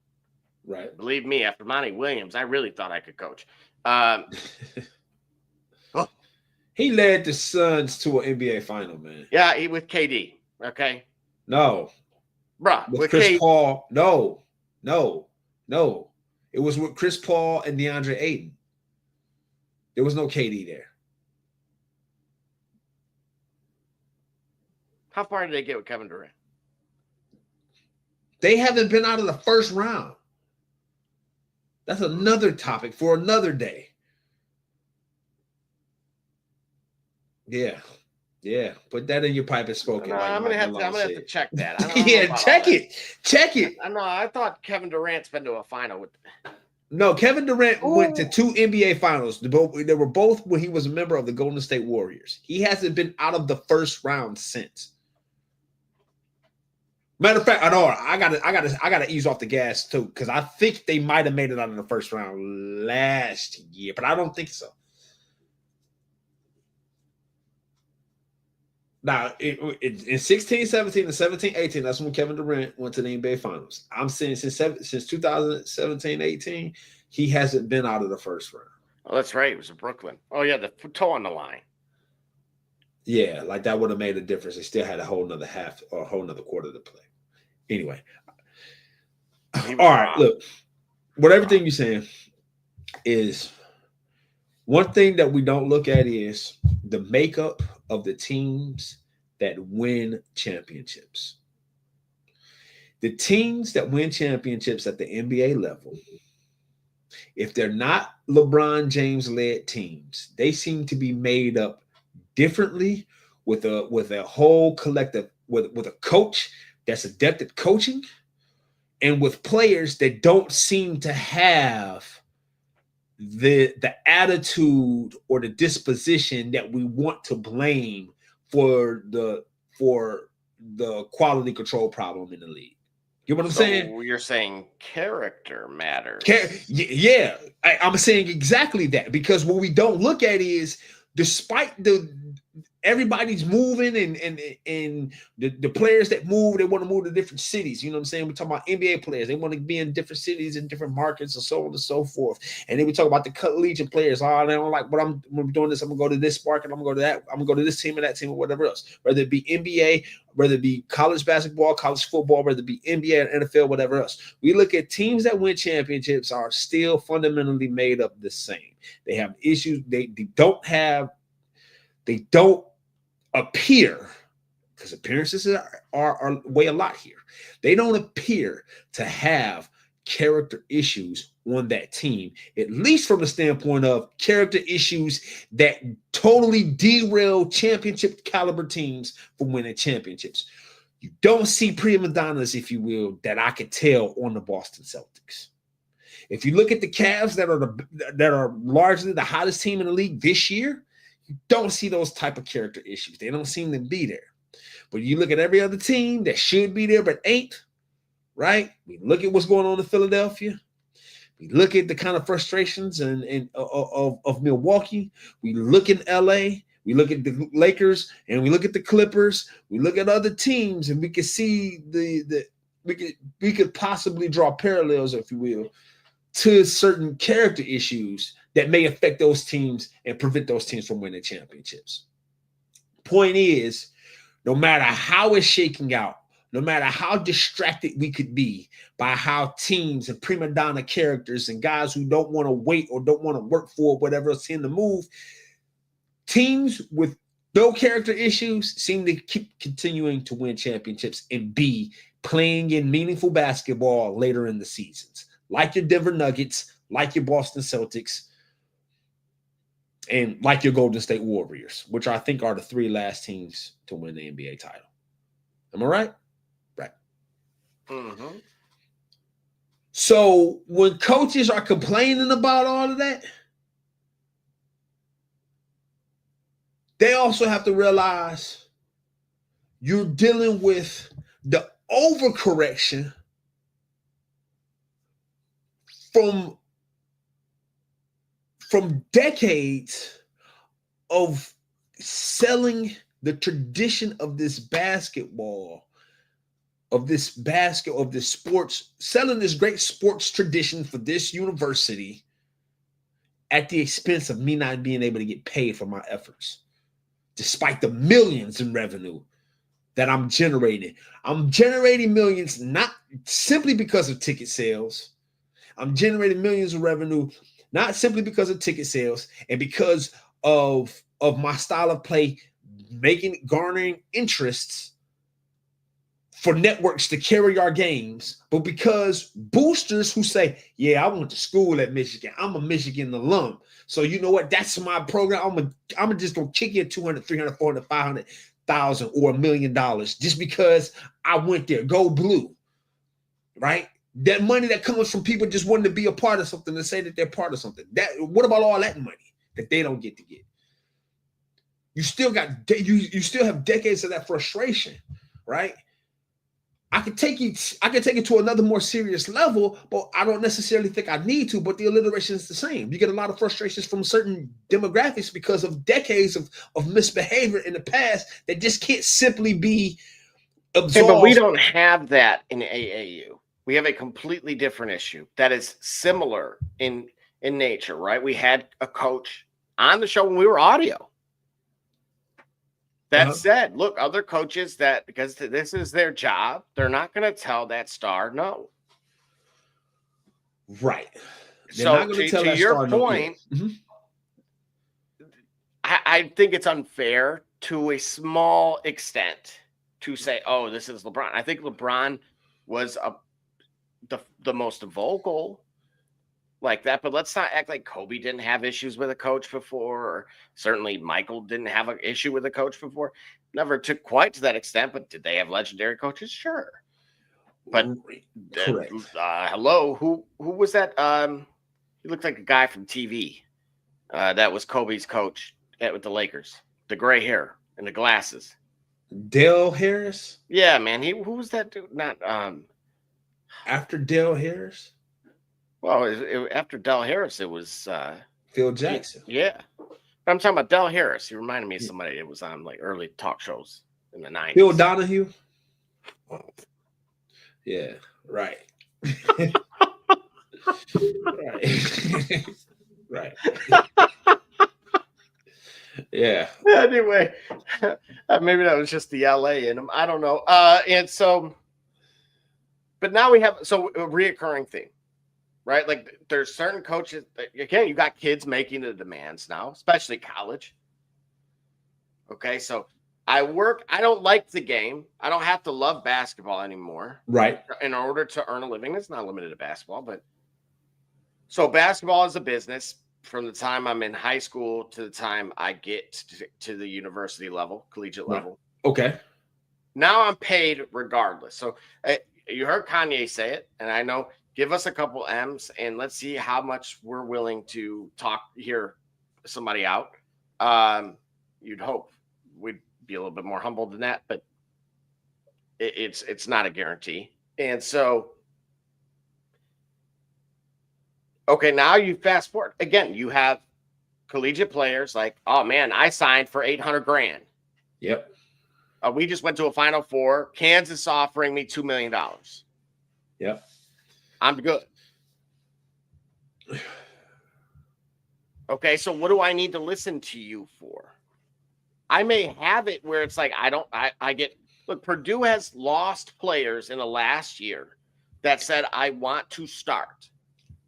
Right. Believe me, after Monty Williams, I really thought I could coach. He led the Suns to an NBA final, man. Yeah, with KD. Okay. No. Bruh. With Chris Paul. No. It was with Chris Paul and DeAndre Ayton. There was no KD there. How far did they get with Kevin Durant? They haven't been out of the first round. That's another topic for another day. Yeah. Put that in your pipe and smoke it. No, I'm gonna have to check that. Check it. I know. I thought Kevin Durant's been to a final with. No, Kevin Durant went to 2 NBA finals. They were both when he was a member of the Golden State Warriors. He hasn't been out of the first round since. Matter of fact, I know I gotta ease off the gas too, because I think they might have made it out of the first round last year, but I don't think so. Now, in 16-17 and 17-18, that's when Kevin Durant went to the NBA Finals. I'm saying since 2017-18, he hasn't been out of the first round. Oh, that's right. It was in Brooklyn. Oh, yeah, the toe on the line. Yeah, like that would have made a difference. They still had a whole nother half or a whole nother quarter to play. Anyway. All right, look. What everything you're saying is one thing that we don't look at is the makeup of the teams that win championships. The teams that win championships at the NBA level, if they're not LeBron James-led teams, they seem to be made up differently with a whole collective, with a coach that's adept at coaching and with players that don't seem to have the attitude or the disposition that we want to blame for the quality control problem in the league. You know what I'm saying? You're saying character matters. Yeah, I'm saying exactly that, because what we don't look at is despite everybody's moving and the players that move, they want to move to different cities. You know what I'm saying? We're talking about NBA players. They want to be in different cities and different markets and so on and so forth. And then we talk about the collegiate players. Oh, they don't like what I'm doing this. I'm going to go to this market. I'm going to go to that. I'm going to go to this team and that team or whatever else. Whether it be NBA, whether it be college basketball, college football, whether it be NBA and NFL, whatever else. We look at teams that win championships are still fundamentally made up the same. They have issues. They don't appear, because appearances are weigh a lot here. They don't appear to have character issues on that team, at least from the standpoint of character issues that totally derail championship caliber teams from winning championships. You don't see prima donnas, if you will, that I could tell on the Boston Celtics. If you look at the Cavs that are largely the hottest team in the league this year, you don't see those type of character issues. They don't seem to be there. But you look at every other team that should be there but ain't, right? We look at what's going on in Philadelphia. We look at the kind of frustrations of Milwaukee. We look in LA. We look at the Lakers and we look at the Clippers. We look at other teams and we can see we could possibly draw parallels, if you will, to certain character issues that may affect those teams and prevent those teams from winning championships. Point is, no matter how it's shaking out, no matter how distracted we could be by how teams and prima donna characters and guys who don't want to wait or don't want to work for whatever else in the move, teams with no character issues seem to keep continuing to win championships and be playing in meaningful basketball later in the seasons, like your Denver Nuggets, like your Boston Celtics, and like your Golden State Warriors, which I think are the three last teams to win the NBA title. Am I right? Right. Mm-hmm. So when coaches are complaining about all of that, they also have to realize you're dealing with the overcorrection from decades of selling the tradition of this basketball, of this sports, selling this great sports tradition for this university at the expense of me not being able to get paid for my efforts, despite the millions in revenue that I'm generating. I'm generating millions not simply because of ticket sales. I'm generating millions of revenue not simply because of ticket sales and because of my style of play, garnering interests for networks to carry our games, but because boosters who say, yeah, I went to school at Michigan. I'm a Michigan alum. So you know what? That's my program. I'm just going to kick you 200, 300, 400, 500,000 or $1 million just because I went there. Go blue, right? That money that comes from people just wanting to be a part of something and say that they're part of something. What about all that money that they don't get to get? You still have decades of that frustration, right? I could take it to another more serious level, but I don't necessarily think I need to. But the alliteration is the same. You get a lot of frustrations from certain demographics because of decades of misbehavior in the past that just can't simply be absolved. But we don't have that in AAU. We have a completely different issue that is similar in nature, right? We had a coach on the show when we were audio that said, look, other coaches that, because this is their job, they're not going to tell that star no. Right. So to your point, I think it's unfair to a small extent to say, oh, this is LeBron. I think LeBron was the most vocal like that, but let's not act like Kobe didn't have issues with a coach before, or certainly Michael didn't have an issue with a coach before. Never took quite to that extent, but did they have legendary coaches? Sure. But hello, who was that? He looked like a guy from TV. That was Kobe's coach with the Lakers. The gray hair and the glasses. Dale Harris? Yeah, man. Who was that dude? Not after Dale Harris? Well, after Dale Harris, it was Phil Jackson. Yeah. I'm talking about Dale Harris. He reminded me of somebody that was on like early talk shows in the 90s. Bill Donahue? Yeah, right. Right. Yeah. Anyway, maybe that was just the LA in him. I don't know. And so, but now we have a reoccurring theme, right? Like there's certain coaches. Again, you got kids making the demands now, especially college. Okay, so I don't like the game. I don't have to love basketball anymore. Right. In order to earn a living. It's not limited to basketball, but so basketball is a business from the time I'm in high school to the time I get to the university level, collegiate level. Okay. Now I'm paid regardless. So you heard Kanye say it, and I know, give us a couple M's and let's see how much we're willing to hear somebody out. You'd hope we'd be a little bit more humble than that, but it's not a guarantee. And so, okay, now you fast forward again. You have collegiate players like, oh man, I signed for $800,000. Yep. We just went to a Final Four. Kansas offering me $2 million. Yep. I'm good. Okay, so what do I need to listen to you for? I may have it where it's like look, Purdue has lost players in the last year that said, I want to start.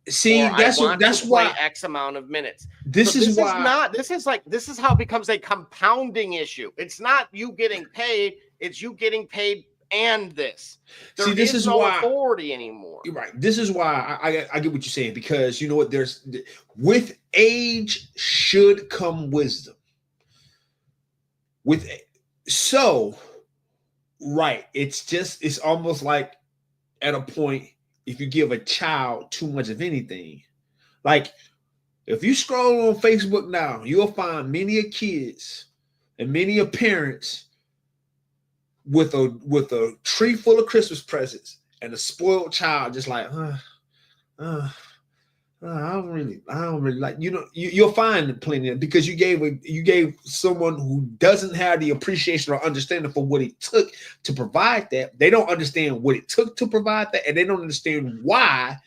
See, that's why X amount of minutes. This is how it becomes a compounding issue. It's not you getting paid, it's you getting paid and this. This is no authority anymore. You're right. This is why I get what you're saying, because you know what, with age should come wisdom. It's almost like at a point, if you give a child too much of anything, like if you scroll on Facebook now, you'll find many kids and many parents with a tree full of Christmas presents and a spoiled child just like, I don't really like, you'll find plenty of, because you gave someone who doesn't have the appreciation or understanding for what it took to provide that. They don't understand what it took to provide that, and they don't understand why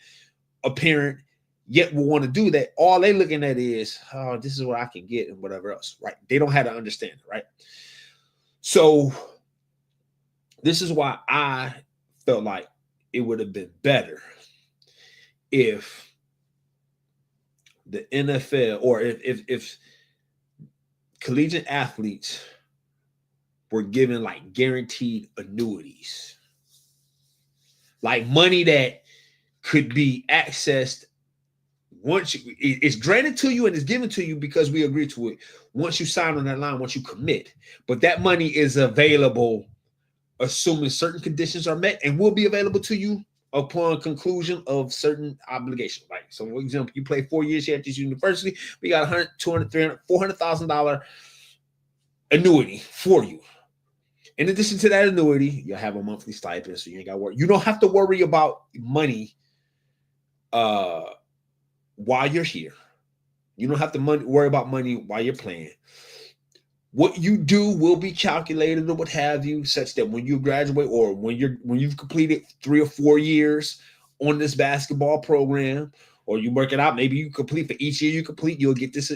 a parent yet will want to do that. All they looking at is, oh, this is what I can get and whatever else, right? They don't have to understand it, right? So this is why I felt like it would have been better if the NFL, or if collegiate athletes were given like guaranteed annuities, like money that could be accessed once it's granted to you and it's given to you because we agree to it. Once you sign on that line, once you commit, but that money is available, assuming certain conditions are met, and will be available to you upon conclusion of certain obligations. Like, so for example, you play 4 years here at this university, we got $100,000, $200,000, $300,000, $400,000 annuity for you. In addition to that annuity, you'll have a monthly stipend, so you ain't got to worry. You don't have to worry about money while you're here. You don't have to worry about money while you're playing. What you do will be calculated or what have you, such that when you graduate or when you've completed 3 or 4 years on this basketball program, or you work it out, maybe you complete for each year you complete, you'll get this,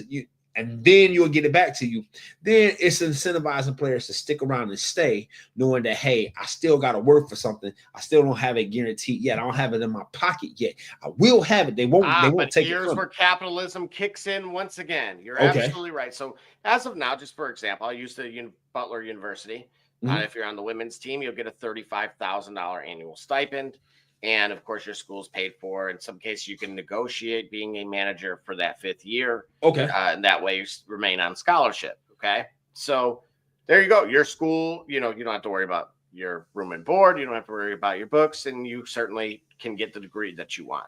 and then you'll get it back to you. Then it's incentivizing players to stick around and stay, knowing that, hey, I still got to work for something. I still don't have it guaranteed yet. I don't have it in my pocket yet. I will have it. They won't take it. Here's where capitalism kicks in once again. You're absolutely right. So as of now, just for example, I'll use the Butler University. If you're on the women's team, you'll get a $35,000 annual stipend. And of course, your school's paid for. In some cases, you can negotiate being a manager for that 5th year. Okay. And that way you remain on scholarship. Okay. So there you go. Your school, you don't have to worry about your room and board. You don't have to worry about your books, and you certainly can get the degree that you want.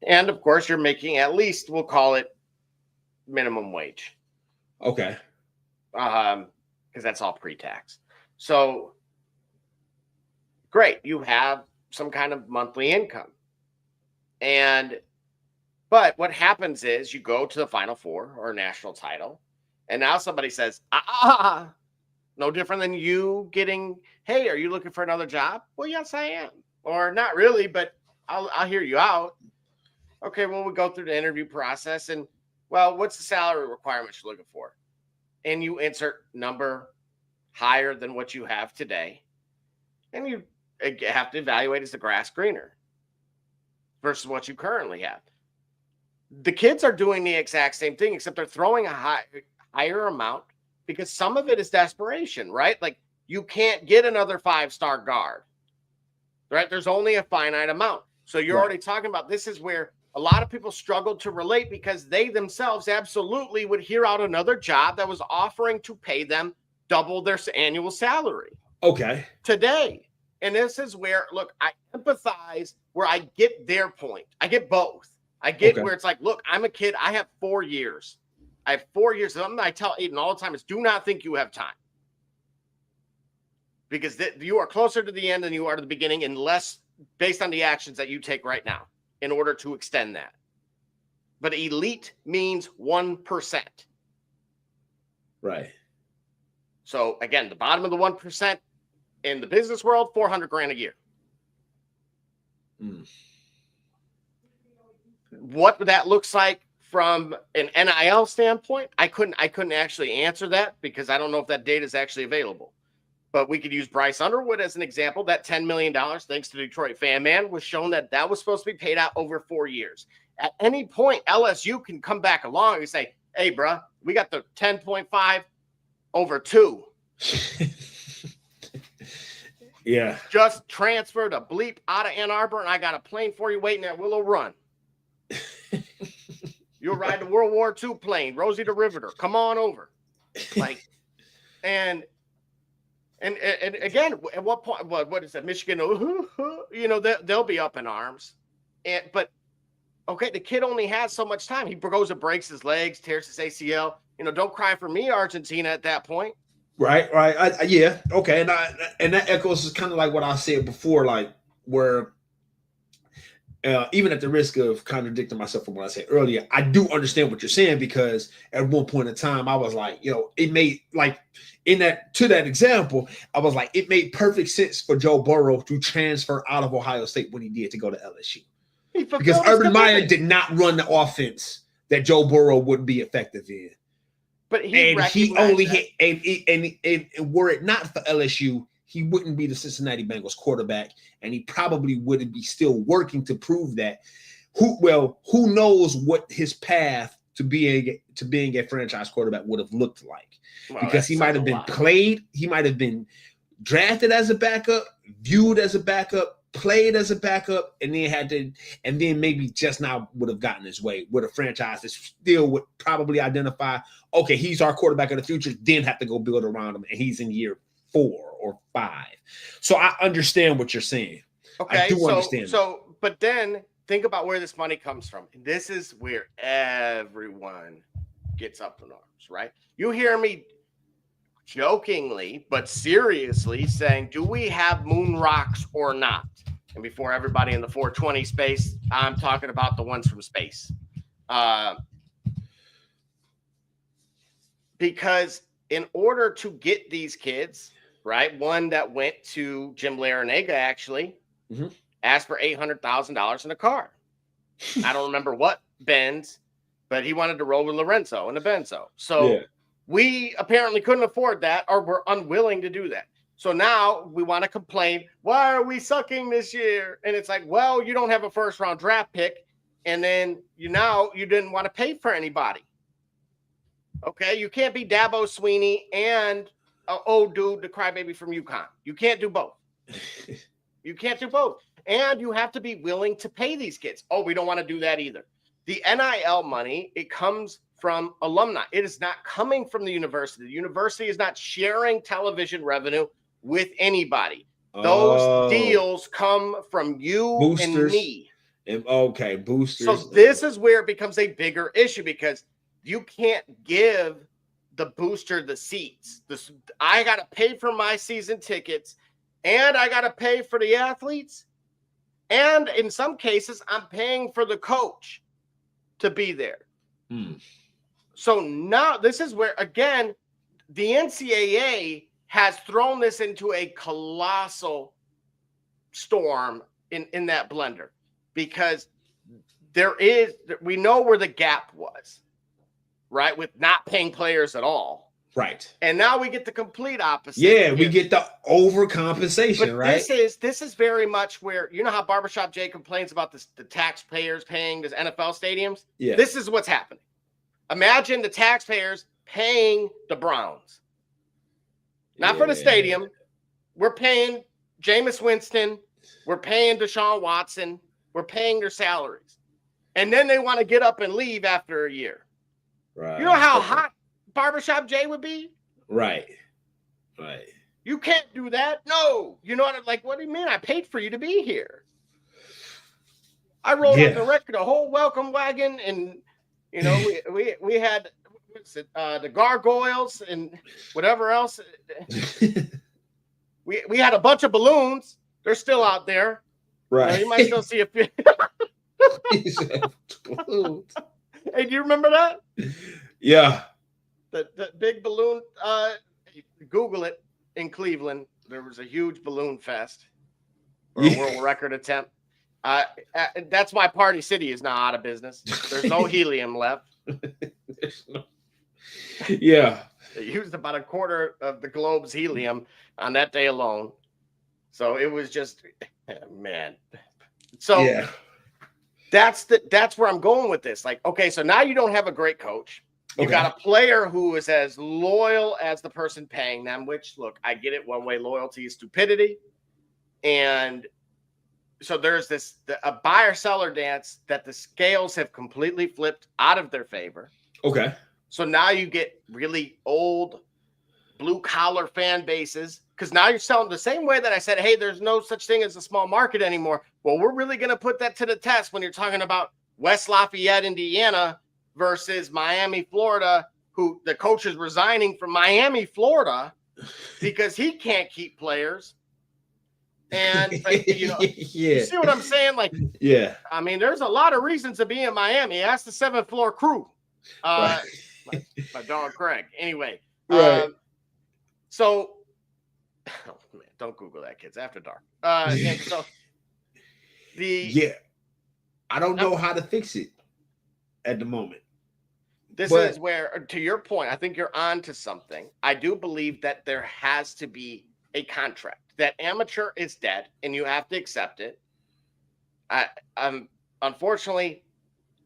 And of course, you're making at least, we'll call it minimum wage. Okay. Because that's all pre-tax. So great. You have some kind of monthly income. But what happens is you go to the Final Four or national title, and now somebody says, no different than you getting, hey, are you looking for another job? Well, yes, I am. Or not really, but I'll hear you out. Okay, well, we go through the interview process, and, well, what's the salary requirements you're looking for? And you insert number higher than what you have today, and you have to evaluate, is the grass greener versus what you currently have. The kids are doing the exact same thing, except they're throwing a higher amount because some of it is desperation, right? Like you can't get another 5-star guard, right? There's only a finite amount. So you're already talking about this is where a lot of people struggle to relate because they themselves absolutely would hear out another job that was offering to pay them double their annual salary. Okay. Today. And this is where, look, I empathize where I get their point. I get both. I get where it's like, look, I'm a kid. I have 4 years. I have 4 years. Something I tell Aiden all the time is do not think you have time. Because you are closer to the end than you are to the beginning, unless based on the actions that you take right now in order to extend that. But elite means 1%. Right. So again, the bottom of the 1% in the business world, $400,000 a year. What that looks like from an NIL standpoint, I couldn't actually answer that because I don't know if that data is actually available. But we could use Bryce Underwood as an example. That $10 million, thanks to Detroit Fan Man, was shown that was supposed to be paid out over 4 years. At any point, LSU can come back along and say, hey, bro, we got the 10.5 over 2. Yeah. Just transfer the bleep out of Ann Arbor, and I got a plane for you waiting at Willow Run. You'll ride the World War II plane, Rosie the Riveter. Come on over. Like, and again, at what point? What is that? Michigan? You know, they'll be up in arms. But okay, the kid only has so much time. He goes and breaks his legs, tears his ACL. You know, don't cry for me, Argentina. At that point, right. Yeah, okay, and that echoes kind of like what I said before, like where. Even at the risk of contradicting myself from what I said earlier, I do understand what you're saying because at one point in time, I was like, you know, it made like to that example, I was like, it made perfect sense for Joe Burrow to transfer out of Ohio State when he did to go to LSU because Urban Meyer did not run the offense that Joe Burrow would be effective in. But he only hit, and were it not for LSU, he wouldn't be the Cincinnati Bengals quarterback, and he probably wouldn't be still working to prove that. Who knows what his path to being a franchise quarterback would have looked like? Well, because he might have been played, he might have been drafted as a backup, viewed as a backup, played as a backup, and then maybe just now would have gotten his way with a franchise that still would probably identify, okay, he's our quarterback of the future, then have to go build around him, and he's in year 4 or 5. So I understand what you're saying. Okay, I do understand. So, but then think about where this money comes from. This is where everyone gets up in arms, right? You hear me jokingly, but seriously saying, do we have moon rocks or not? And before everybody in the 420 space, I'm talking about the ones from space. Because in order to get these kids, right, one that went to Jim Larinaga actually asked for $800,000 in a car. I don't remember what Benz, but he wanted to roll with Lorenzo in a Benzo. So we apparently couldn't afford that, or we're unwilling to do that. So now we want to complain, why are we sucking this year? And it's like, well, you don't have a first round draft pick, and then you didn't want to pay for anybody. Okay, you can't be Dabo Sweeney and old dude, the crybaby from UConn. You can't do both. You can't do both. And you have to be willing to pay these kids. Oh, we don't want to do that either. The NIL money, it comes from alumni. It is not coming from the university. The university is not sharing television revenue with anybody. Those deals come from you and me. Okay, boosters. So this is where it becomes a bigger issue because you can't give the booster the seats. I got to pay for my season tickets, and I got to pay for the athletes, and in some cases, I'm paying for the coach to be there. So now this is where, again, the NCAA has thrown this into a colossal storm in that blender because we know where the gap was. Right, with not paying players at all. Right. And now we get the complete opposite. Yeah, we get the overcompensation, right? This is very much where, you know how Barbershop Jay complains about the taxpayers paying the NFL stadiums? Yeah. This is what's happening. Imagine the taxpayers paying the Browns. Not for the stadium. We're paying Jameis Winston. We're paying Deshaun Watson. We're paying their salaries. And then they want to get up and leave after a year. Right. You know how hot Barbershop Jay would be? Right. You can't do that. No. You know what? Like, what do you mean? I paid for you to be here. I rolled up the whole welcome wagon, and you know, we had the gargoyles and whatever else. we had a bunch of balloons. They're still out there. Right. You might still see a few. Hey, do you remember that? Yeah. The big balloon. Google it. In Cleveland, there was a huge balloon fest or a world record attempt. That's why Party City is now out of business. There's no helium left. Yeah. They used about a quarter of the globe's helium on that day alone. So it was just, man. So that's where I'm going with this. Like, okay, so now you don't have a great coach. You got a player who is as loyal as the person paying them, which, look, I get it. One way loyalty is stupidity. And so there's a buyer-seller dance that the scales have completely flipped out of their favor. Okay. So now you get really old blue-collar fan bases because now you're selling the same way that I said, hey, there's no such thing as a small market anymore. Well, we're really going to put that to the test when you're talking about West Lafayette, Indiana, versus Miami, Florida, who the coach is resigning from Miami, Florida, because he can't keep players. And you know, you see what I'm saying? Like, I mean, there's a lot of reasons to be in Miami. Ask the 7th floor crew. My dog Craig. Anyway, so oh, man, don't Google that, kids. After dark. And so I don't know how to fix it at the moment. This is where, to your point, I think you're on to something. I do believe that there has to be a contract. That amateur is dead, and you have to accept it. Unfortunately,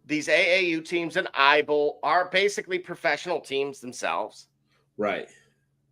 these AAU teams and IBL are basically professional teams themselves. Right.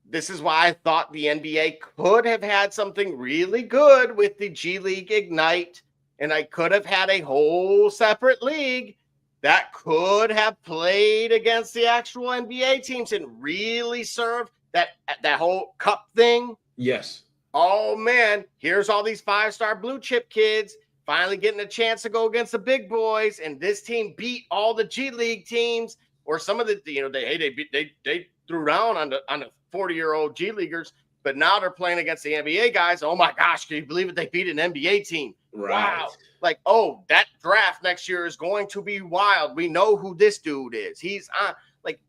This is why I thought the NBA could have had something really good with the G League Ignite, and I could have had a whole separate league that could have played against the actual NBA teams and really served that whole cup thing. Yes. Oh, man, here's all these 5-star blue chip kids finally getting a chance to go against the big boys, and this team beat all the G League teams, or some of the, you know, they threw down on the 40-year-old G Leaguers, but now they're playing against the NBA guys. Oh, my gosh, can you believe it? They beat an NBA team. Right. Wow. Like, oh, that draft next year is going to be wild. We know who this dude is. He's on. Like,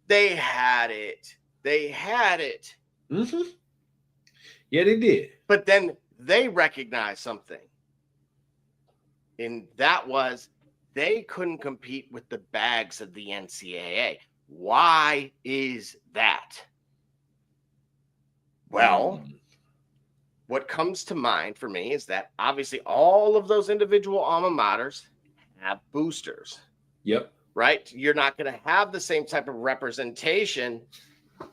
they had it. Mm-hmm. Yeah, they did. But then they recognized something. And that was they couldn't compete with the bags of the NCAA. Why is that? Well, what comes to mind for me is that obviously all of those individual alma maters have boosters. Yep. Right? You're not going to have the same type of representation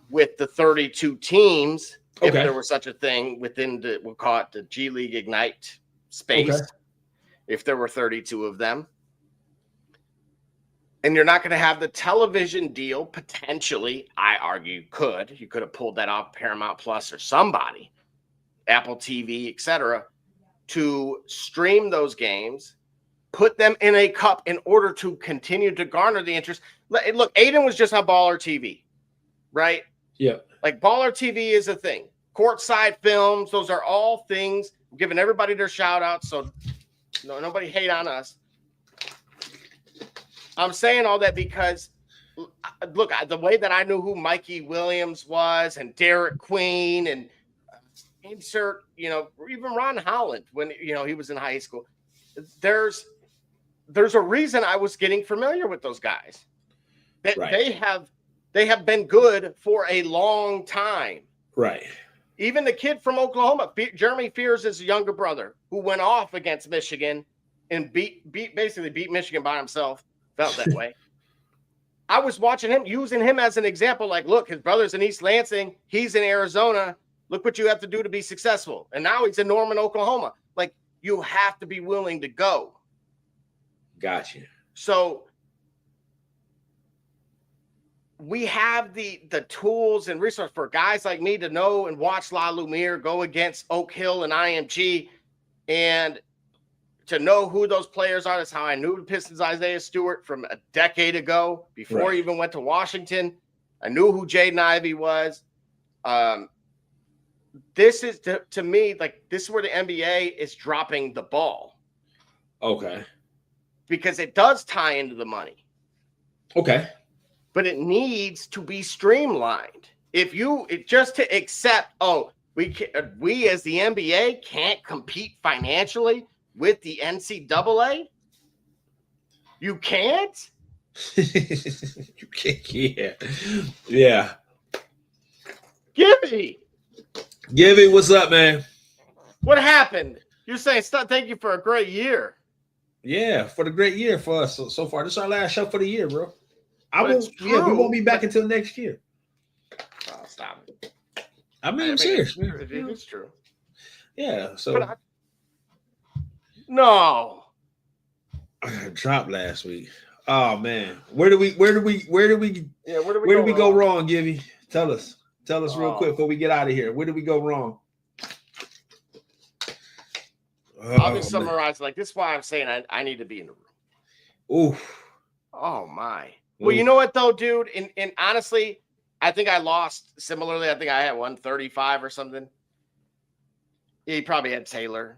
with the 32 teams, if there were such a thing within we'll call it the G League Ignite space, if there were 32 of them. And you're not going to have the television deal, potentially, I argue, you could have pulled that off Paramount Plus or somebody, Apple TV, etc., to stream those games, put them in a cup in order to continue to garner the interest. Look, Aiden was just on Baller TV, right? Yeah. Like Baller TV is a thing. Courtside films, those are all things. I'm giving everybody their shout outs, so nobody hate on us. I'm saying all that because, look, the way that I knew who Mikey Williams was and Derek Queen and insert, even Ron Holland when, he was in high school. There's a reason I was getting familiar with those guys. They have been good for a long time. Right. Even the kid from Oklahoma, Jeremy Fears' younger brother, who went off against Michigan and basically beat Michigan by himself. Felt that way. I was watching him, using him as an example. Like, look, his brother's in East Lansing. He's in Arizona. Look what you have to do to be successful. And now he's in Norman, Oklahoma. Like, you have to be willing to go. Gotcha. So we have the tools and resources for guys like me to know and watch La Lumiere go against Oak Hill and IMG and to know who those players are. That's how I knew the Pistons Isaiah Stewart from a decade ago before he even went to Washington. I knew who Jaden Ivey was. This is, to me, like, this is where the NBA is dropping the ball. Okay. Because it does tie into the money. Okay. But it needs to be streamlined. Just to accept, we as the NBA can't compete financially with the NCAA. You can't? You can't. Yeah. Gibby, what's up, man? What happened? You're saying thank you for a great year. Yeah, for the great year for us so far. This is our last show for the year, bro. We won't be back until next year. Oh, stop it. I'm serious. It is true. Yeah. So no. I got dropped last week. Oh man. Where do we go wrong, Gibby? Tell us real quick before we get out of here. Where did we go wrong? I'll just summarize. Like, this is why I'm saying I need to be in the room. Oof. Oh my. Well, you know what though, dude? And honestly, I think I lost similarly. I think I had 135 or something. He probably had Taylor.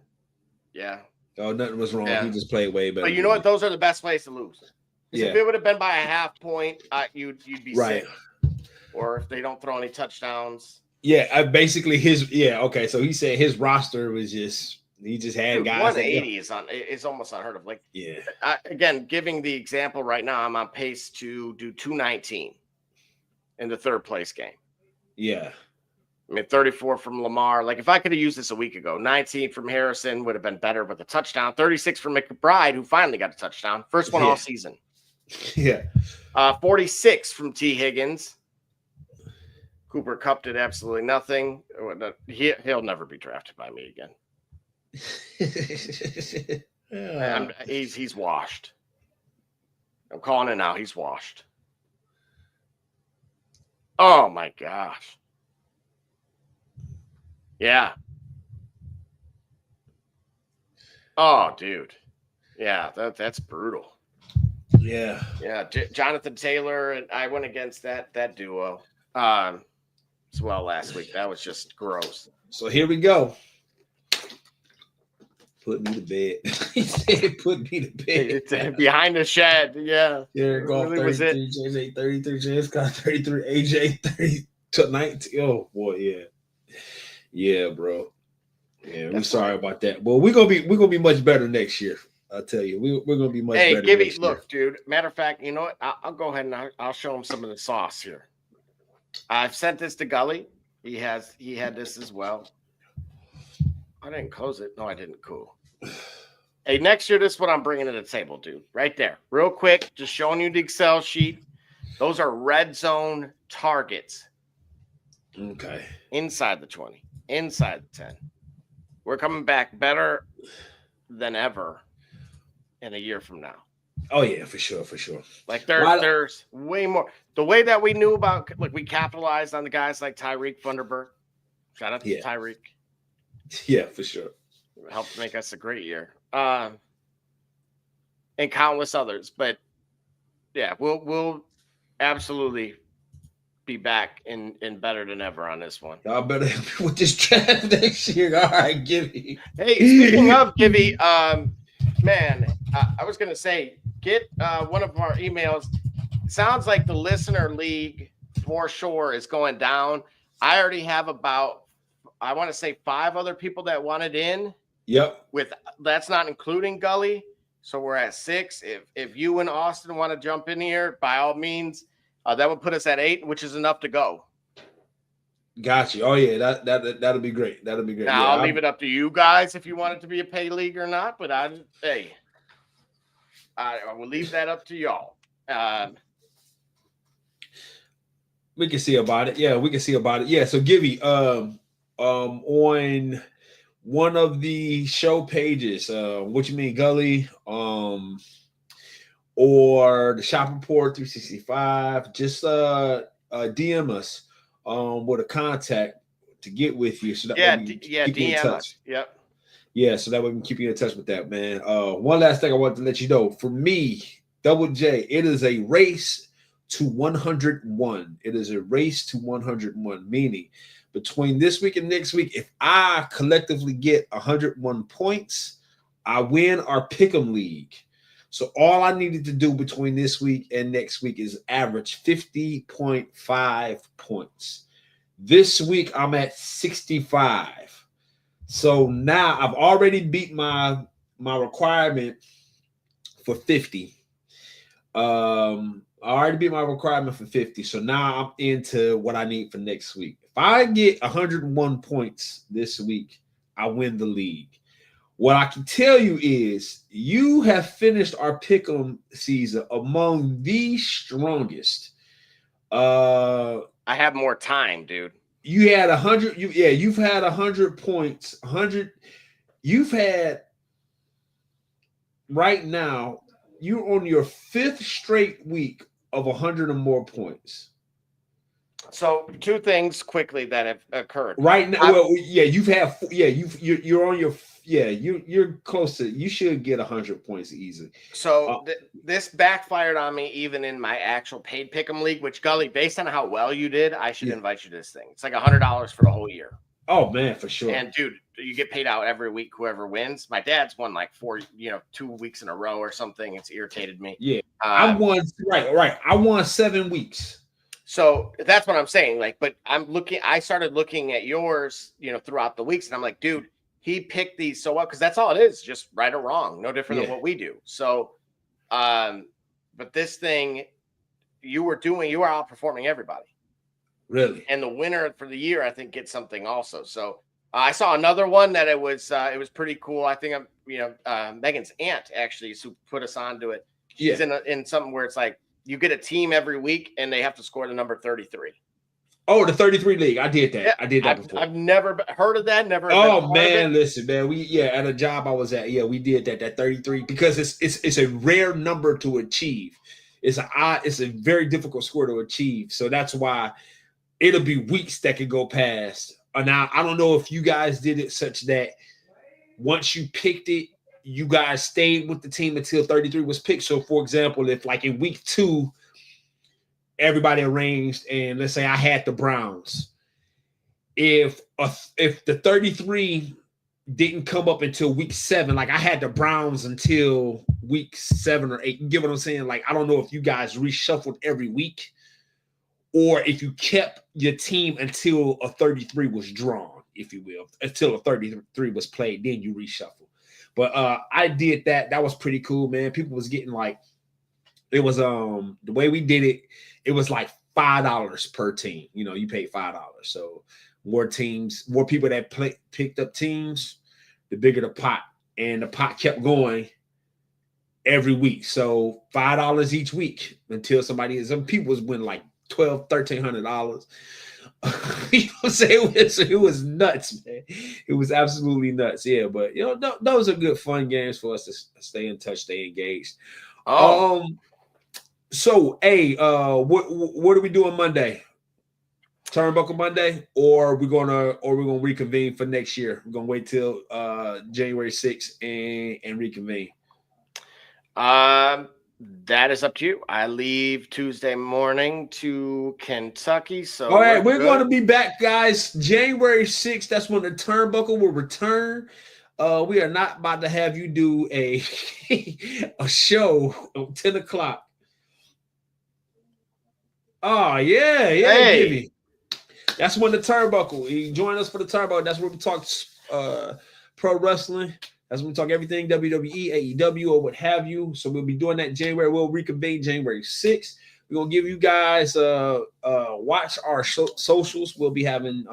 Yeah. Oh, nothing was wrong. Yeah. He just played way better. But you know what? Those are the best ways to lose. Yeah. If it would have been by a half point, you'd be sick. Or if they don't throw any touchdowns. Yeah, basically okay. So he said his roster was he just had guys. 180 is almost unheard of. Like, again, giving the example right now, I'm on pace to do 219 in the third place game. Yeah. I mean, 34 from Lamar. Like, if I could have used this a week ago, 19 from Harrison would have been better with a touchdown. 36 from McBride, who finally got a touchdown. First one all season. Yeah. 46 from T. Higgins. Cooper Kupp did absolutely nothing. He'll never be drafted by me again. He's washed. I'm calling it now. He's washed. Oh my gosh. Yeah. Oh, dude. Yeah, that's brutal. Yeah. Yeah. Jonathan Taylor and I went against that duo as well last week. That was just gross. So here we go. Put me to bed. He said, "Put me to bed." Behind the shed, yeah. Yeah, golf really 33, JJ 33, James Scott 33, AJ 30 to 19. Oh boy, yeah, bro. Yeah, we're sorry about that. Well, we're gonna be much better next year. I'll tell you, we're gonna be much better. Hey, Gibby, look, dude. Matter of fact, you know what? I'll go ahead and I'll show him some of the sauce here. I've sent this to Gully. He had this as well. I didn't close it. No, I didn't. Cool. Hey, next year, this is what I'm bringing to the table, dude. Right there. Real quick, just showing you the Excel sheet. Those are red zone targets. Okay. Inside the 20. Inside the 10. We're coming back better than ever in a year from now. Oh, yeah, for sure. Like, there's way more. The way that we knew about, like, we capitalized on the guys like Tyreek Thunderbird. Shout out to Tyreek. Yeah, for sure. Helped make us a great year. And countless others. But, yeah, we'll absolutely be back in better than ever on this one. Y'all better help me with this draft next year. All right, Gibby. Hey, speaking of Gibby, man, I was going to say, get one of our emails. Sounds like the listener league for sure is going down. I already have about, I want to say 5 other people that wanted in. Yep. That's not including Gully. So we're at 6. If you and Austin want to jump in here, by all means, that would put us at 8, which is enough to go. Got you. Oh yeah, that'll be great. That'll be great. Now I'll leave it up to you guys if you want it to be a pay league or not. But I will leave that up to y'all. We can see about it. Yeah, we can see about it. Yeah. So Gibby, on one of the show pages, what you mean, Gully, or the Shop Report 365, just DM us with a contact to get with you, so that way we keep you in DM touch. us. Yep. Yeah, so that way we can keep you in touch with that, man. One last thing I want to let you know. For me, Double J, it is a race to 101. It is a race to 101, meaning between this week and next week, if I collectively get 101 points, I win our Pick'em League. So all I needed to do between this week and next week is average 50.5 points. This week, I'm at 65. So now I've already beat my requirement for 50. I already beat my requirement for 50. So now I'm into what I need for next week. If I get 101 points this week, I win the league. What I can tell you is you have finished our pick'em season among the strongest. I have more time, dude. You had 100. You've had 100 points. 100. You've had right now. You're on your 5th straight week of 100 or more points. So 2 things quickly that have occurred right now. You're close to. You should get 100 points easily. So this backfired on me even in my actual paid pick'em league. Which, Gully, based on how well you did, I should invite you to this thing. It's like $100 for the whole year. Oh man, for sure. And dude, you get paid out every week. Whoever wins. My dad's won like 2 weeks in a row or something. It's irritated me. Yeah, I won. Right. I won 7 weeks. So that's what I'm saying. Like, but I started looking at yours, throughout the weeks, and I'm like, dude, he picked these so well, because that's all it is, just right or wrong, no different than what we do. So, but this thing, you are outperforming everybody. Really? And the winner for the year, I think, gets something also. So I saw another one that it was pretty cool. I think Megan's aunt actually who put us onto it. She's in something where it's like, you get a team every week and they have to score the number 33. Oh, the 33 league. I did that. Yeah, I did that before. I've never heard of that. Never. Oh man, listen, man. At a job I was at, we did that 33, because it's a rare number to achieve. It's a very difficult score to achieve. So that's why it'll be weeks that could go past. Now I don't know if you guys did it such that once you picked it, you guys stayed with the team until 33 was picked. So, for example, if like in week 2, everybody arranged, and let's say I had the Browns, if the 33 didn't come up until week 7, like I had the Browns until week 7 or 8. You get what I'm saying? Like, I don't know if you guys reshuffled every week, or if you kept your team until a 33 was drawn, if you will, until a 33 was played, then you reshuffle. But I did that. That was pretty cool, man. People was getting like, it was the way we did it, it was like $5 per team. You paid $5. So more people that picked up teams, the bigger the pot. And the pot kept going every week. So $5 each week until some people was winning like $1,200, $1,300. You know what I'm saying? It was nuts, man. It was absolutely nuts. Yeah, but those are good fun games for us to stay in touch, stay engaged. So hey, what are we doing Monday? Turnbuckle Monday, or we're gonna reconvene for next year? We're gonna wait till January 6th and reconvene. That is up to you. I leave Tuesday morning to Kentucky. So all right, we're going to be back, guys. January 6th. That's when the Turnbuckle will return. We are not about to have you do a show at 10 o'clock. Oh, yeah. Hey. That's when the Turnbuckle. You join us for the Turnbuckle. That's where we talk pro wrestling. That's when we talk everything WWE, AEW, or what have you. So we'll be doing that in January. We'll reconvene January 6th. We're going to give you guys watch our socials. We'll be having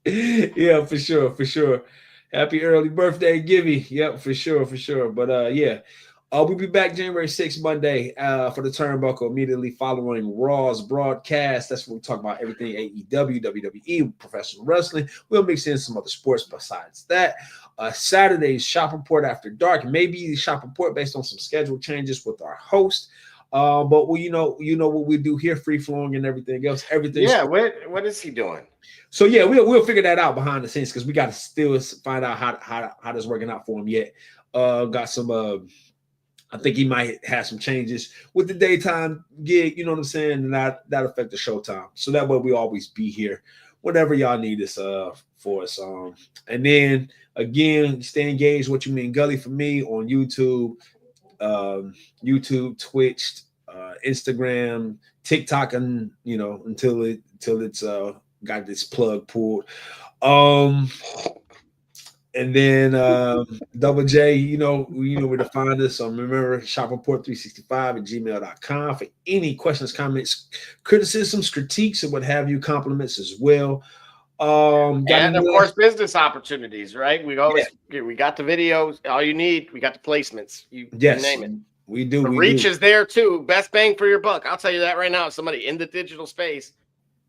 yeah, for sure. Happy early birthday, Gibby. Yep, for sure. But We'll be back January 6th, Monday, for the Turnbuckle immediately following Raw's broadcast. That's where we talk about everything AEW, WWE, professional wrestling. We'll mix in some other sports besides that. Saturday's Shop Report After Dark, maybe the Shop Report based on some schedule changes with our host. But you know what we do here, free flowing and everything else. Everything. Yeah, what is he doing? So yeah, we'll figure that out behind the scenes because we got to still find out how this working out for him yet. Got some. I think he might have some changes with the daytime gig. You know what I'm saying, and that affect the showtime. So that way we always be here whenever y'all need us for us. And then again, stay engaged. What you mean, Gully for me on YouTube, Twitch, Instagram, TikTok, and until it's got this plug pulled. And then Double J, you know where to find us. Remember, shopreport365@gmail.com for any questions, comments, criticisms, critiques, and what have you, compliments as well. And of course, business opportunities, right? We got the videos, all you need. We got the placements. You name it. We do. The reach is there too. Best bang for your buck. I'll tell you that right now. Somebody in the digital space,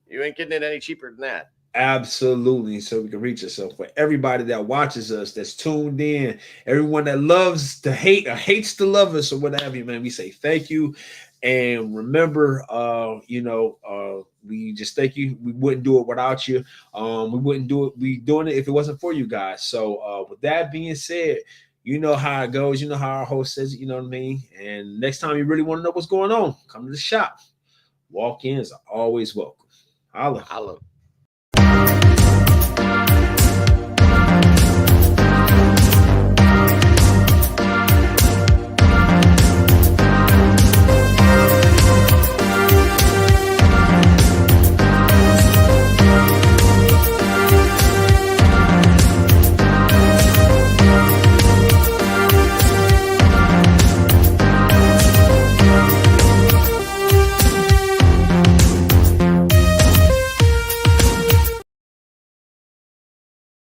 you ain't getting it any cheaper than that. Absolutely. So we can reach yourself. For everybody that watches us, that's tuned in, everyone that loves to hate or hates to love us or what have you, man, we say thank you. And remember, we just thank you. We wouldn't do it without you. We wouldn't do it. We doing it if it wasn't for you guys. So with that being said, you know how it goes. You know how our host says it. You know what I mean? And next time you really want to know what's going on, come to the shop. Walk-ins are always welcome. Holla.